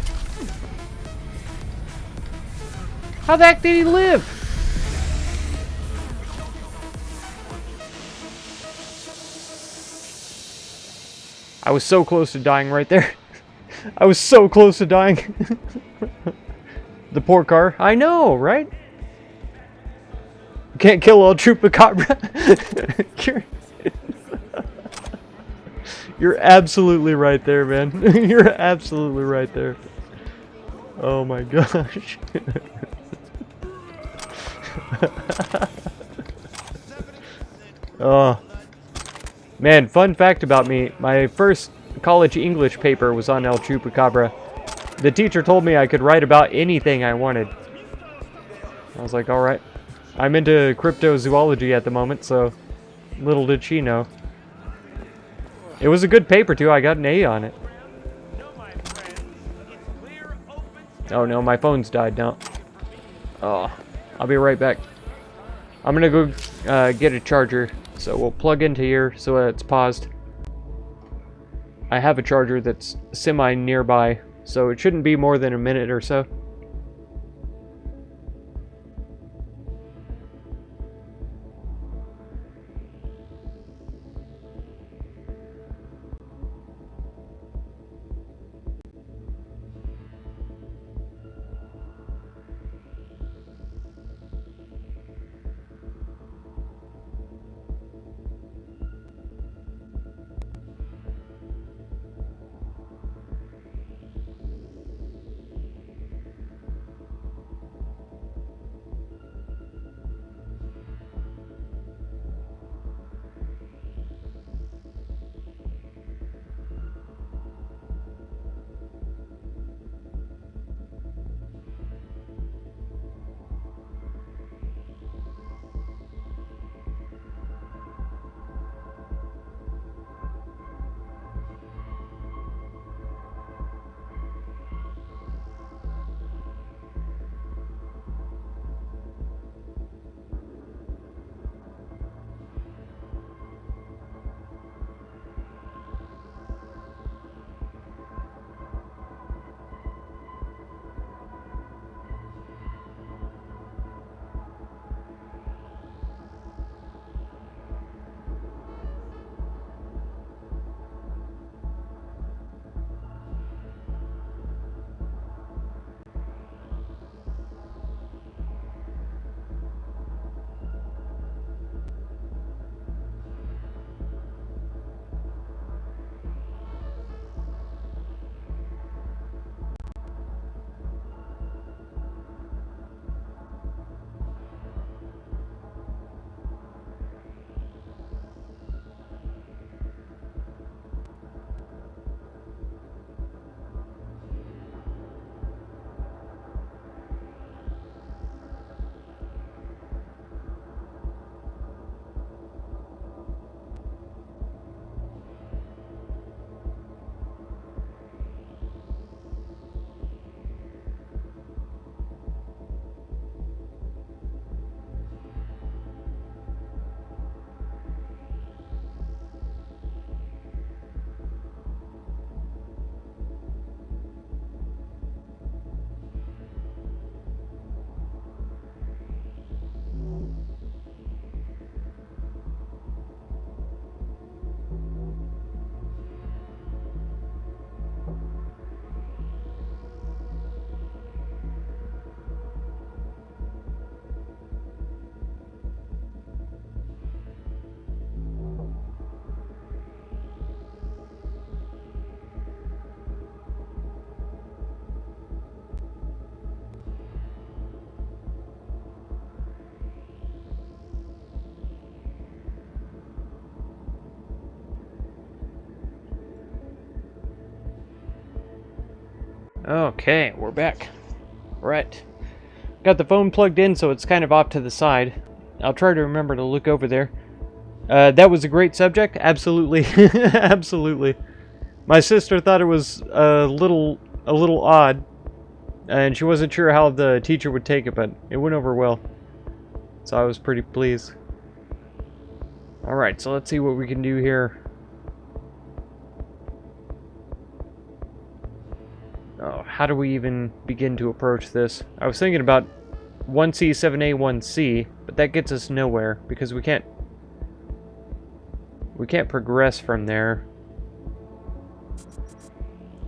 How the heck did he live? I was so close to dying right there. I was so close to dying. The poor car. I know, right? Can't kill El Chupacabra. You're absolutely right there, man. You're absolutely right there. Oh my gosh. Oh. Man, fun fact about me. My first college English paper was on El Chupacabra. The teacher told me I could write about anything I wanted. I was like, alright. I'm into cryptozoology at the moment, so little did she know. It was a good paper, too. I got an A on it. Oh, no. My phone's died now. Oh. I'll be right back. I'm gonna go get a charger. So we'll plug into here so it's paused. I have a charger that's semi-nearby, So it shouldn't be more than a minute or so. Okay, we're back. Right. Got the phone plugged in, so it's kind of off to the side. I'll try to remember to look over there. That was a great subject. Absolutely. Absolutely. My sister thought it was a little odd, and she wasn't sure how the teacher would take it, but it went over well. So I was pretty pleased. Alright, so let's see what we can do here. Oh, how do we even begin to approach this? I was thinking about 1C, 7A, 1C, but that gets us nowhere because we can't progress from there.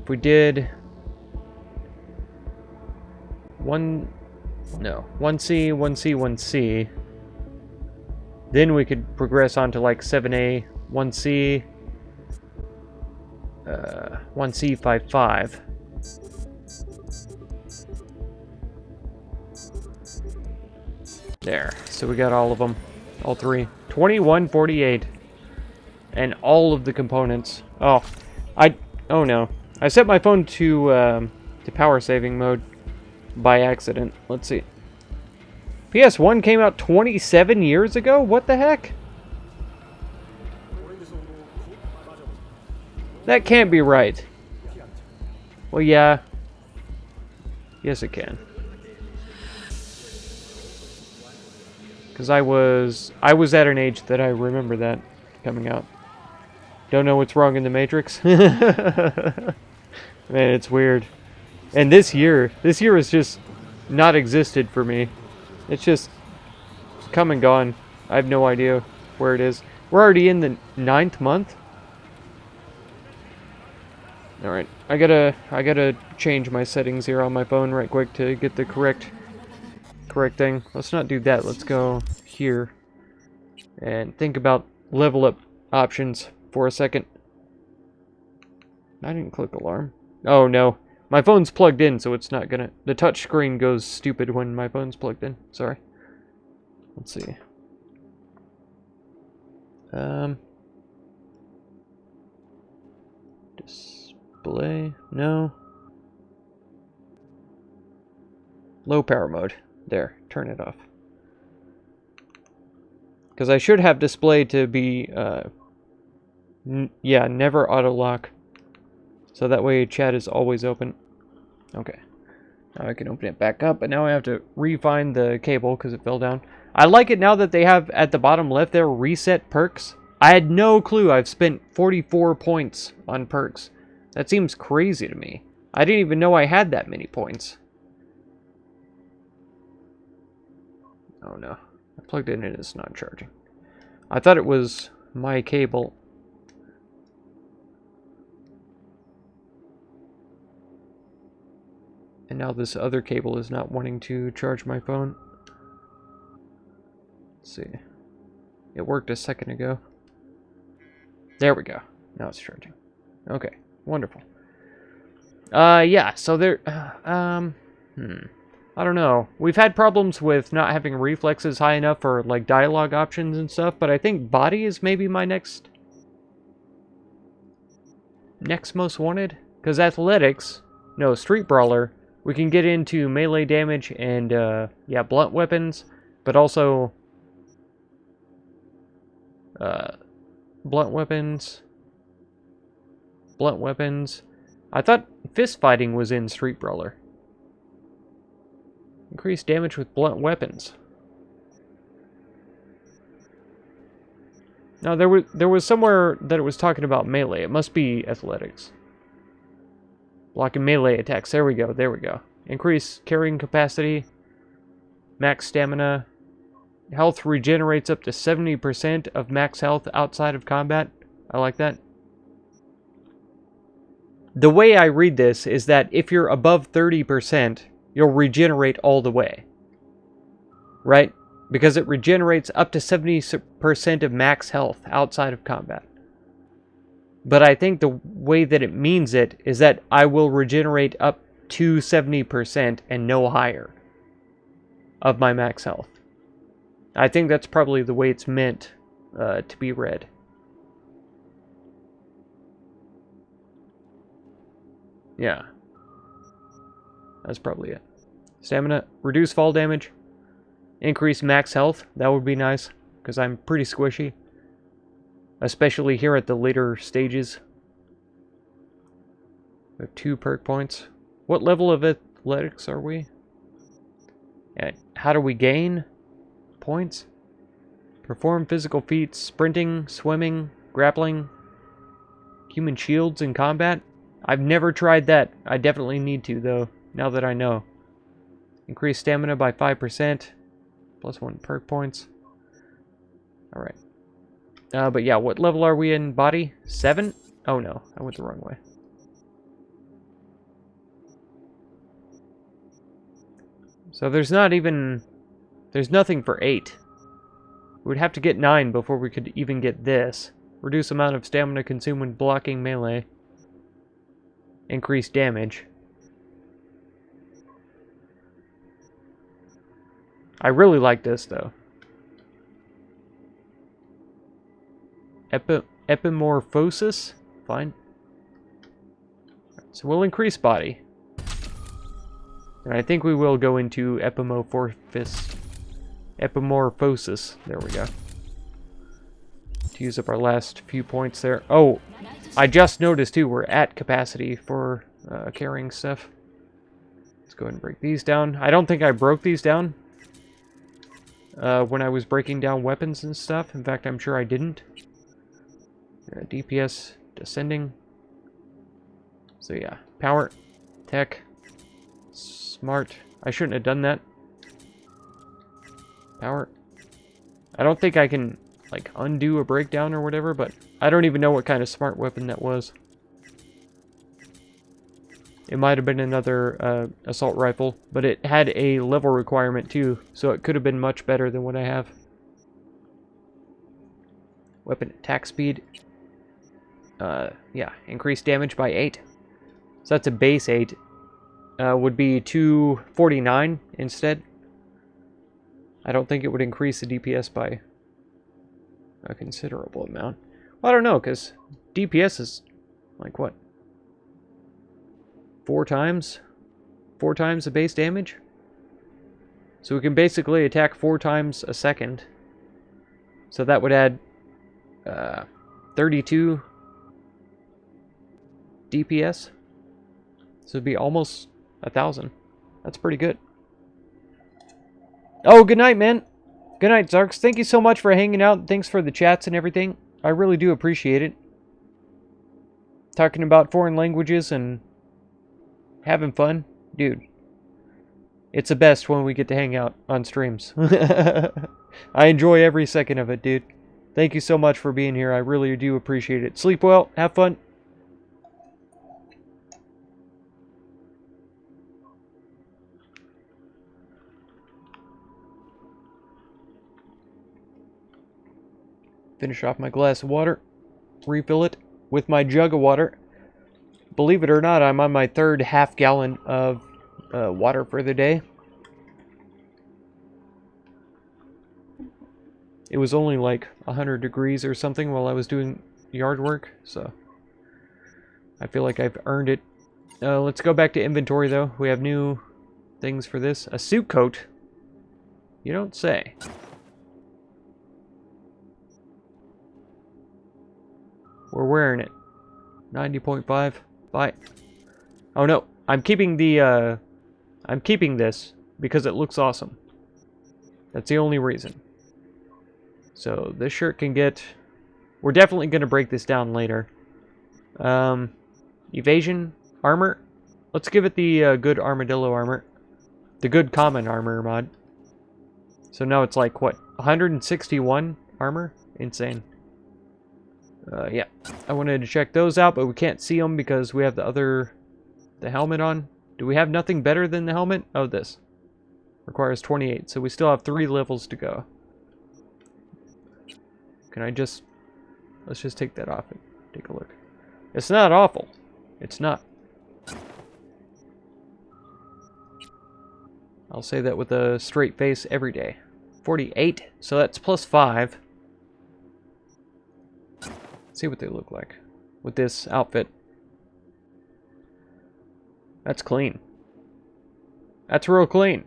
If we did 1C, 1C, 1C, then we could progress on to like 7A, 1C, 1C, 5. There, so we got all of them, all three. 2148, and all of the components. Oh no, I set my phone to power saving mode by accident. Let's see. PS1 came out 27 years ago? What the heck? That can't be right. Well, yeah. Yes, it can. Because I was at an age that I remember that coming out. Don't know what's wrong in the Matrix. Man, it's weird. And this year has just not existed for me. It's just come and gone. I have no idea where it is. We're already in the 9th month. All right, I gotta change my settings here on my phone right quick to get the correct thing. Let's not do that. Let's go here and think about level up options for a second. I didn't click alarm. Oh no, my phone's plugged in, so it's not gonna. The touch screen goes stupid when my phone's plugged in. Sorry. Let's see. Display, no. Low power mode. There, turn it off. Because I should have display to be, yeah, never auto lock. So that way chat is always open. Okay. Now I can open it back up, but now I have to re-find the cable because it fell down. I like it now that they have at the bottom left there reset perks. I had no clue I've spent 44 points on perks. That seems crazy to me. I didn't even know I had that many points. Oh no. I plugged it in and it's not charging. I thought it was my cable. And now this other cable is not wanting to charge my phone. Let's see. It worked a second ago. There we go. Now it's charging. Okay. Wonderful. Yeah, so there... I don't know. We've had problems with not having reflexes high enough for, like, dialogue options and stuff, but I think body is maybe my next most wanted. Because athletics... No, street brawler... We can get into melee damage and, yeah, blunt weapons, but also, blunt weapons. I thought fist fighting was in Street Brawler. Increased damage with blunt weapons. No, there was somewhere that it was talking about melee. It must be athletics. Blocking melee attacks. There we go. Increase carrying capacity. Max stamina. Health regenerates up to 70% of max health outside of combat. I like that. The way I read this is that if you're above 30%, you'll regenerate all the way. Right? Because it regenerates up to 70% of max health outside of combat. But I think the way that it means it is that I will regenerate up to 70% and no higher of my max health. I think that's probably the way it's meant to be read. Yeah. That's probably it. Stamina, reduce fall damage, increase max health. That would be nice, because I'm pretty squishy. Especially here at the later stages. We have 2 perk points. What level of athletics are we? And how do we gain points? Perform physical feats, sprinting, swimming, grappling, human shields in combat. I've never tried that. I definitely need to, though, now that I know. Increase stamina by 5%. Plus 1 perk points. Alright. But yeah, what level are we in body? 7? Oh no, I went the wrong way. So there's nothing for 8. We'd have to get 9 before we could even get this. Reduce amount of stamina consumed when blocking melee. Increase damage. I really like this though. Epimorphosis? Fine. So we'll increase body. And I think we will go into epimorphosis. There we go. To use up our last few points there. Oh, I just noticed too, we're at capacity for carrying stuff. Let's go ahead and break these down. I don't think I broke these down when I was breaking down weapons and stuff. In fact, I'm sure I didn't. DPS descending. So yeah, power, tech, Smart. I shouldn't have done that. Power. I don't think I can, like, undo a breakdown or whatever, but I don't even know what kind of smart weapon that was. It might have been another assault rifle, but it had a level requirement too, so it could have been much better than what I have. Weapon attack speed. Yeah, increased damage by 8. So that's a base 8. Would be 249 instead. I don't think it would increase the DPS by a considerable amount. Well, I don't know, because DPS is like what? 4 times? 4 times the base damage? So we can basically attack 4 times a second. So that would add 32 DPS. So it'd be almost 1,000. That's pretty good. Oh, good night, man. Good night, Zarks. Thank you so much for hanging out. Thanks for the chats and everything. I really do appreciate it. Talking about foreign languages and having fun. Dude, it's the best when we get to hang out on streams. I enjoy every second of it, dude. Thank you so much for being here. I really do appreciate it. Sleep well. Have fun. Finish off my glass of water. Refill it with my jug of water. Believe it or not, I'm on my 3rd half gallon of water for the day. It was only like 100 degrees or something while I was doing yard work, so I feel like I've earned it. Let's go back to inventory, though. We have new things for this. A suit coat? You don't say. We're wearing it. 90.5. Bye. Oh no, I'm keeping the, I'm keeping this because it looks awesome. That's the only reason. So this shirt can get... We're definitely going to break this down later. Evasion Armor. Let's give it the good Armadillo Armor. The good common armor mod. So now it's like, what, 161 armor? Insane. Yeah, I wanted to check those out, but we can't see them because we have the helmet on. Do we have nothing better than the helmet? Oh, this. Requires 28, so we still have 3 levels to go. Can I just... Let's just take that off and take a look. It's not awful. It's not. I'll say that with a straight face every day. 48, so that's plus 5. See what they look like with this outfit. That's clean. That's real clean.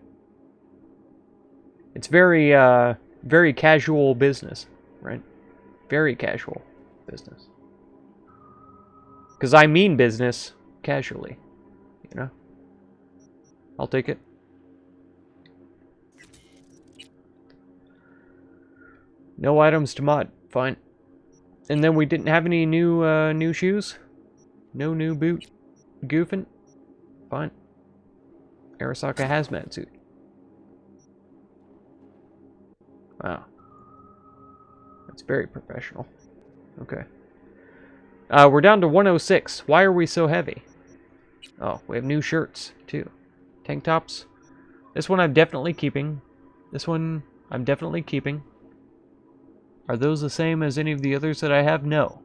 It's very, very casual business, right? Very casual business. Because I mean business casually, you know? I'll take it. No items to mod. Fine. And then we didn't have any new shoes. No new boot. Goofing. Fine. Arasaka hazmat suit. Wow. That's very professional. Okay. We're down to 106. Why are we so heavy? Oh, we have new shirts, too. Tank tops. This one I'm definitely keeping. This one I'm definitely keeping. Are those the same as any of the others that I have? No.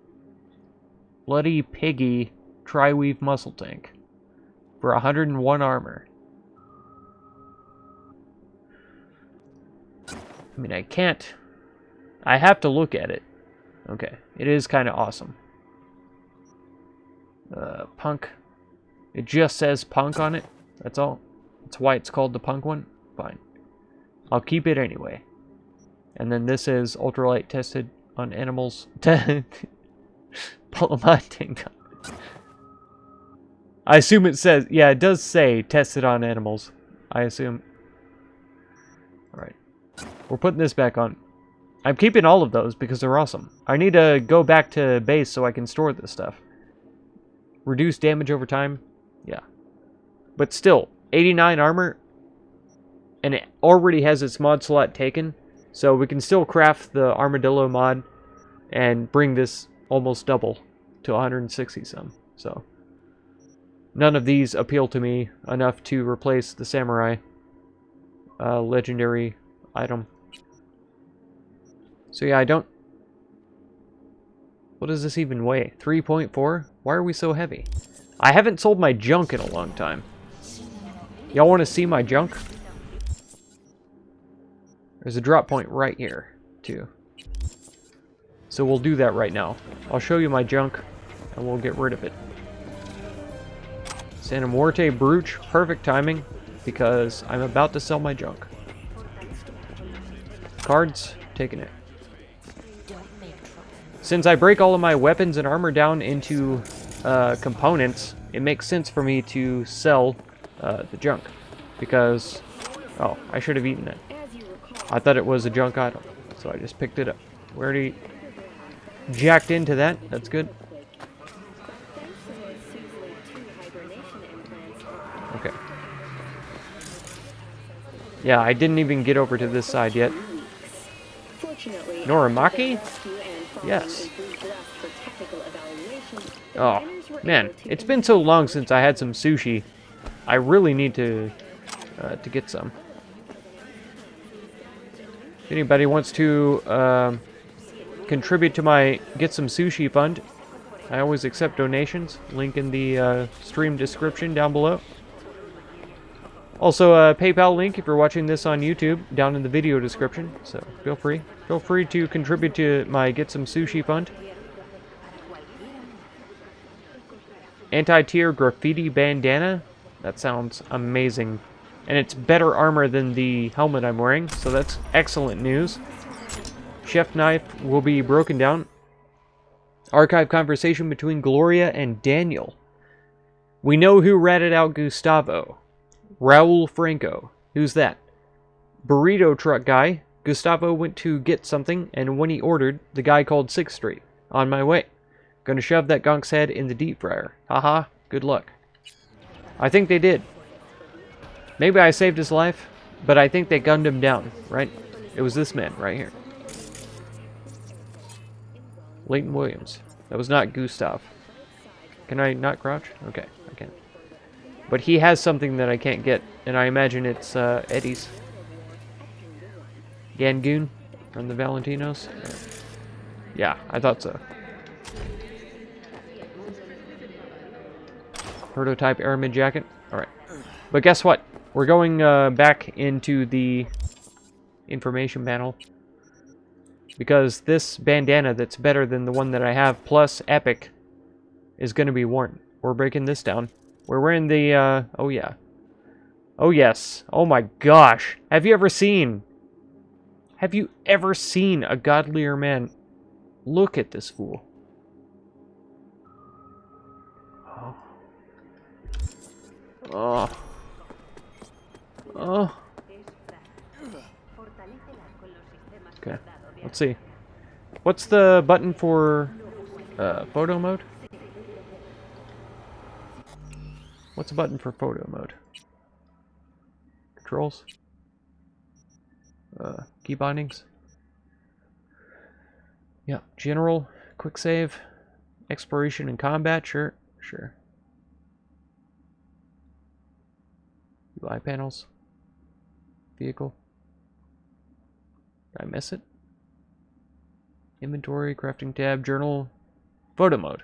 Bloody Piggy Tri-Weave Muscle Tank. For 101 armor. I mean, I can't... I have to look at it. Okay. It is kind of awesome. Punk. It just says Punk on it. That's all. That's why it's called the Punk one. Fine. I'll keep it anyway. And then this is ultralight tested on animals. Polyamide tank top. I assume it says, yeah, it does say tested on animals. I assume. Alright. We're putting this back on. I'm keeping all of those because they're awesome. I need to go back to base so I can store this stuff. Reduce damage over time. Yeah. But still, 89 armor, and it already has its mod slot taken, so we can still craft the Armadillo mod and bring this almost double to 160 some. So none of these appeal to me enough to replace the Samurai legendary item. So yeah, I don't... What does this even weigh? 3.4? Why are we so heavy? I haven't sold my junk in a long time. Y'all want to see my junk? There's a drop point right here, too. So we'll do that right now. I'll show you my junk, and we'll get rid of it. Santa Muerte Brooch, perfect timing, because I'm about to sell my junk. Cards, taking it. Since I break all of my weapons and armor down into components, it makes sense for me to sell the junk. Because, oh, I should have eaten it. I thought it was a junk item, so I just picked it up. We already jacked into that. That's good. Okay. Yeah, I didn't even get over to this side yet. Norimaki? Yes. Oh, man. It's been so long since I had some sushi. I really need to get some. If anybody wants to contribute to my Get Some Sushi fund, I always accept donations. Link in the stream description down below. Also, a PayPal link if you're watching this on YouTube down in the video description. So feel free. Feel free to contribute to my Get Some Sushi fund. Anti-tier graffiti bandana. That sounds amazing. And it's better armor than the helmet I'm wearing, so that's excellent news. Chef knife will be broken down. Archive conversation between Gloria and Daniel. We know who ratted out Gustavo. Raul Franco. Who's that? Burrito truck guy. Gustavo went to get something, and when he ordered, the guy called 6th Street. On my way. Gonna shove that gonk's head in the deep fryer. Haha, good luck. I think they did. Maybe I saved his life, but I think they gunned him down, right? It was this man right here. Leighton Williams. That was not Gustav. Can I not crouch? Okay, I can. But he has something that I can't get, and I imagine it's Eddie's. Gangoon from the Valentinos? Yeah, I thought so. Prototype airman jacket. Alright. But guess what? We're going back into the information panel. Because this bandana that's better than the one that I have, plus epic, is going to be worn. We're breaking this down. We're wearing the, oh yeah. Oh yes. Oh my gosh. Have you ever seen a godlier man? Look at this fool. Oh. Oh. Oh. Okay. Let's see. What's the button for photo mode? What's the button for photo mode? Controls? Key bindings? Yeah. General, quick save, exploration and combat, sure. UI panels. Vehicle. Did I miss it? Inventory, crafting tab, journal, photo mode.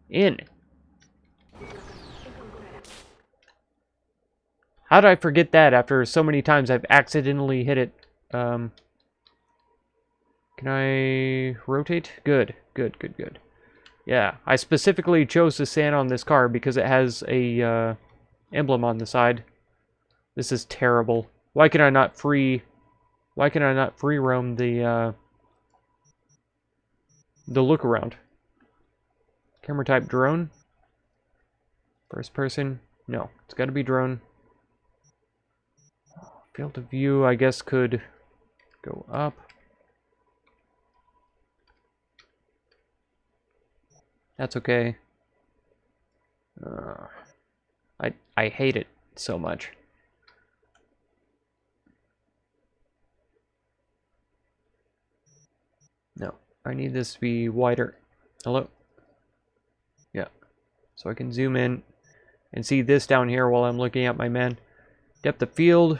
In. How did I forget that after so many times I've accidentally hit it? Can I rotate? Good. Yeah, I specifically chose to stand on this car because it has a emblem on the side. This is terrible. Why can I not free roam the look around? Camera type drone. First person. No, it's got to be drone. Field of view, I guess, could go up. That's okay. I hate it so much. I need this to be wider. Hello? Yeah. So I can zoom in and see this down here while I'm looking at my men. Depth of field.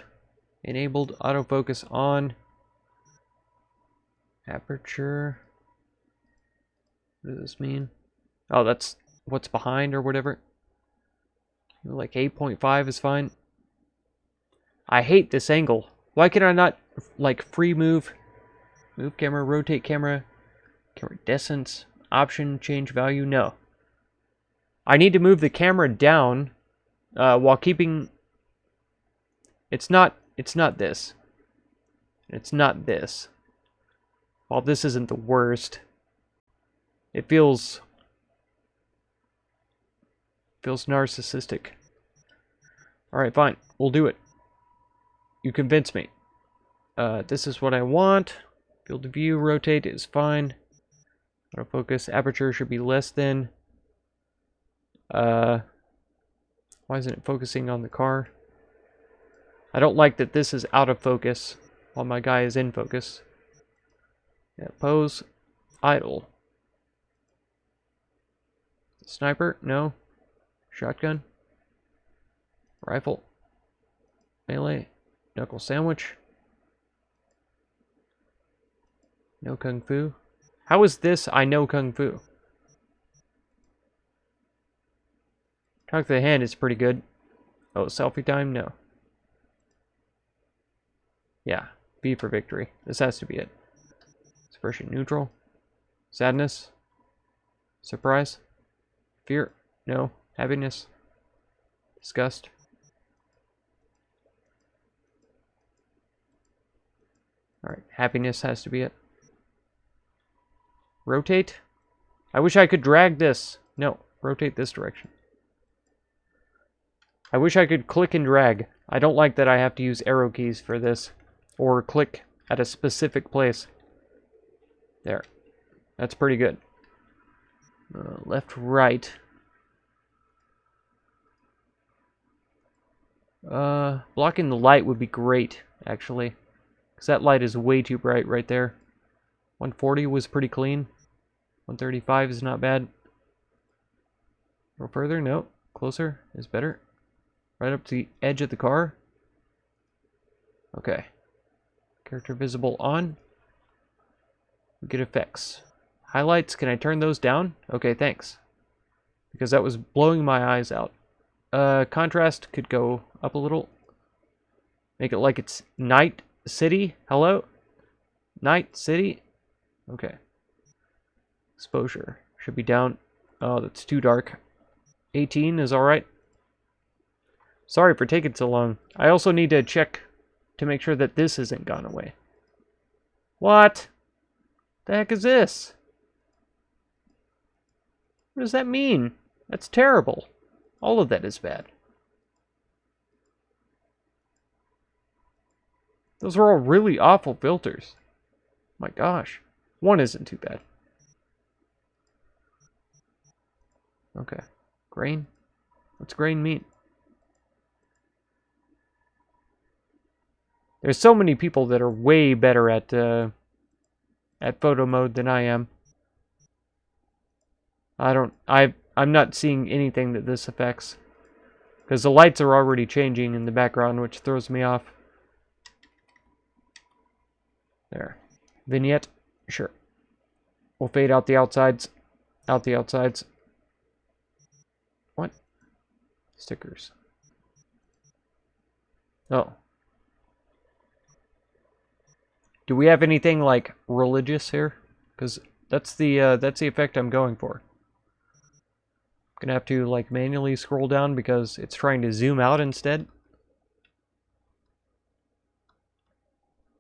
Enabled. Autofocus on. Aperture. What does this mean? Oh, that's what's behind or whatever. Like 8.5 is fine. I hate this angle. Why can I not, like, free move? Move camera, rotate camera, camera distance, option, change value? No. I need to move the camera down while keeping... It's not this. It's not this. While this isn't the worst, it feels narcissistic. Alright, fine. We'll do it. You convince me. This is what I want. Field of view, rotate is fine. Autofocus, aperture should be less than. Why isn't it focusing on the car? I don't like that this is out of focus while my guy is in focus. Yeah, pose, idle. Sniper? No. Shotgun? Rifle? Melee? Knuckle sandwich? No kung fu? How is this I know kung fu? Talk to the hand is pretty good. Oh, selfie time? No. Yeah, B for victory. This has to be it. Expression neutral. Sadness. Surprise. Fear. No. Happiness. Disgust. Alright, happiness has to be it. Rotate? I wish I could drag this. No, rotate this direction. I wish I could click and drag. I don't like that I have to use arrow keys for this. Or click at a specific place. There. That's pretty good. Left, right. Blocking the light would be great, actually. Because that light is way too bright right there. 140 was pretty clean. 135 is not bad. Go further? No. Closer is better. Right up to the edge of the car. Okay. Character visible on. We get effects. Highlights, can I turn those down? Okay, thanks. Because that was blowing my eyes out. Contrast could go up a little. Make it like it's night city. Hello? Night city? Okay. Exposure should be down. Oh, that's too dark. 18 is alright. Sorry for taking so long. I also need to check to make sure that this isn't gone away. What? The heck is this? What does that mean? That's terrible. All of that is bad. Those are all really awful filters. My gosh. One isn't too bad. Okay. Grain? What's grain mean? There's so many people that are way better at photo mode than I am. I'm not seeing anything that this affects. Because the lights are already changing in the background, which throws me off. There. Vignette? Sure. We'll fade out the outsides. Out the outsides. What? Stickers. Oh. Do we have anything like religious here? Because that's the effect I'm going for. I'm gonna have to like manually scroll down because it's trying to zoom out instead.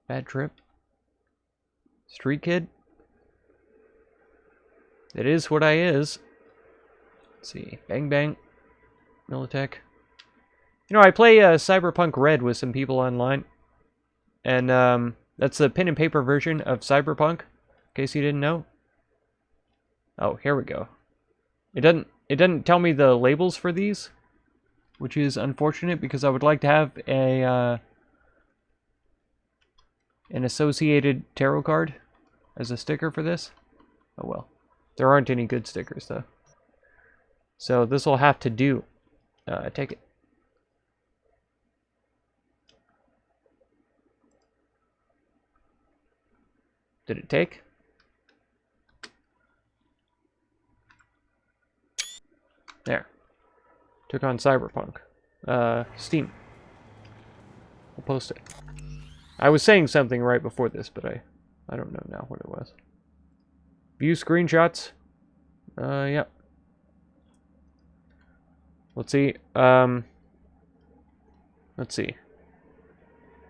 Bad trip. Street kid. It is what I is. Let's see. Bang bang. Militech. You know, I play Cyberpunk Red with some people online. And that's the pen and paper version of Cyberpunk. In case you didn't know. Oh, here we go. It doesn't tell me the labels for these, which is unfortunate because I would like to have a an associated tarot card as a sticker for this. Oh well. There aren't any good stickers, though. So this will have to do. Take it. Did it take? There. Took on Cyberpunk. Steam. We'll post it. I was saying something right before this, but I don't know now what it was. View screenshots. Yep. Let's see. Let's see.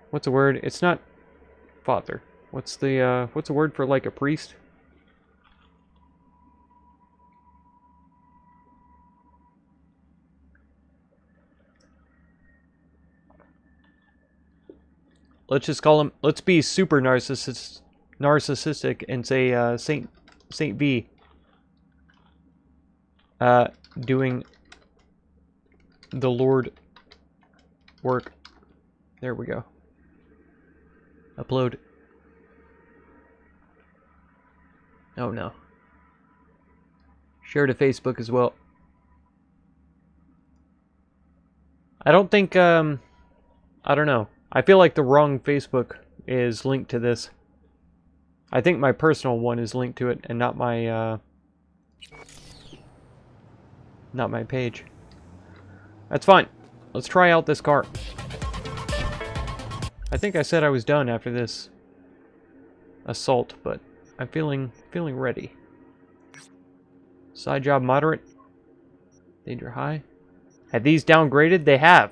What's a word? It's not father. What's the word for like a priest? Let's just call him. Let's be super narcissistic and say Saint V. Doing the Lord work. There we go. Upload. Oh no. Share to Facebook as well. I don't think I don't know. I feel like the wrong Facebook is linked to this. I think my personal one is linked to it and not my page. That's fine. Let's try out this car. I think I said I was done after this assault, but I'm feeling ready. Side job moderate. Danger high. Have these downgraded? They have.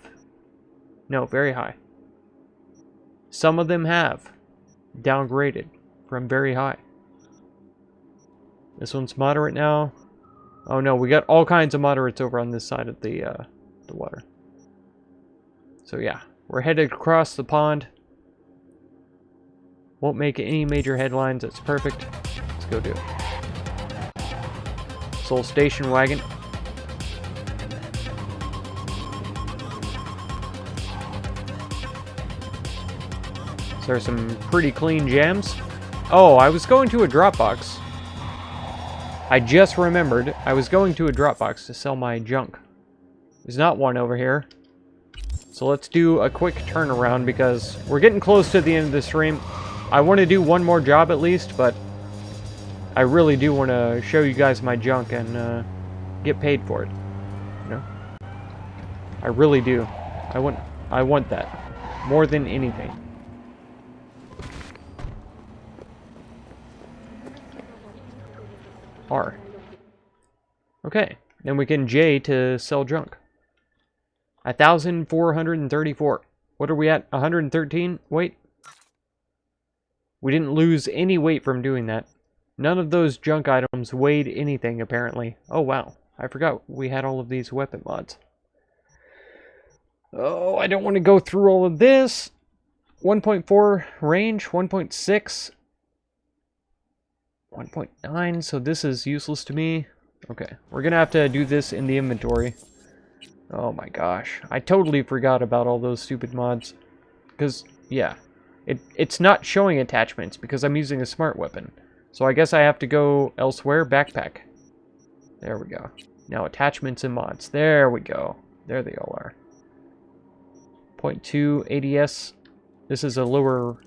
No, very high. Some of them have downgraded from very high. This one's moderate now. Oh no, we got all kinds of moderates over on this side of the water. So yeah, we're headed across the pond. Won't make any major headlines. That's perfect. Let's go do it. Soul station wagon. There are some pretty clean gems. Oh, I was going to a Dropbox. I just remembered I was going to a Dropbox to sell my junk. There's not one over here. So let's do a quick turnaround because we're getting close to the end of the stream. I want to do one more job at least, but I really do want to show you guys my junk and get paid for it. You know? I really do. I want that more than anything. R. Okay, then we can J to sell junk. 1,434. What are we at? 113? Wait. We didn't lose any weight from doing that. None of those junk items weighed anything, apparently. Oh, wow. I forgot we had all of these weapon mods. Oh, I don't want to go through all of this. 1.4 range, 1.6. 1.9, so this is useless to me. Okay, we're gonna have to do this in the inventory. Oh my gosh, I totally forgot about all those stupid mods. Because, yeah, it's not showing attachments because I'm using a smart weapon. So I guess I have to go elsewhere. Backpack. There we go. Now attachments and mods. There we go. There they all are. 0.2 ADS. This is a lower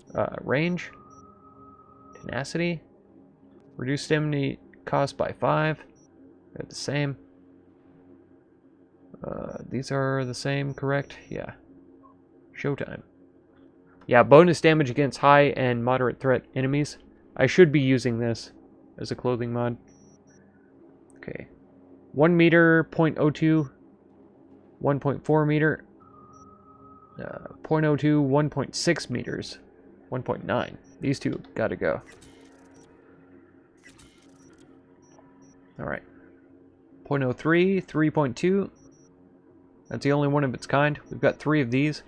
range. Tenacity. Reduce stamina cost by 5. They're the same. These are the same, correct? Yeah. Showtime. Yeah, bonus damage against high and moderate threat enemies. I should be using this as a clothing mod. Okay. 1 meter, 0.02. 1.4 meter. 0.02, 1.6 meters. 1.9. These two gotta go. Alright. 0.03, 3.2. That's the only one of its kind. We've got 3 of these.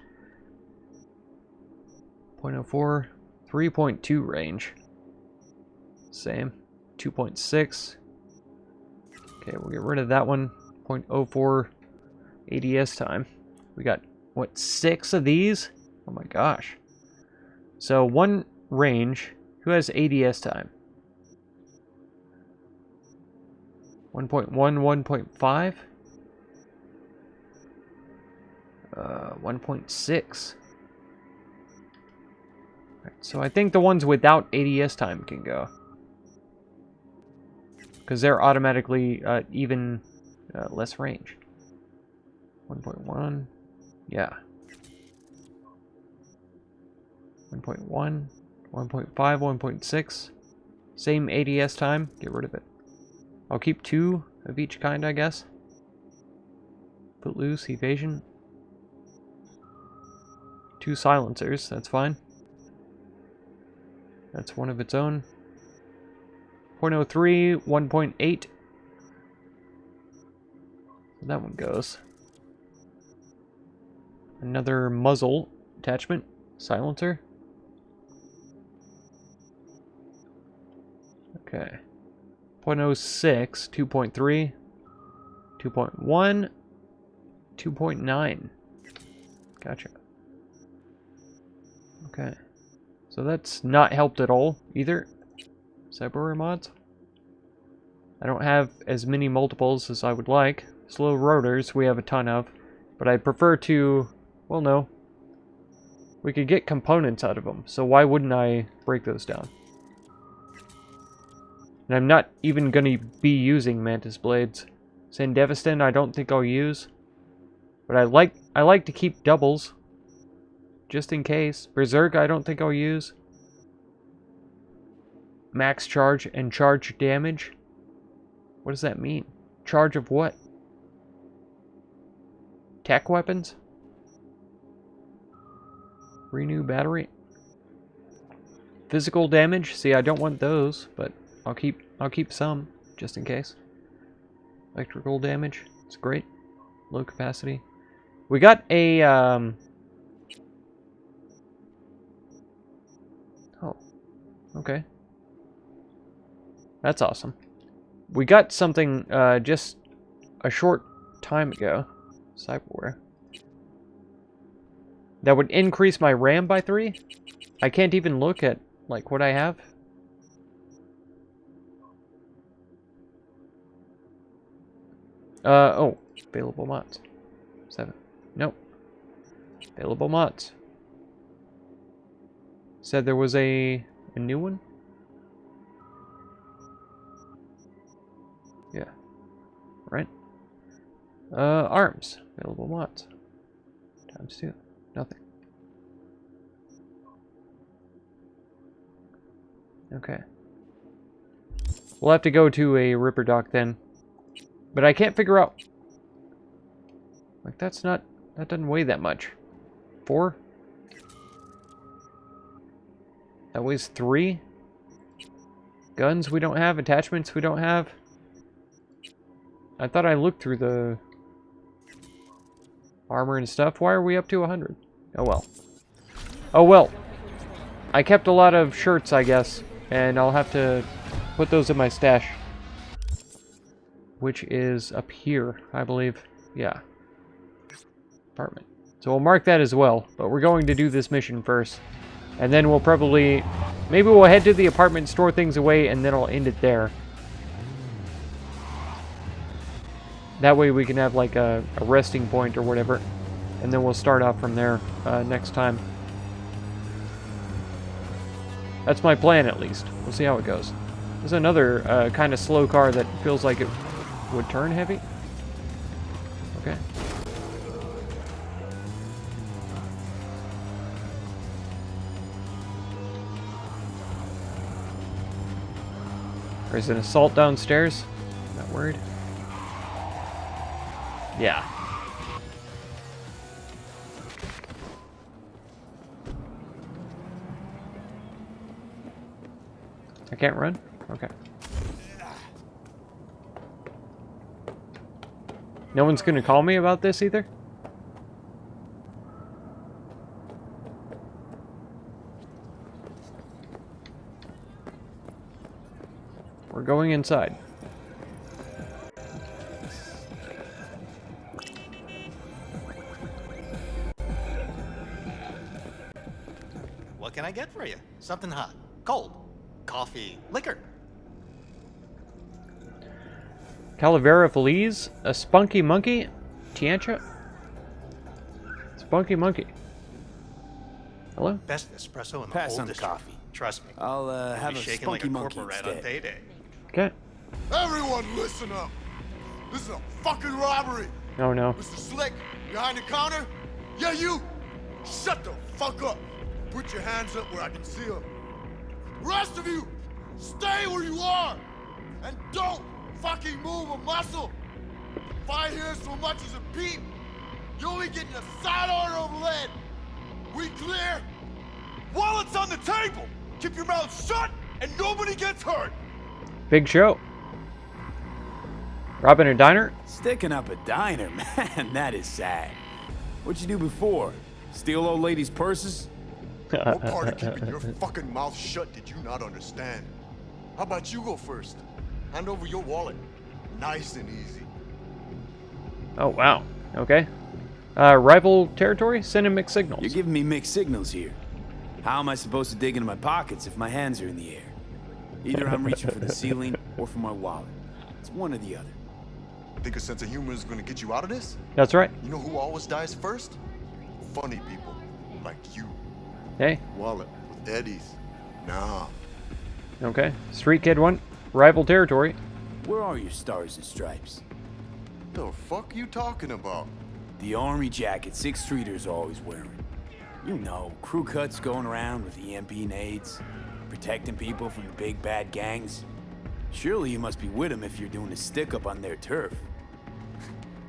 0.04, 3.2 range. Same. 2.6. Okay, we'll get rid of that one. 0.04 ADS time. We got, what, 6 of these? Oh my gosh. So, 1 range. Who has ADS time? 1.1, 1.5. 1.6. So I think the ones without ADS time can go. Because they're automatically even less range. 1.1. Yeah. 1.1. 1.5. 1.6. Same ADS time. Get rid of it. I'll keep 2 of each kind, I guess. Footloose, evasion. 2 silencers, that's fine. That's one of its own. 0.03, 1.8. So that one goes. Another muzzle attachment, silencer. Okay. 0.06, 2.3, 2.1, 2.9. Gotcha. Okay. So that's not helped at all either. Cyborg Mods. I don't have as many multiples as I would like. Slow rotors we have a ton of. But I prefer to... Well, no. We could get components out of them. So why wouldn't I break those down? And I'm not even going to be using Mantis Blades. Sandevistan I don't think I'll use. But I like to keep doubles. Just in case. Berserk I don't think I'll use. Max charge and charge damage. What does that mean? Charge of what? Tech weapons? Renew battery? Physical damage? See, I don't want those, but I'll keep some just in case. Electrical damage. It's great. Low capacity. We got a Oh. Okay. That's awesome. We got something just a short time ago. Cyberware. That would increase my RAM by 3? I can't even look at, like, what I have. Oh. Available mods. 7. Nope. Available mods. Said there was a new one? Yeah. Right. Arms. Available mods. Times 2. Nothing. Okay. We'll have to go to a Ripper Dock then. But I can't figure out... Like, that doesn't weigh that much. 4? That weighs 3? Guns we don't have, attachments we don't have. I thought I looked through the armor and stuff. Why are we up to 100? Oh well. Oh well. I kept a lot of shirts, I guess, and I'll have to put those in my stash. Which is up here, I believe. Yeah. Apartment. So we'll mark that as well, but we're going to do this mission first. And then we'll probably... Maybe we'll head to the apartment, store things away, and then I'll end it there. That way we can have like a resting point or whatever. And then we'll start off from there next time. That's my plan at least. We'll see how it goes. There's another kind of slow car that feels like it would turn heavy. Okay. There's an assault downstairs. I'm not worried. Yeah. I can't run? Okay. No one's gonna call me about this either? We're going inside. What can I get for you? Something hot, cold, coffee, liquor. Calavera Feliz, a Spunky Monkey, Tiancha? Spunky Monkey. Hello? Best espresso in the Pass whole on the district. coffee. Trust me. I'll You'll have be a shaking like spunky a monkey corporate rat on instead. payday. Okay. Everyone listen up. This is a fucking robbery. Oh no. Mr. Slick, behind the counter? Yeah, you! Shut the fuck up. Put your hands up where I can see them. The rest of you, stay where you are. And don't fucking move a muscle. If I hear so much as a beep, you're only getting a side order of lead. We clear? Wallet's on the table. Keep your mouth shut and nobody gets hurt. Big show. Robbing a diner? Sticking up a diner, man, that is sad. What'd you do before? Steal old ladies' purses? What part of keeping your fucking mouth shut did you not understand? How about you go first? Hand over your wallet. Nice and easy. Oh, wow. Okay. Rival territory? Send in mixed signals. You're giving me mixed signals here. How am I supposed to dig into my pockets if my hands are in the air? Either I'm reaching for the ceiling or for my wallet. It's one or the other. Think a sense of humor is gonna get you out of this? That's right. You know who always dies first? Funny people. Like you. Hey. Wallet with Eddie's. Nah. Okay. Street Kid 1. Rival territory. Where are your stars and stripes? The fuck you talking about? The army jacket 6th Streeters are always wearing. You know, crew cuts going around with EMP nades, protecting people from the big bad gangs. Surely you must be with them if you're doing a stick-up on their turf.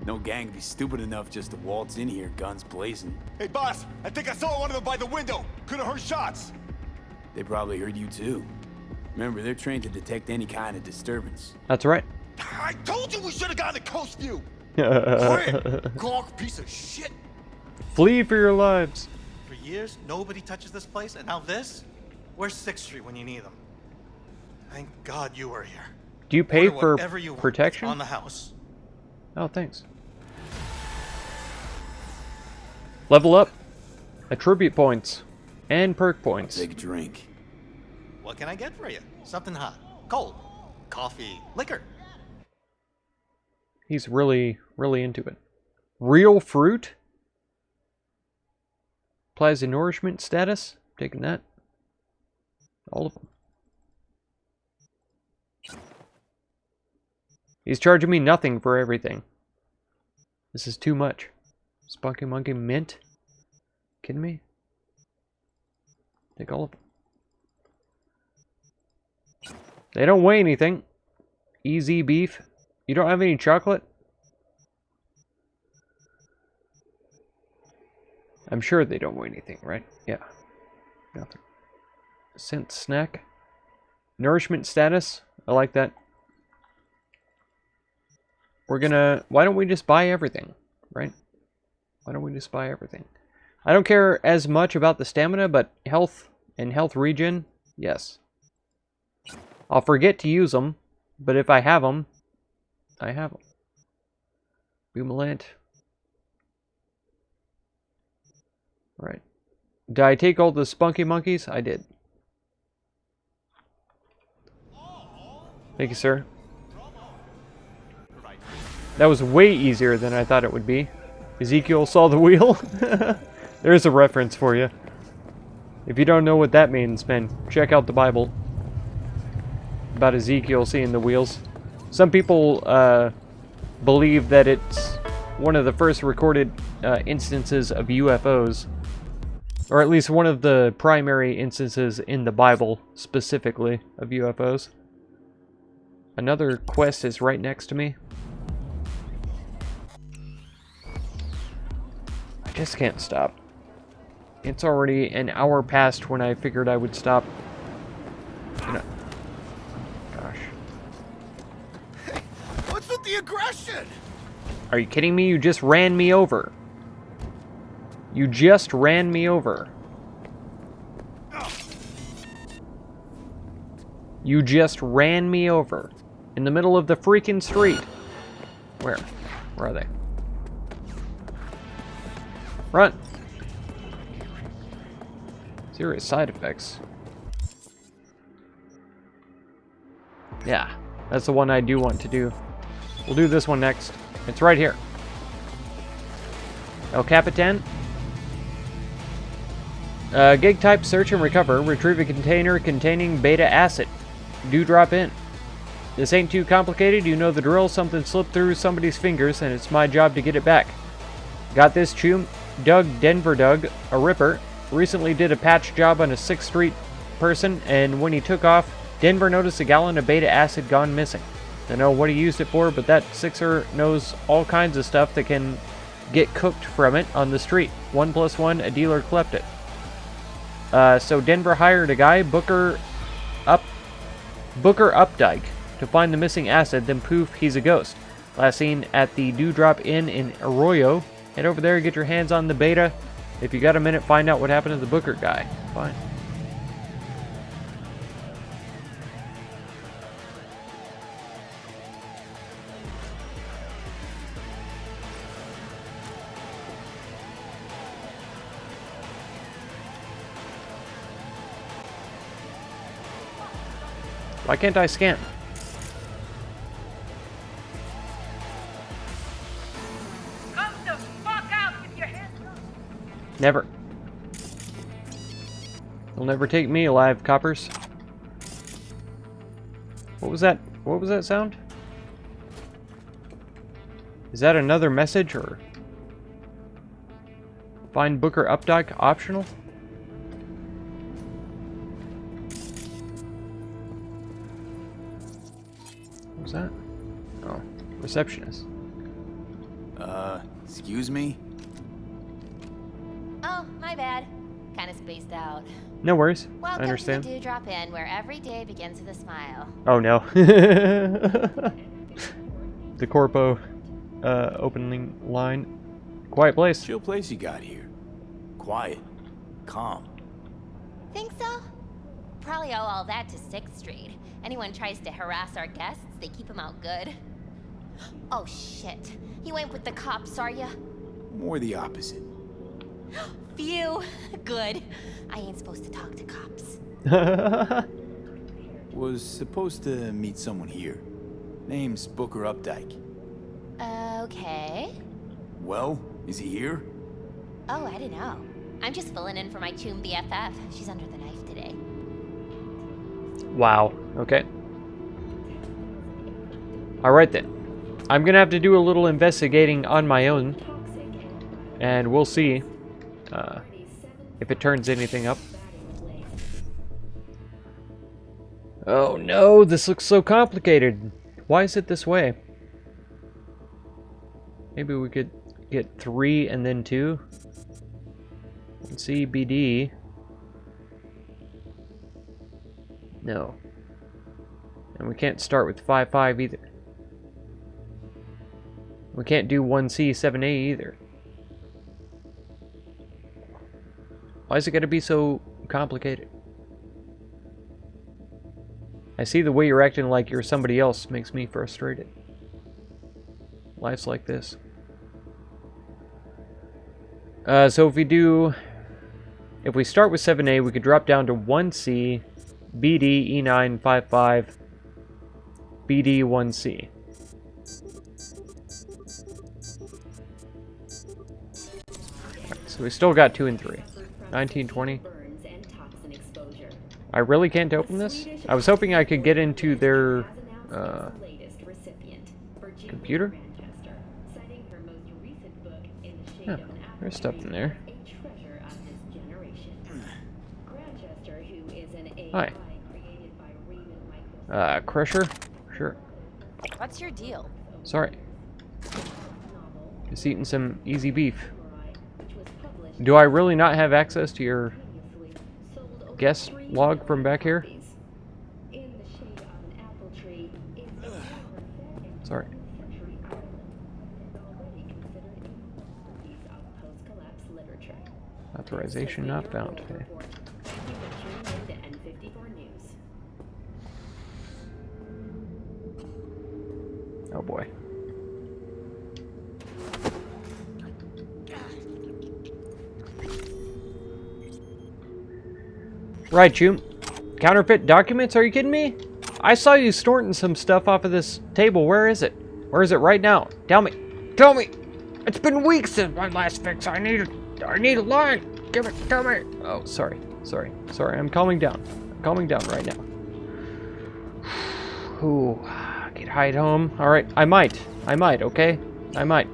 No gang be stupid enough just to waltz in here, guns blazing. Hey boss, I think I saw one of them by the window. Could have heard shots. They probably heard you too. Remember, they're trained to detect any kind of disturbance. That's right. I told you we should have gotten a coast view. Gawk piece of shit. Flee for your lives. For years, nobody touches this place, and now this? Where's 6th Street when you need them? Thank God you were here. Do you pay Order for whatever you want. protection? On the house. Oh, thanks. Level up. Attribute points. And perk points. Take a drink. What can I get for you? Something hot, cold, coffee, liquor. He's really into it. Real fruit? Applies a nourishment status. Taking that. All of them. He's charging me nothing for everything. This is too much. Spunky Monkey Mint? Kidding me? Take all of them. They don't weigh anything. Easy beef. You don't have any chocolate? I'm sure they don't weigh anything, right? Yeah. Nothing. Scent snack. Nourishment status. I like that. We're gonna... Why don't we just buy everything? Right? Why don't we just buy everything? I don't care as much about the stamina, but health and health regen, yes. I'll forget to use them, but if I have them, I have them. Boomerlant. Right. Did I take all the spunky monkeys? I did. Thank you, sir. That was way easier than I thought it would be. Ezekiel saw the wheel. There's a reference for you. If you don't know what that means, man, check out the Bible. About Ezekiel seeing the wheels. Some people believe that it's one of the first recorded instances of UFOs. Or at least one of the primary instances in the Bible, specifically, of UFOs. Another quest is right next to me. I just can't stop. It's already an hour past when I figured I would stop. You know, gosh. Hey, what's with the aggression? Are you kidding me? You just ran me over. You just ran me over. You just ran me over. In the middle of the freaking street. Where? Where are they? Run! Serious side effects. Yeah, that's the one I do want to do. We'll do this one next. It's right here. El Capitan. Gig type, search and recover. Retrieve a container containing beta acid. Do drop in. This ain't too complicated. You know the drill. Something slipped through somebody's fingers, and it's my job to get it back. Got this, Chum. Denver Doug, a ripper, recently did a patch job on a 6th Street person, and when he took off, Denver noticed a gallon of beta acid gone missing. Don't know what he used it for, but that Sixer knows all kinds of stuff that can get cooked from it on the street. 1 + 1, a dealer clept it. So Denver hired a guy, Booker Updike, to find the missing acid, then poof, he's a ghost. Last seen at the Dewdrop Inn in Arroyo. Head over there, get your hands on the beta. If you got a minute, find out what happened to the Booker guy. Fine. Why can't I scan? Come the fuck out with your hands up. Never. You'll never take me alive, coppers. What was that? What was that sound? Is that another message, or find Booker Updike optional? What was that? Oh, receptionist. Excuse me? Oh, my bad. Kind of spaced out. No worries. Welcome I understand. to the Dewdrop Inn, where every day begins with a smile. Oh no. The Corpo opening line. Quiet place. Chill place you got here. Quiet. Calm. Think so? Probably owe all that to 6th Street. Anyone tries to harass our guests, they keep them out good. Oh shit. You ain't with the cops, are ya? More the opposite. Phew. Good. I ain't supposed to talk to cops. Was supposed to meet someone here. Name's Booker Updike. Okay. Well, is he here? Oh, I don't know. I'm just filling in for my Chum BFF. She's under the knife today. Wow. Okay. Alright then. I'm gonna have to do a little investigating on my own. And we'll see if it turns anything up. Oh no, this looks so complicated. Why is it this way? Maybe we could get 3 and then 2. Let's see, BD. No. And we can't start with 5-5 either. We can't do 1C, 7A either. Why is it gotta be so complicated? I see the way you're acting like you're somebody else makes me frustrated. Life's like this. So if we start with 7A, we could drop down to 1C, BD, E9, 5-5, BD, 1C. Right, so we still got 2 and 3. 1920. I really can't open this? I was hoping I could get into their computer. Huh, there's stuff in there. Hi. Crusher? Sure. What's your deal? Sorry. Just eating some easy beef. Do I really not have access to your guest log from back here? Sorry. Authorization not found. Okay. Oh boy. Right, Chum. Counterfeit documents? Are you kidding me? I saw you snorting some stuff off of this table. Where is it? Where is it right now? Tell me. Tell me. It's been weeks since my last fix. I need a line. Give it to me. Oh, sorry. Sorry. I'm calming down. I'm calming down right now. Ooh, get hide home. All right, I might, okay? I might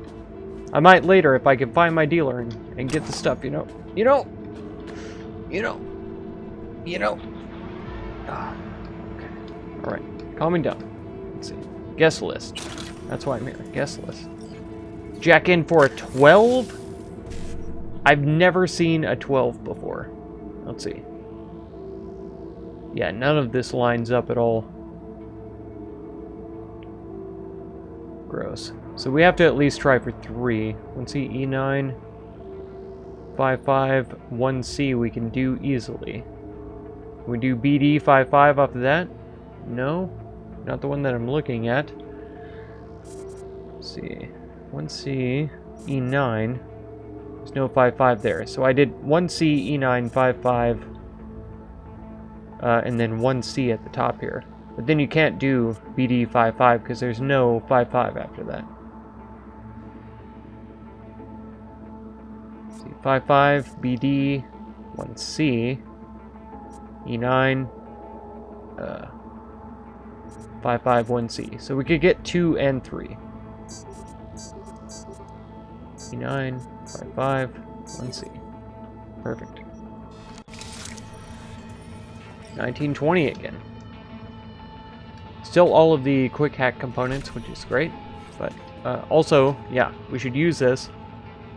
later if I can find my dealer and get the stuff, you know. Ah, okay. All right, calming down. Let's see. Guest list. That's why I'm here. Guest list. Jack in for a 12? I've never seen a 12 before. Let's see. Yeah, none of this lines up at all. Gross. So we have to at least try for 3. 1C, E9, 5-5, 1C we can do easily. Can we do BD 5-5 off of that? No? Not the one that I'm looking at. Let's see. 1C, E9. There's no 5-5 there. So I did 1C, E9, 5-5, and then 1C at the top here. But then you can't do BD 5-5 because there's no 5-5 after that. Let's see, 5-5, BD, 1C, E9, 5-5, 1C. So we could get 2 and 3. E9, 5-5, 1C. Perfect. 1920 again. Still all of the quick hack components, which is great. But also, yeah, we should use this.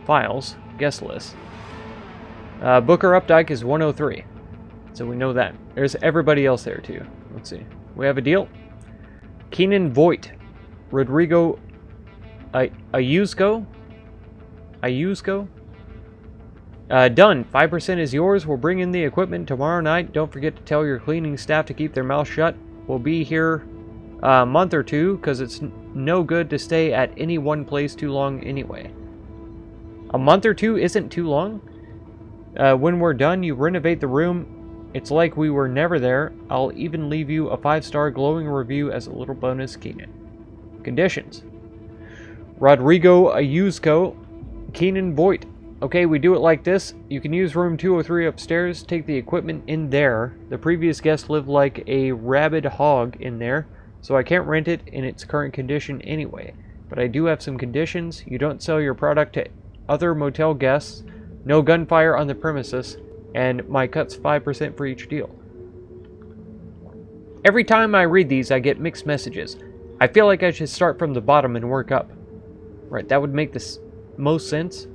Files, guest list. Booker Updike is 103. So we know that. There's everybody else there too. Let's see. We have a deal. Keenan Voigt. Rodrigo Ayuzco. Done. 5% is yours. We'll bring in the equipment tomorrow night. Don't forget to tell your cleaning staff to keep their mouth shut. We'll be here a month or two because it's no good to stay at any one place too long anyway. A month or two isn't too long. When we're done, you renovate the room. It's like we were never there. I'll even leave you a 5-star glowing review as a little bonus, Keenan. Conditions. Rodrigo Ayuzco. Keenan Voigt. Okay, we do it like this. You can use room 203 upstairs. Take the equipment in there. The previous guest lived like a rabid hog in there, so I can't rent it in its current condition anyway. But I do have some conditions. You don't sell your product to other motel guests. No gunfire on the premises. And my cut's 5% for each deal. Every time I read these, I get mixed messages. I feel like I should start from the bottom and work up. Right, that would make the most sense.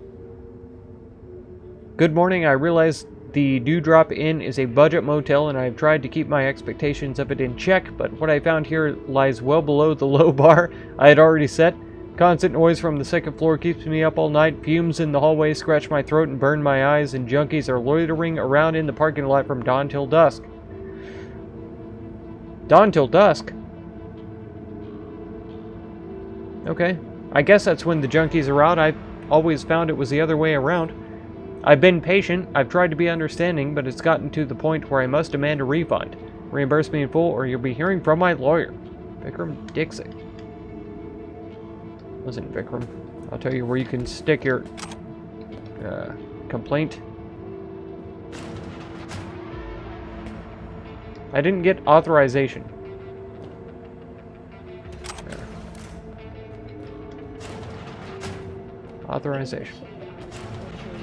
Good morning, I realize the Dewdrop Inn is a budget motel and I've tried to keep my expectations of it in check, but what I found here lies well below the low bar I had already set. Constant noise from the second floor keeps me up all night, fumes in the hallway scratch my throat and burn my eyes, and junkies are loitering around in the parking lot from dawn till dusk. Dawn till dusk? Okay, I guess that's when the junkies are out. I've always found it was the other way around. I've been patient, I've tried to be understanding, but it's gotten to the point where I must demand a refund. Reimburse me in full or you'll be hearing from my lawyer. Vikram Dixon. Listen, Vikram, I'll tell you where you can stick your complaint. I didn't get authorization. Authorization.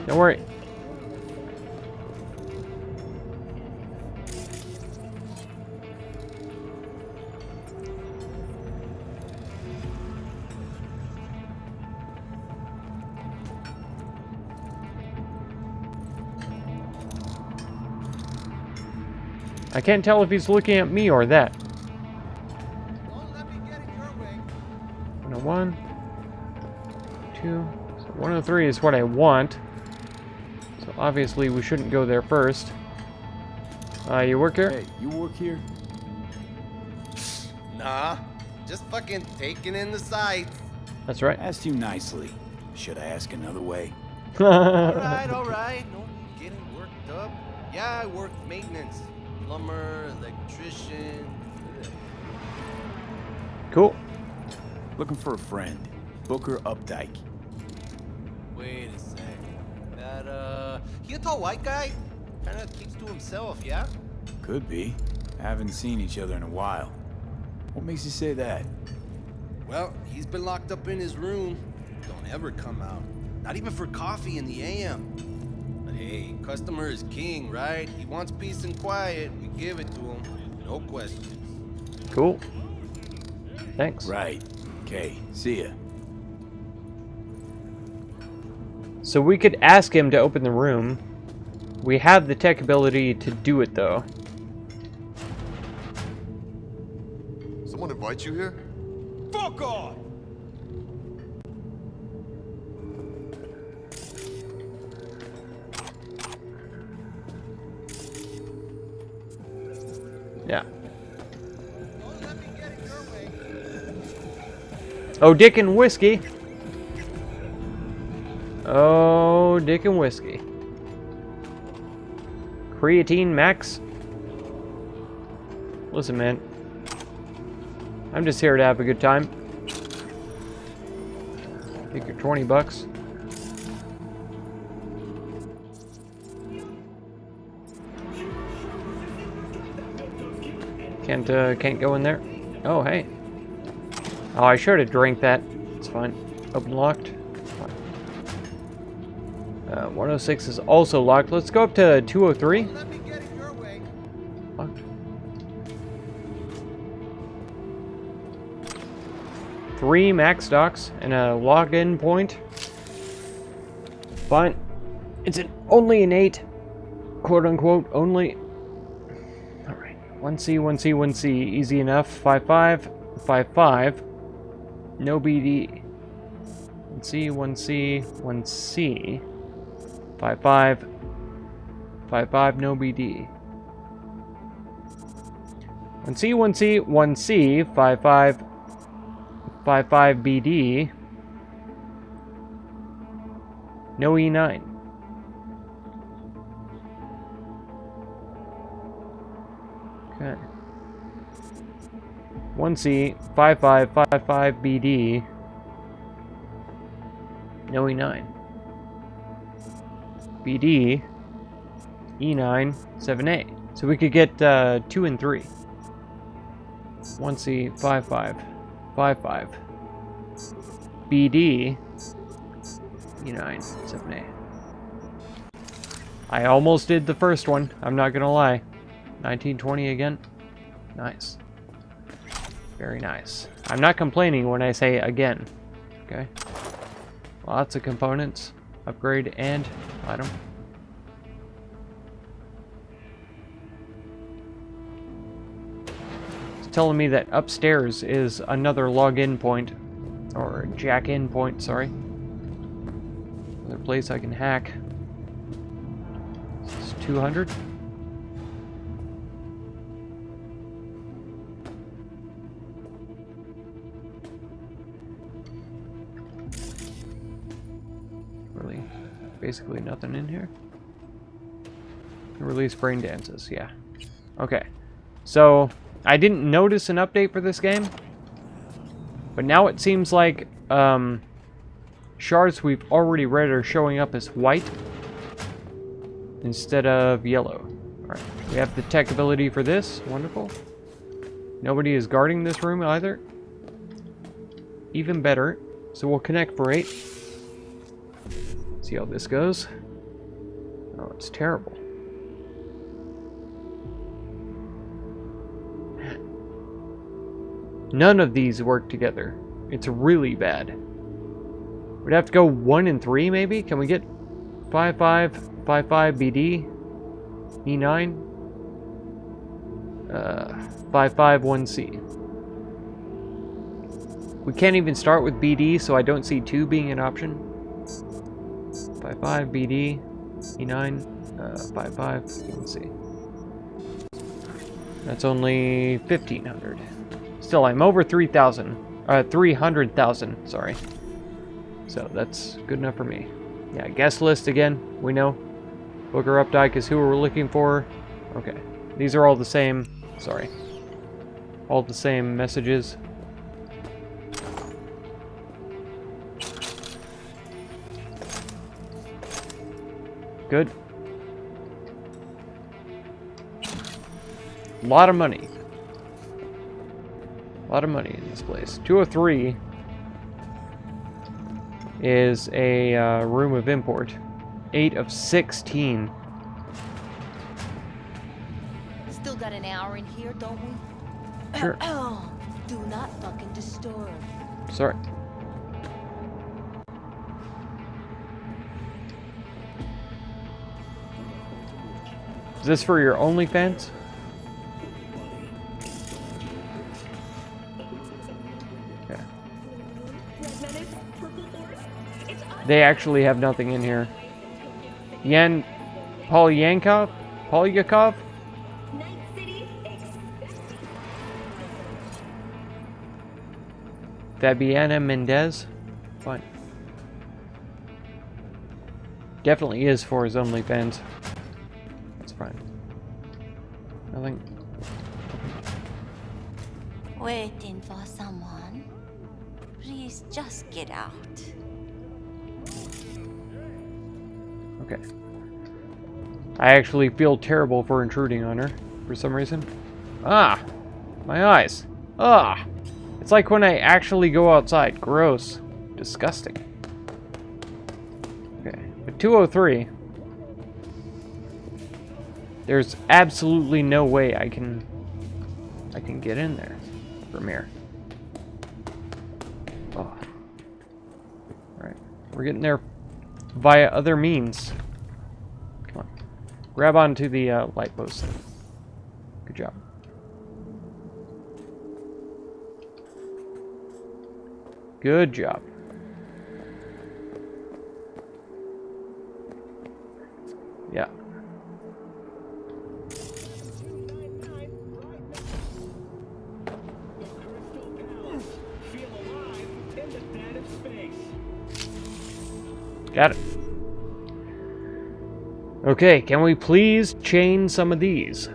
Don't worry. I can't tell if he's looking at me or that. 101. 2. So 103 is what I want. So obviously we shouldn't go there first. You work here? Hey, you work here? Nah, just fucking taking in the sights. That's right. Asked you nicely. Should I ask another way? Alright. No getting worked up. Yeah, I work maintenance. Plumber, electrician. Cool. Looking for a friend. Booker Updike. Wait a sec. That, he a tall white guy? Kinda keeps to himself, yeah? Could be. Haven't seen each other in a while. What makes you say that? Well, he's been locked up in his room. Don't ever come out. Not even for coffee in the AM. But hey, customer is king, right? He wants peace and quiet. We give it to him. No questions. Cool. Thanks. Right. Okay, see ya. So we could ask him to open the room. We have the tech ability to do it, though. Someone invite you here? Fuck off! Yeah. Oh, Dick and Whiskey. Oh, Dick and Whiskey. Creatine Max. Listen, man. I'm just here to have a good time. Take your 20 bucks. Can't go in there. Oh, hey. Oh, I should have drank that. It's fine. Open locked. Fine. 106 is also locked. Let's go up to 203. Locked. 3 max docks and a login point. Fine. It's only an 8. Quote unquote, only. Alright. 1C, 1C, 1C. Easy enough. 5-5. 5-5. No BD. 1C, 1C, 1C. 5-5. 5-5, no BD. 1C, 1C, 1C. 5-5. 5-5 BD. No E9. Okay. 1C, 5-5, 5-5 BD. No E9. BD. E9, 7A. So we could get 2 and 3. 1C, 5-5. 5-5. BD. E9, 7A. I almost did the first one. I'm not gonna lie. 1920 again. Nice. Very nice. I'm not complaining when I say again. Okay. Lots of components. Upgrade and item. It's telling me that upstairs is another login point. Or jack-in point, sorry. Another place I can hack. This is 200. Really, basically nothing in here. Release brain dances, yeah. Okay, so I didn't notice an update for this game, but now it seems like shards we've already read are showing up as white instead of yellow. Alright, we have the tech ability for this. Wonderful. Nobody is guarding this room either. Even better. So we'll connect for 8. See how this goes. Oh, it's terrible. None of these work together. It's really bad. We'd have to go 1 and 3 maybe? Can we get 5-5, 5-5 BD? E9? 5-5 1C. We can't even start with BD, so I don't see 2 being an option. 5-5 BD, E9, 5-5 1C. That's only 1,500. Still, I'm over 300,000, sorry. So that's good enough for me. Yeah, guest list again, we know. Booker Updike is who we're looking for. Okay, these are all the same, sorry. All the same messages. Good. A lot of money. A lot of money in this place. 203 is a room of import. 8 of 16. Still got an hour in here, don't we? Sure. Do not fucking disturb. Sorry. Is this for your OnlyFans? Okay. They actually have nothing in here. Polyakov? Fabiana Mendez? Fine. Definitely is for his OnlyFans. That's fine. Nothing. Waiting for someone? Please just get out. Okay. I actually feel terrible for intruding on her for some reason. Ah! My eyes. Ah! It's like when I actually go outside. Gross. Disgusting. Okay. But 203. There's absolutely no way I can get in there from here. Oh. Alright. We're getting there via other means. Come on. Grab onto the light post. Good job. Good job. Yeah. Got it. Okay, can we please chain some of these?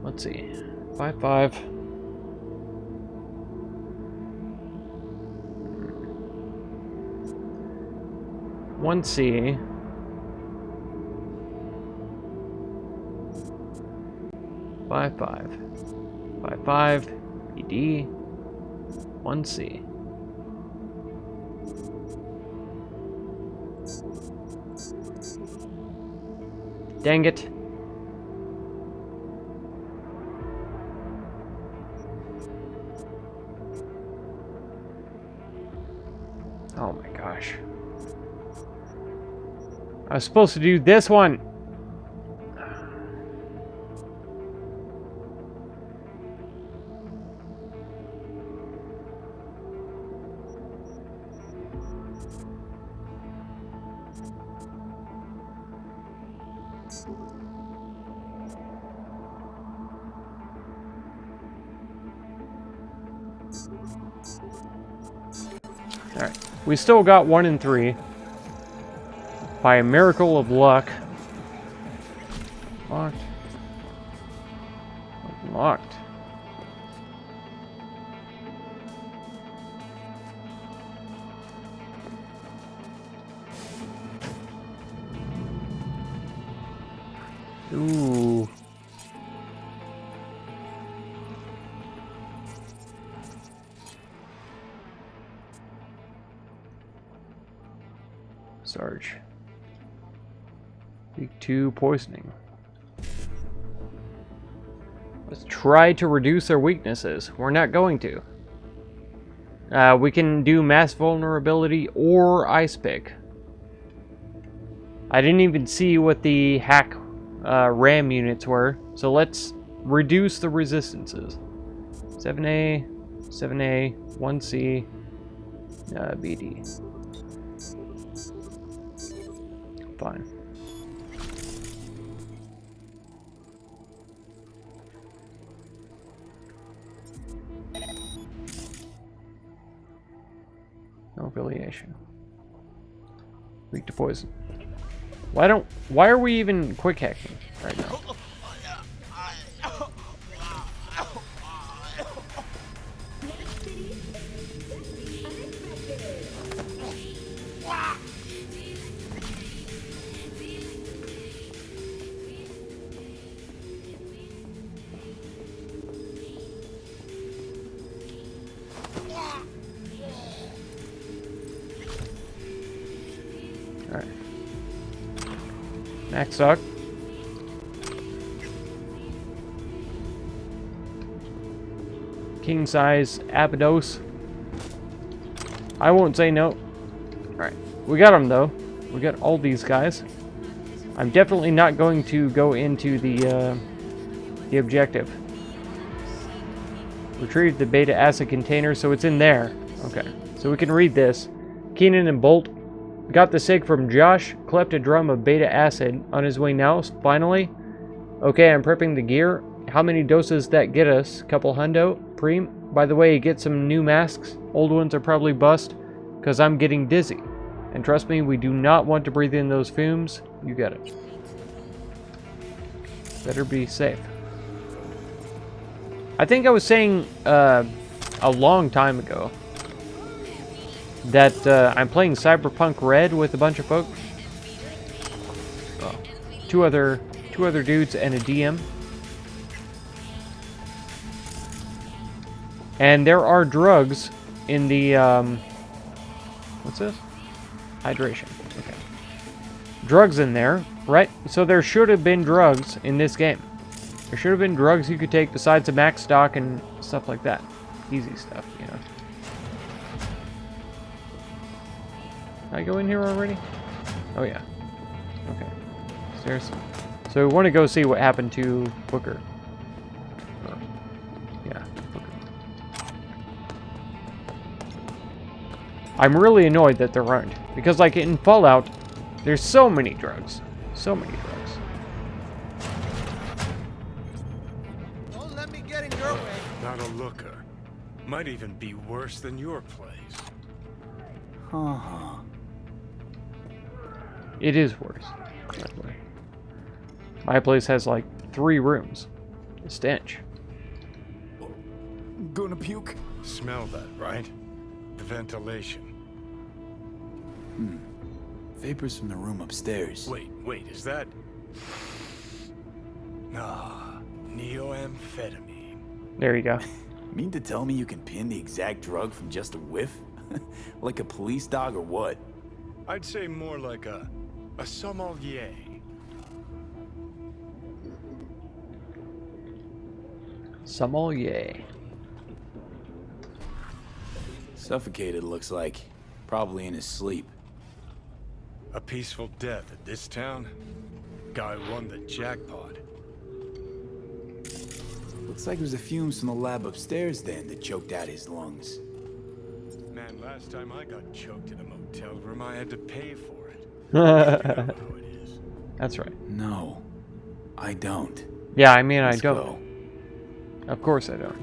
Let's see. 5-5. One C. 5-5. 5-5. PD. 1C. Dang it. Oh my gosh. I was supposed to do this one. Alright. We still got 1 and 3. By a miracle of luck. Locked. Locked. Ooh. Sarge. Week 2 poisoning. Let's try to reduce our weaknesses. We're not going to. We can do mass vulnerability or ice pick. I didn't even see what the hack RAM units were, so let's reduce the resistances. 7A, 7A, 1C, BD. Fine. No affiliation. Weak to poison. Why are we even quick hacking right now? Max stock. King size Abydos. I won't say no. Alright. We got them though. We got all these guys. I'm definitely not going to go into the objective. Retrieve the beta acid container, so it's in there. Okay. So we can read this. Keenan and Bolt got the sig from Josh, clept a drum of beta acid. On his way now, finally. Okay, I'm prepping the gear. How many doses that get us? Couple hundo. Preem. By the way, get some new masks. Old ones are probably bust, because I'm getting dizzy. And trust me, we do not want to breathe in those fumes. You get it. Better be safe. I think I was saying a long time ago that I'm playing Cyberpunk Red with a bunch of folks. Oh, two other dudes and a DM. And there are drugs in the what's this? Hydration. Okay. Drugs in there, right? So there should have been drugs in this game. There should have been drugs you could take besides a max stock and stuff like that. Easy stuff, you know. Can I go in here already? Oh yeah. Okay. Stairs. So we want to go see what happened to Booker. Or, yeah, Booker. I'm really annoyed that there aren't. Because like in Fallout, there's so many drugs. So many drugs. Don't let me get in your way. Not a looker. Might even be worse than your place. Uh-huh. It is worse. Definitely. My place has like 3 rooms. The stench. Gonna puke? Smell that, right? The ventilation. Vapors from the room upstairs. Wait, is that... Nah, neoamphetamine. There you go. Mean to tell me you can pin the exact drug from just a whiff? Like a police dog or what? I'd say more like a sommelier. Sommelier. Suffocated, looks like. Probably in his sleep. A peaceful death at this town? Guy won the jackpot. Looks like it was the fumes from the lab upstairs then that choked out his lungs. Man, last time I got choked in a motel room, I had to pay for it. That's right. No, I don't. Yeah, I mean, Let's I don't. go. Of course I don't.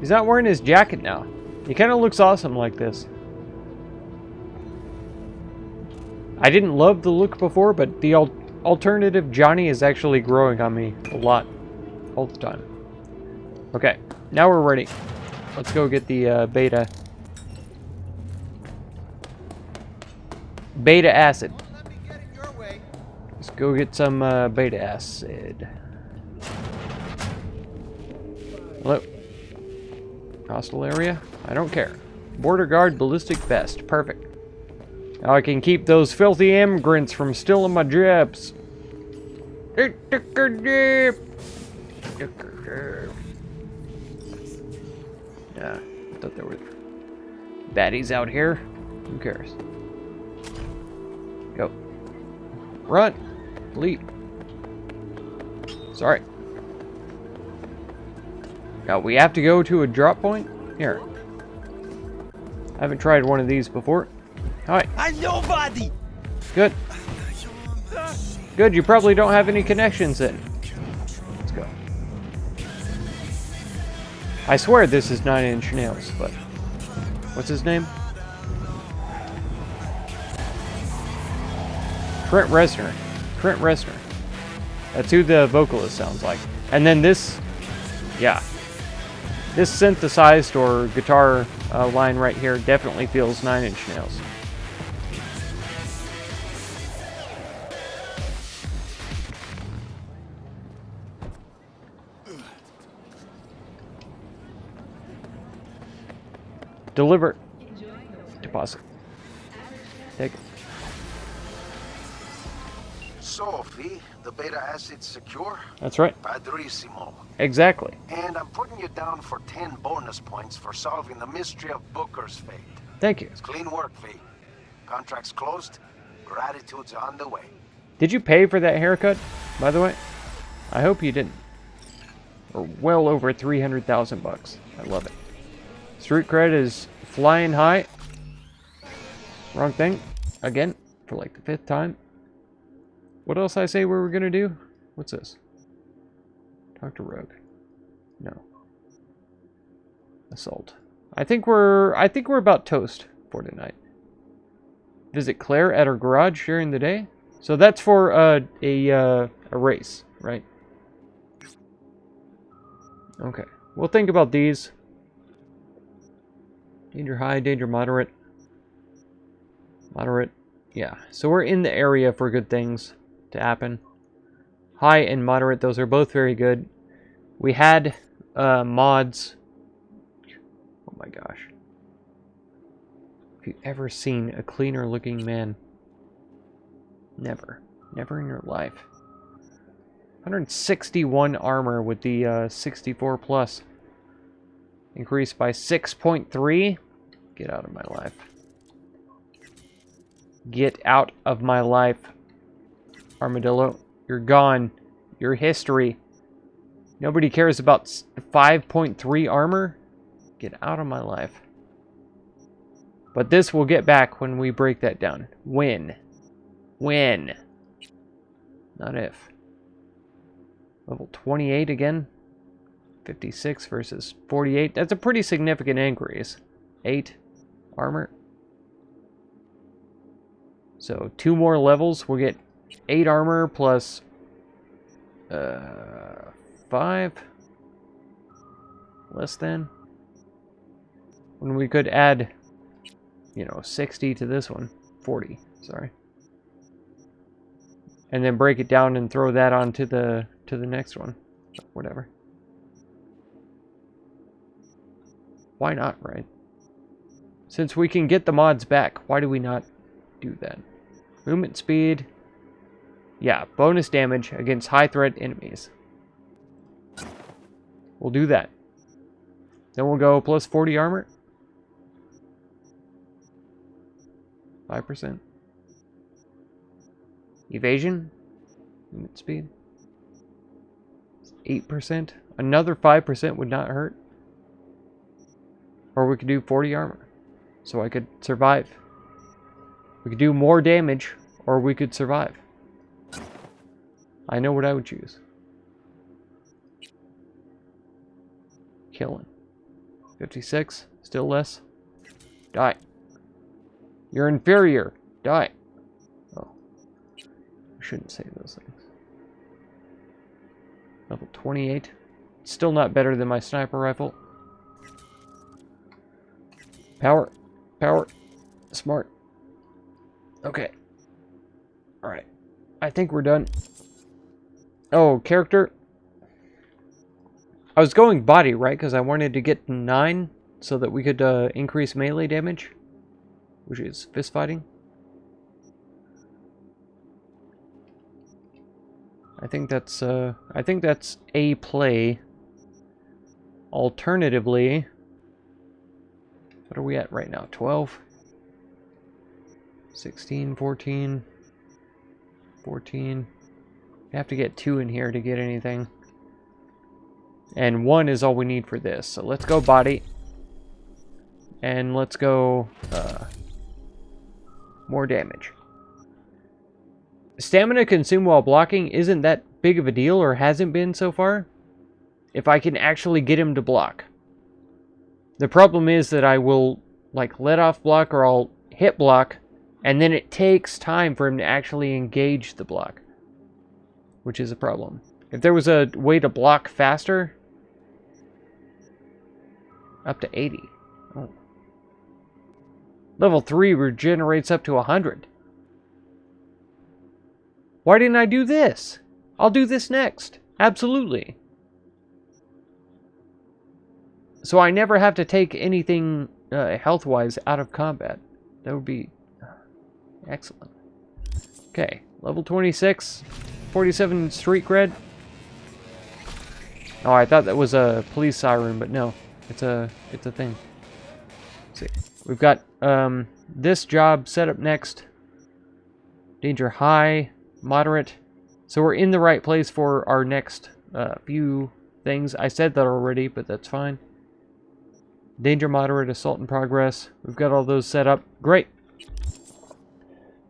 He's not wearing his jacket now. He kind of looks awesome like this. I didn't love the look before, but the alternative Johnny is actually growing on me a lot. All the time. Okay, now we're ready. Let's go get the beta acid. Let's go get some beta acid. Hello. Hostile area? I don't care. Border guard, ballistic vest. Perfect. Now I can keep those filthy immigrants from stealing my jobs. Yeah, I thought there were baddies out here. Who cares? Go. Run. Leap. Sorry. Now we have to go to a drop point? Here. I haven't tried one of these before. Hi. I'm nobody! Good. Good, you probably don't have any connections then. Let's go. I swear this is 9 Inch Nails, but... What's his name? Trent Reznor. Trent Reznor. That's who the vocalist sounds like. And then this... Yeah. This synthesized or guitar line right here definitely feels 9 Inch Nails. Deliver. Deposit. Take it. So, V, the beta acid's secure? That's right. Padrissimo. Exactly. And I'm putting you down for 10 bonus points for solving the mystery of Booker's fate. Thank you. It's clean work, V. Contract's closed. Gratitude's on the way. Did you pay for that haircut, by the way? I hope you didn't. Or well over 300,000 bucks. I love it. Street cred is flying high. Wrong thing. Again, for like the 5th time. What else I say we were gonna do? What's this? Talk to Rogue. No. Assault. I think we're about toast for tonight. Visit Claire at her garage during the day. So that's for a race, right? Okay. We'll think about these. Danger high, danger moderate. Moderate. Yeah. So we're in the area for good things to happen. High and moderate, those are both very good. We had mods. Oh my gosh. Have you ever seen a cleaner looking man? Never. Never in your life. 161 armor with the 64 plus. Increased by 6.3. Get out of my life. Get out of my life. Armadillo, you're gone. You're history. Nobody cares about 5.3 armor. Get out of my life. But this will get back when we break that down. When. When. Not if. Level 28 again. 56 versus 48. That's a pretty significant increase. 8 armor. So 2 more levels. We'll get 8 armor plus 5. Less than. When we could add, you know, 60 to this one. 40, sorry. And then break it down and throw that onto the next one. Whatever. Why not, right? Since we can get the mods back, why do we not do that? Movement speed. Yeah, bonus damage against high threat enemies. We'll do that. Then we'll go plus 40 armor. 5%. Evasion. Movement speed. 8%. Another 5% would not hurt. Or we could do 40 armor. So I could survive. We could do more damage, or we could survive. I know what I would choose. Killing. 56. Still less. Die. You're inferior. Die. Oh. I shouldn't say those things. Level 28. Still not better than my sniper rifle. Power. Power. Smart. Okay. Alright. I think we're done. Oh, character. I was going body, right? Because I wanted to get 9 so that we could increase melee damage. Which is fist fighting. I think that's a play. Alternatively, what are we at right now? 12, 16, 14, 14. You have to get 2 in here to get anything. And 1 is all we need for this. So let's go body. And let's go more damage. Stamina consumed while blocking isn't that big of a deal, or hasn't been so far, if I can actually get him to block. The problem is that I will like let off block, or I'll hit block, and then it takes time for him to actually engage the block, which is a problem. If there was a way to block faster, up to 80. Oh. Level 3 regenerates up to 100. Why didn't I do this? I'll do this next. Absolutely. So I never have to take anything health-wise out of combat. That would be excellent. Okay, Level 26. 47 street cred. Oh, I thought that was a police siren, but no. It's a thing. Let's see. We've got this job set up next. Danger high, moderate. So we're in the right place for our next few things. I said that already, but that's fine. Danger moderate, assault in progress. We've got all those set up. Great.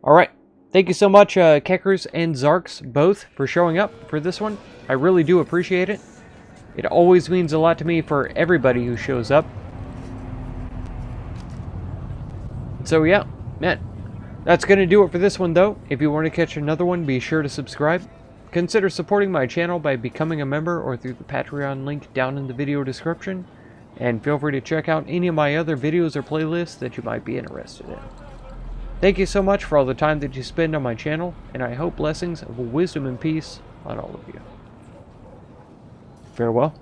Alright. Thank you so much, Keckers and Zarks, both, for showing up for this one. I really do appreciate it. It always means a lot to me for everybody who shows up. So yeah, man. That's going to do it for this one, though. If you want to catch another one, be sure to subscribe. Consider supporting my channel by becoming a member or through the Patreon link down in the video description. And feel free to check out any of my other videos or playlists that you might be interested in. Thank you so much for all the time that you spend on my channel, and I hope blessings of wisdom and peace on all of you. Farewell.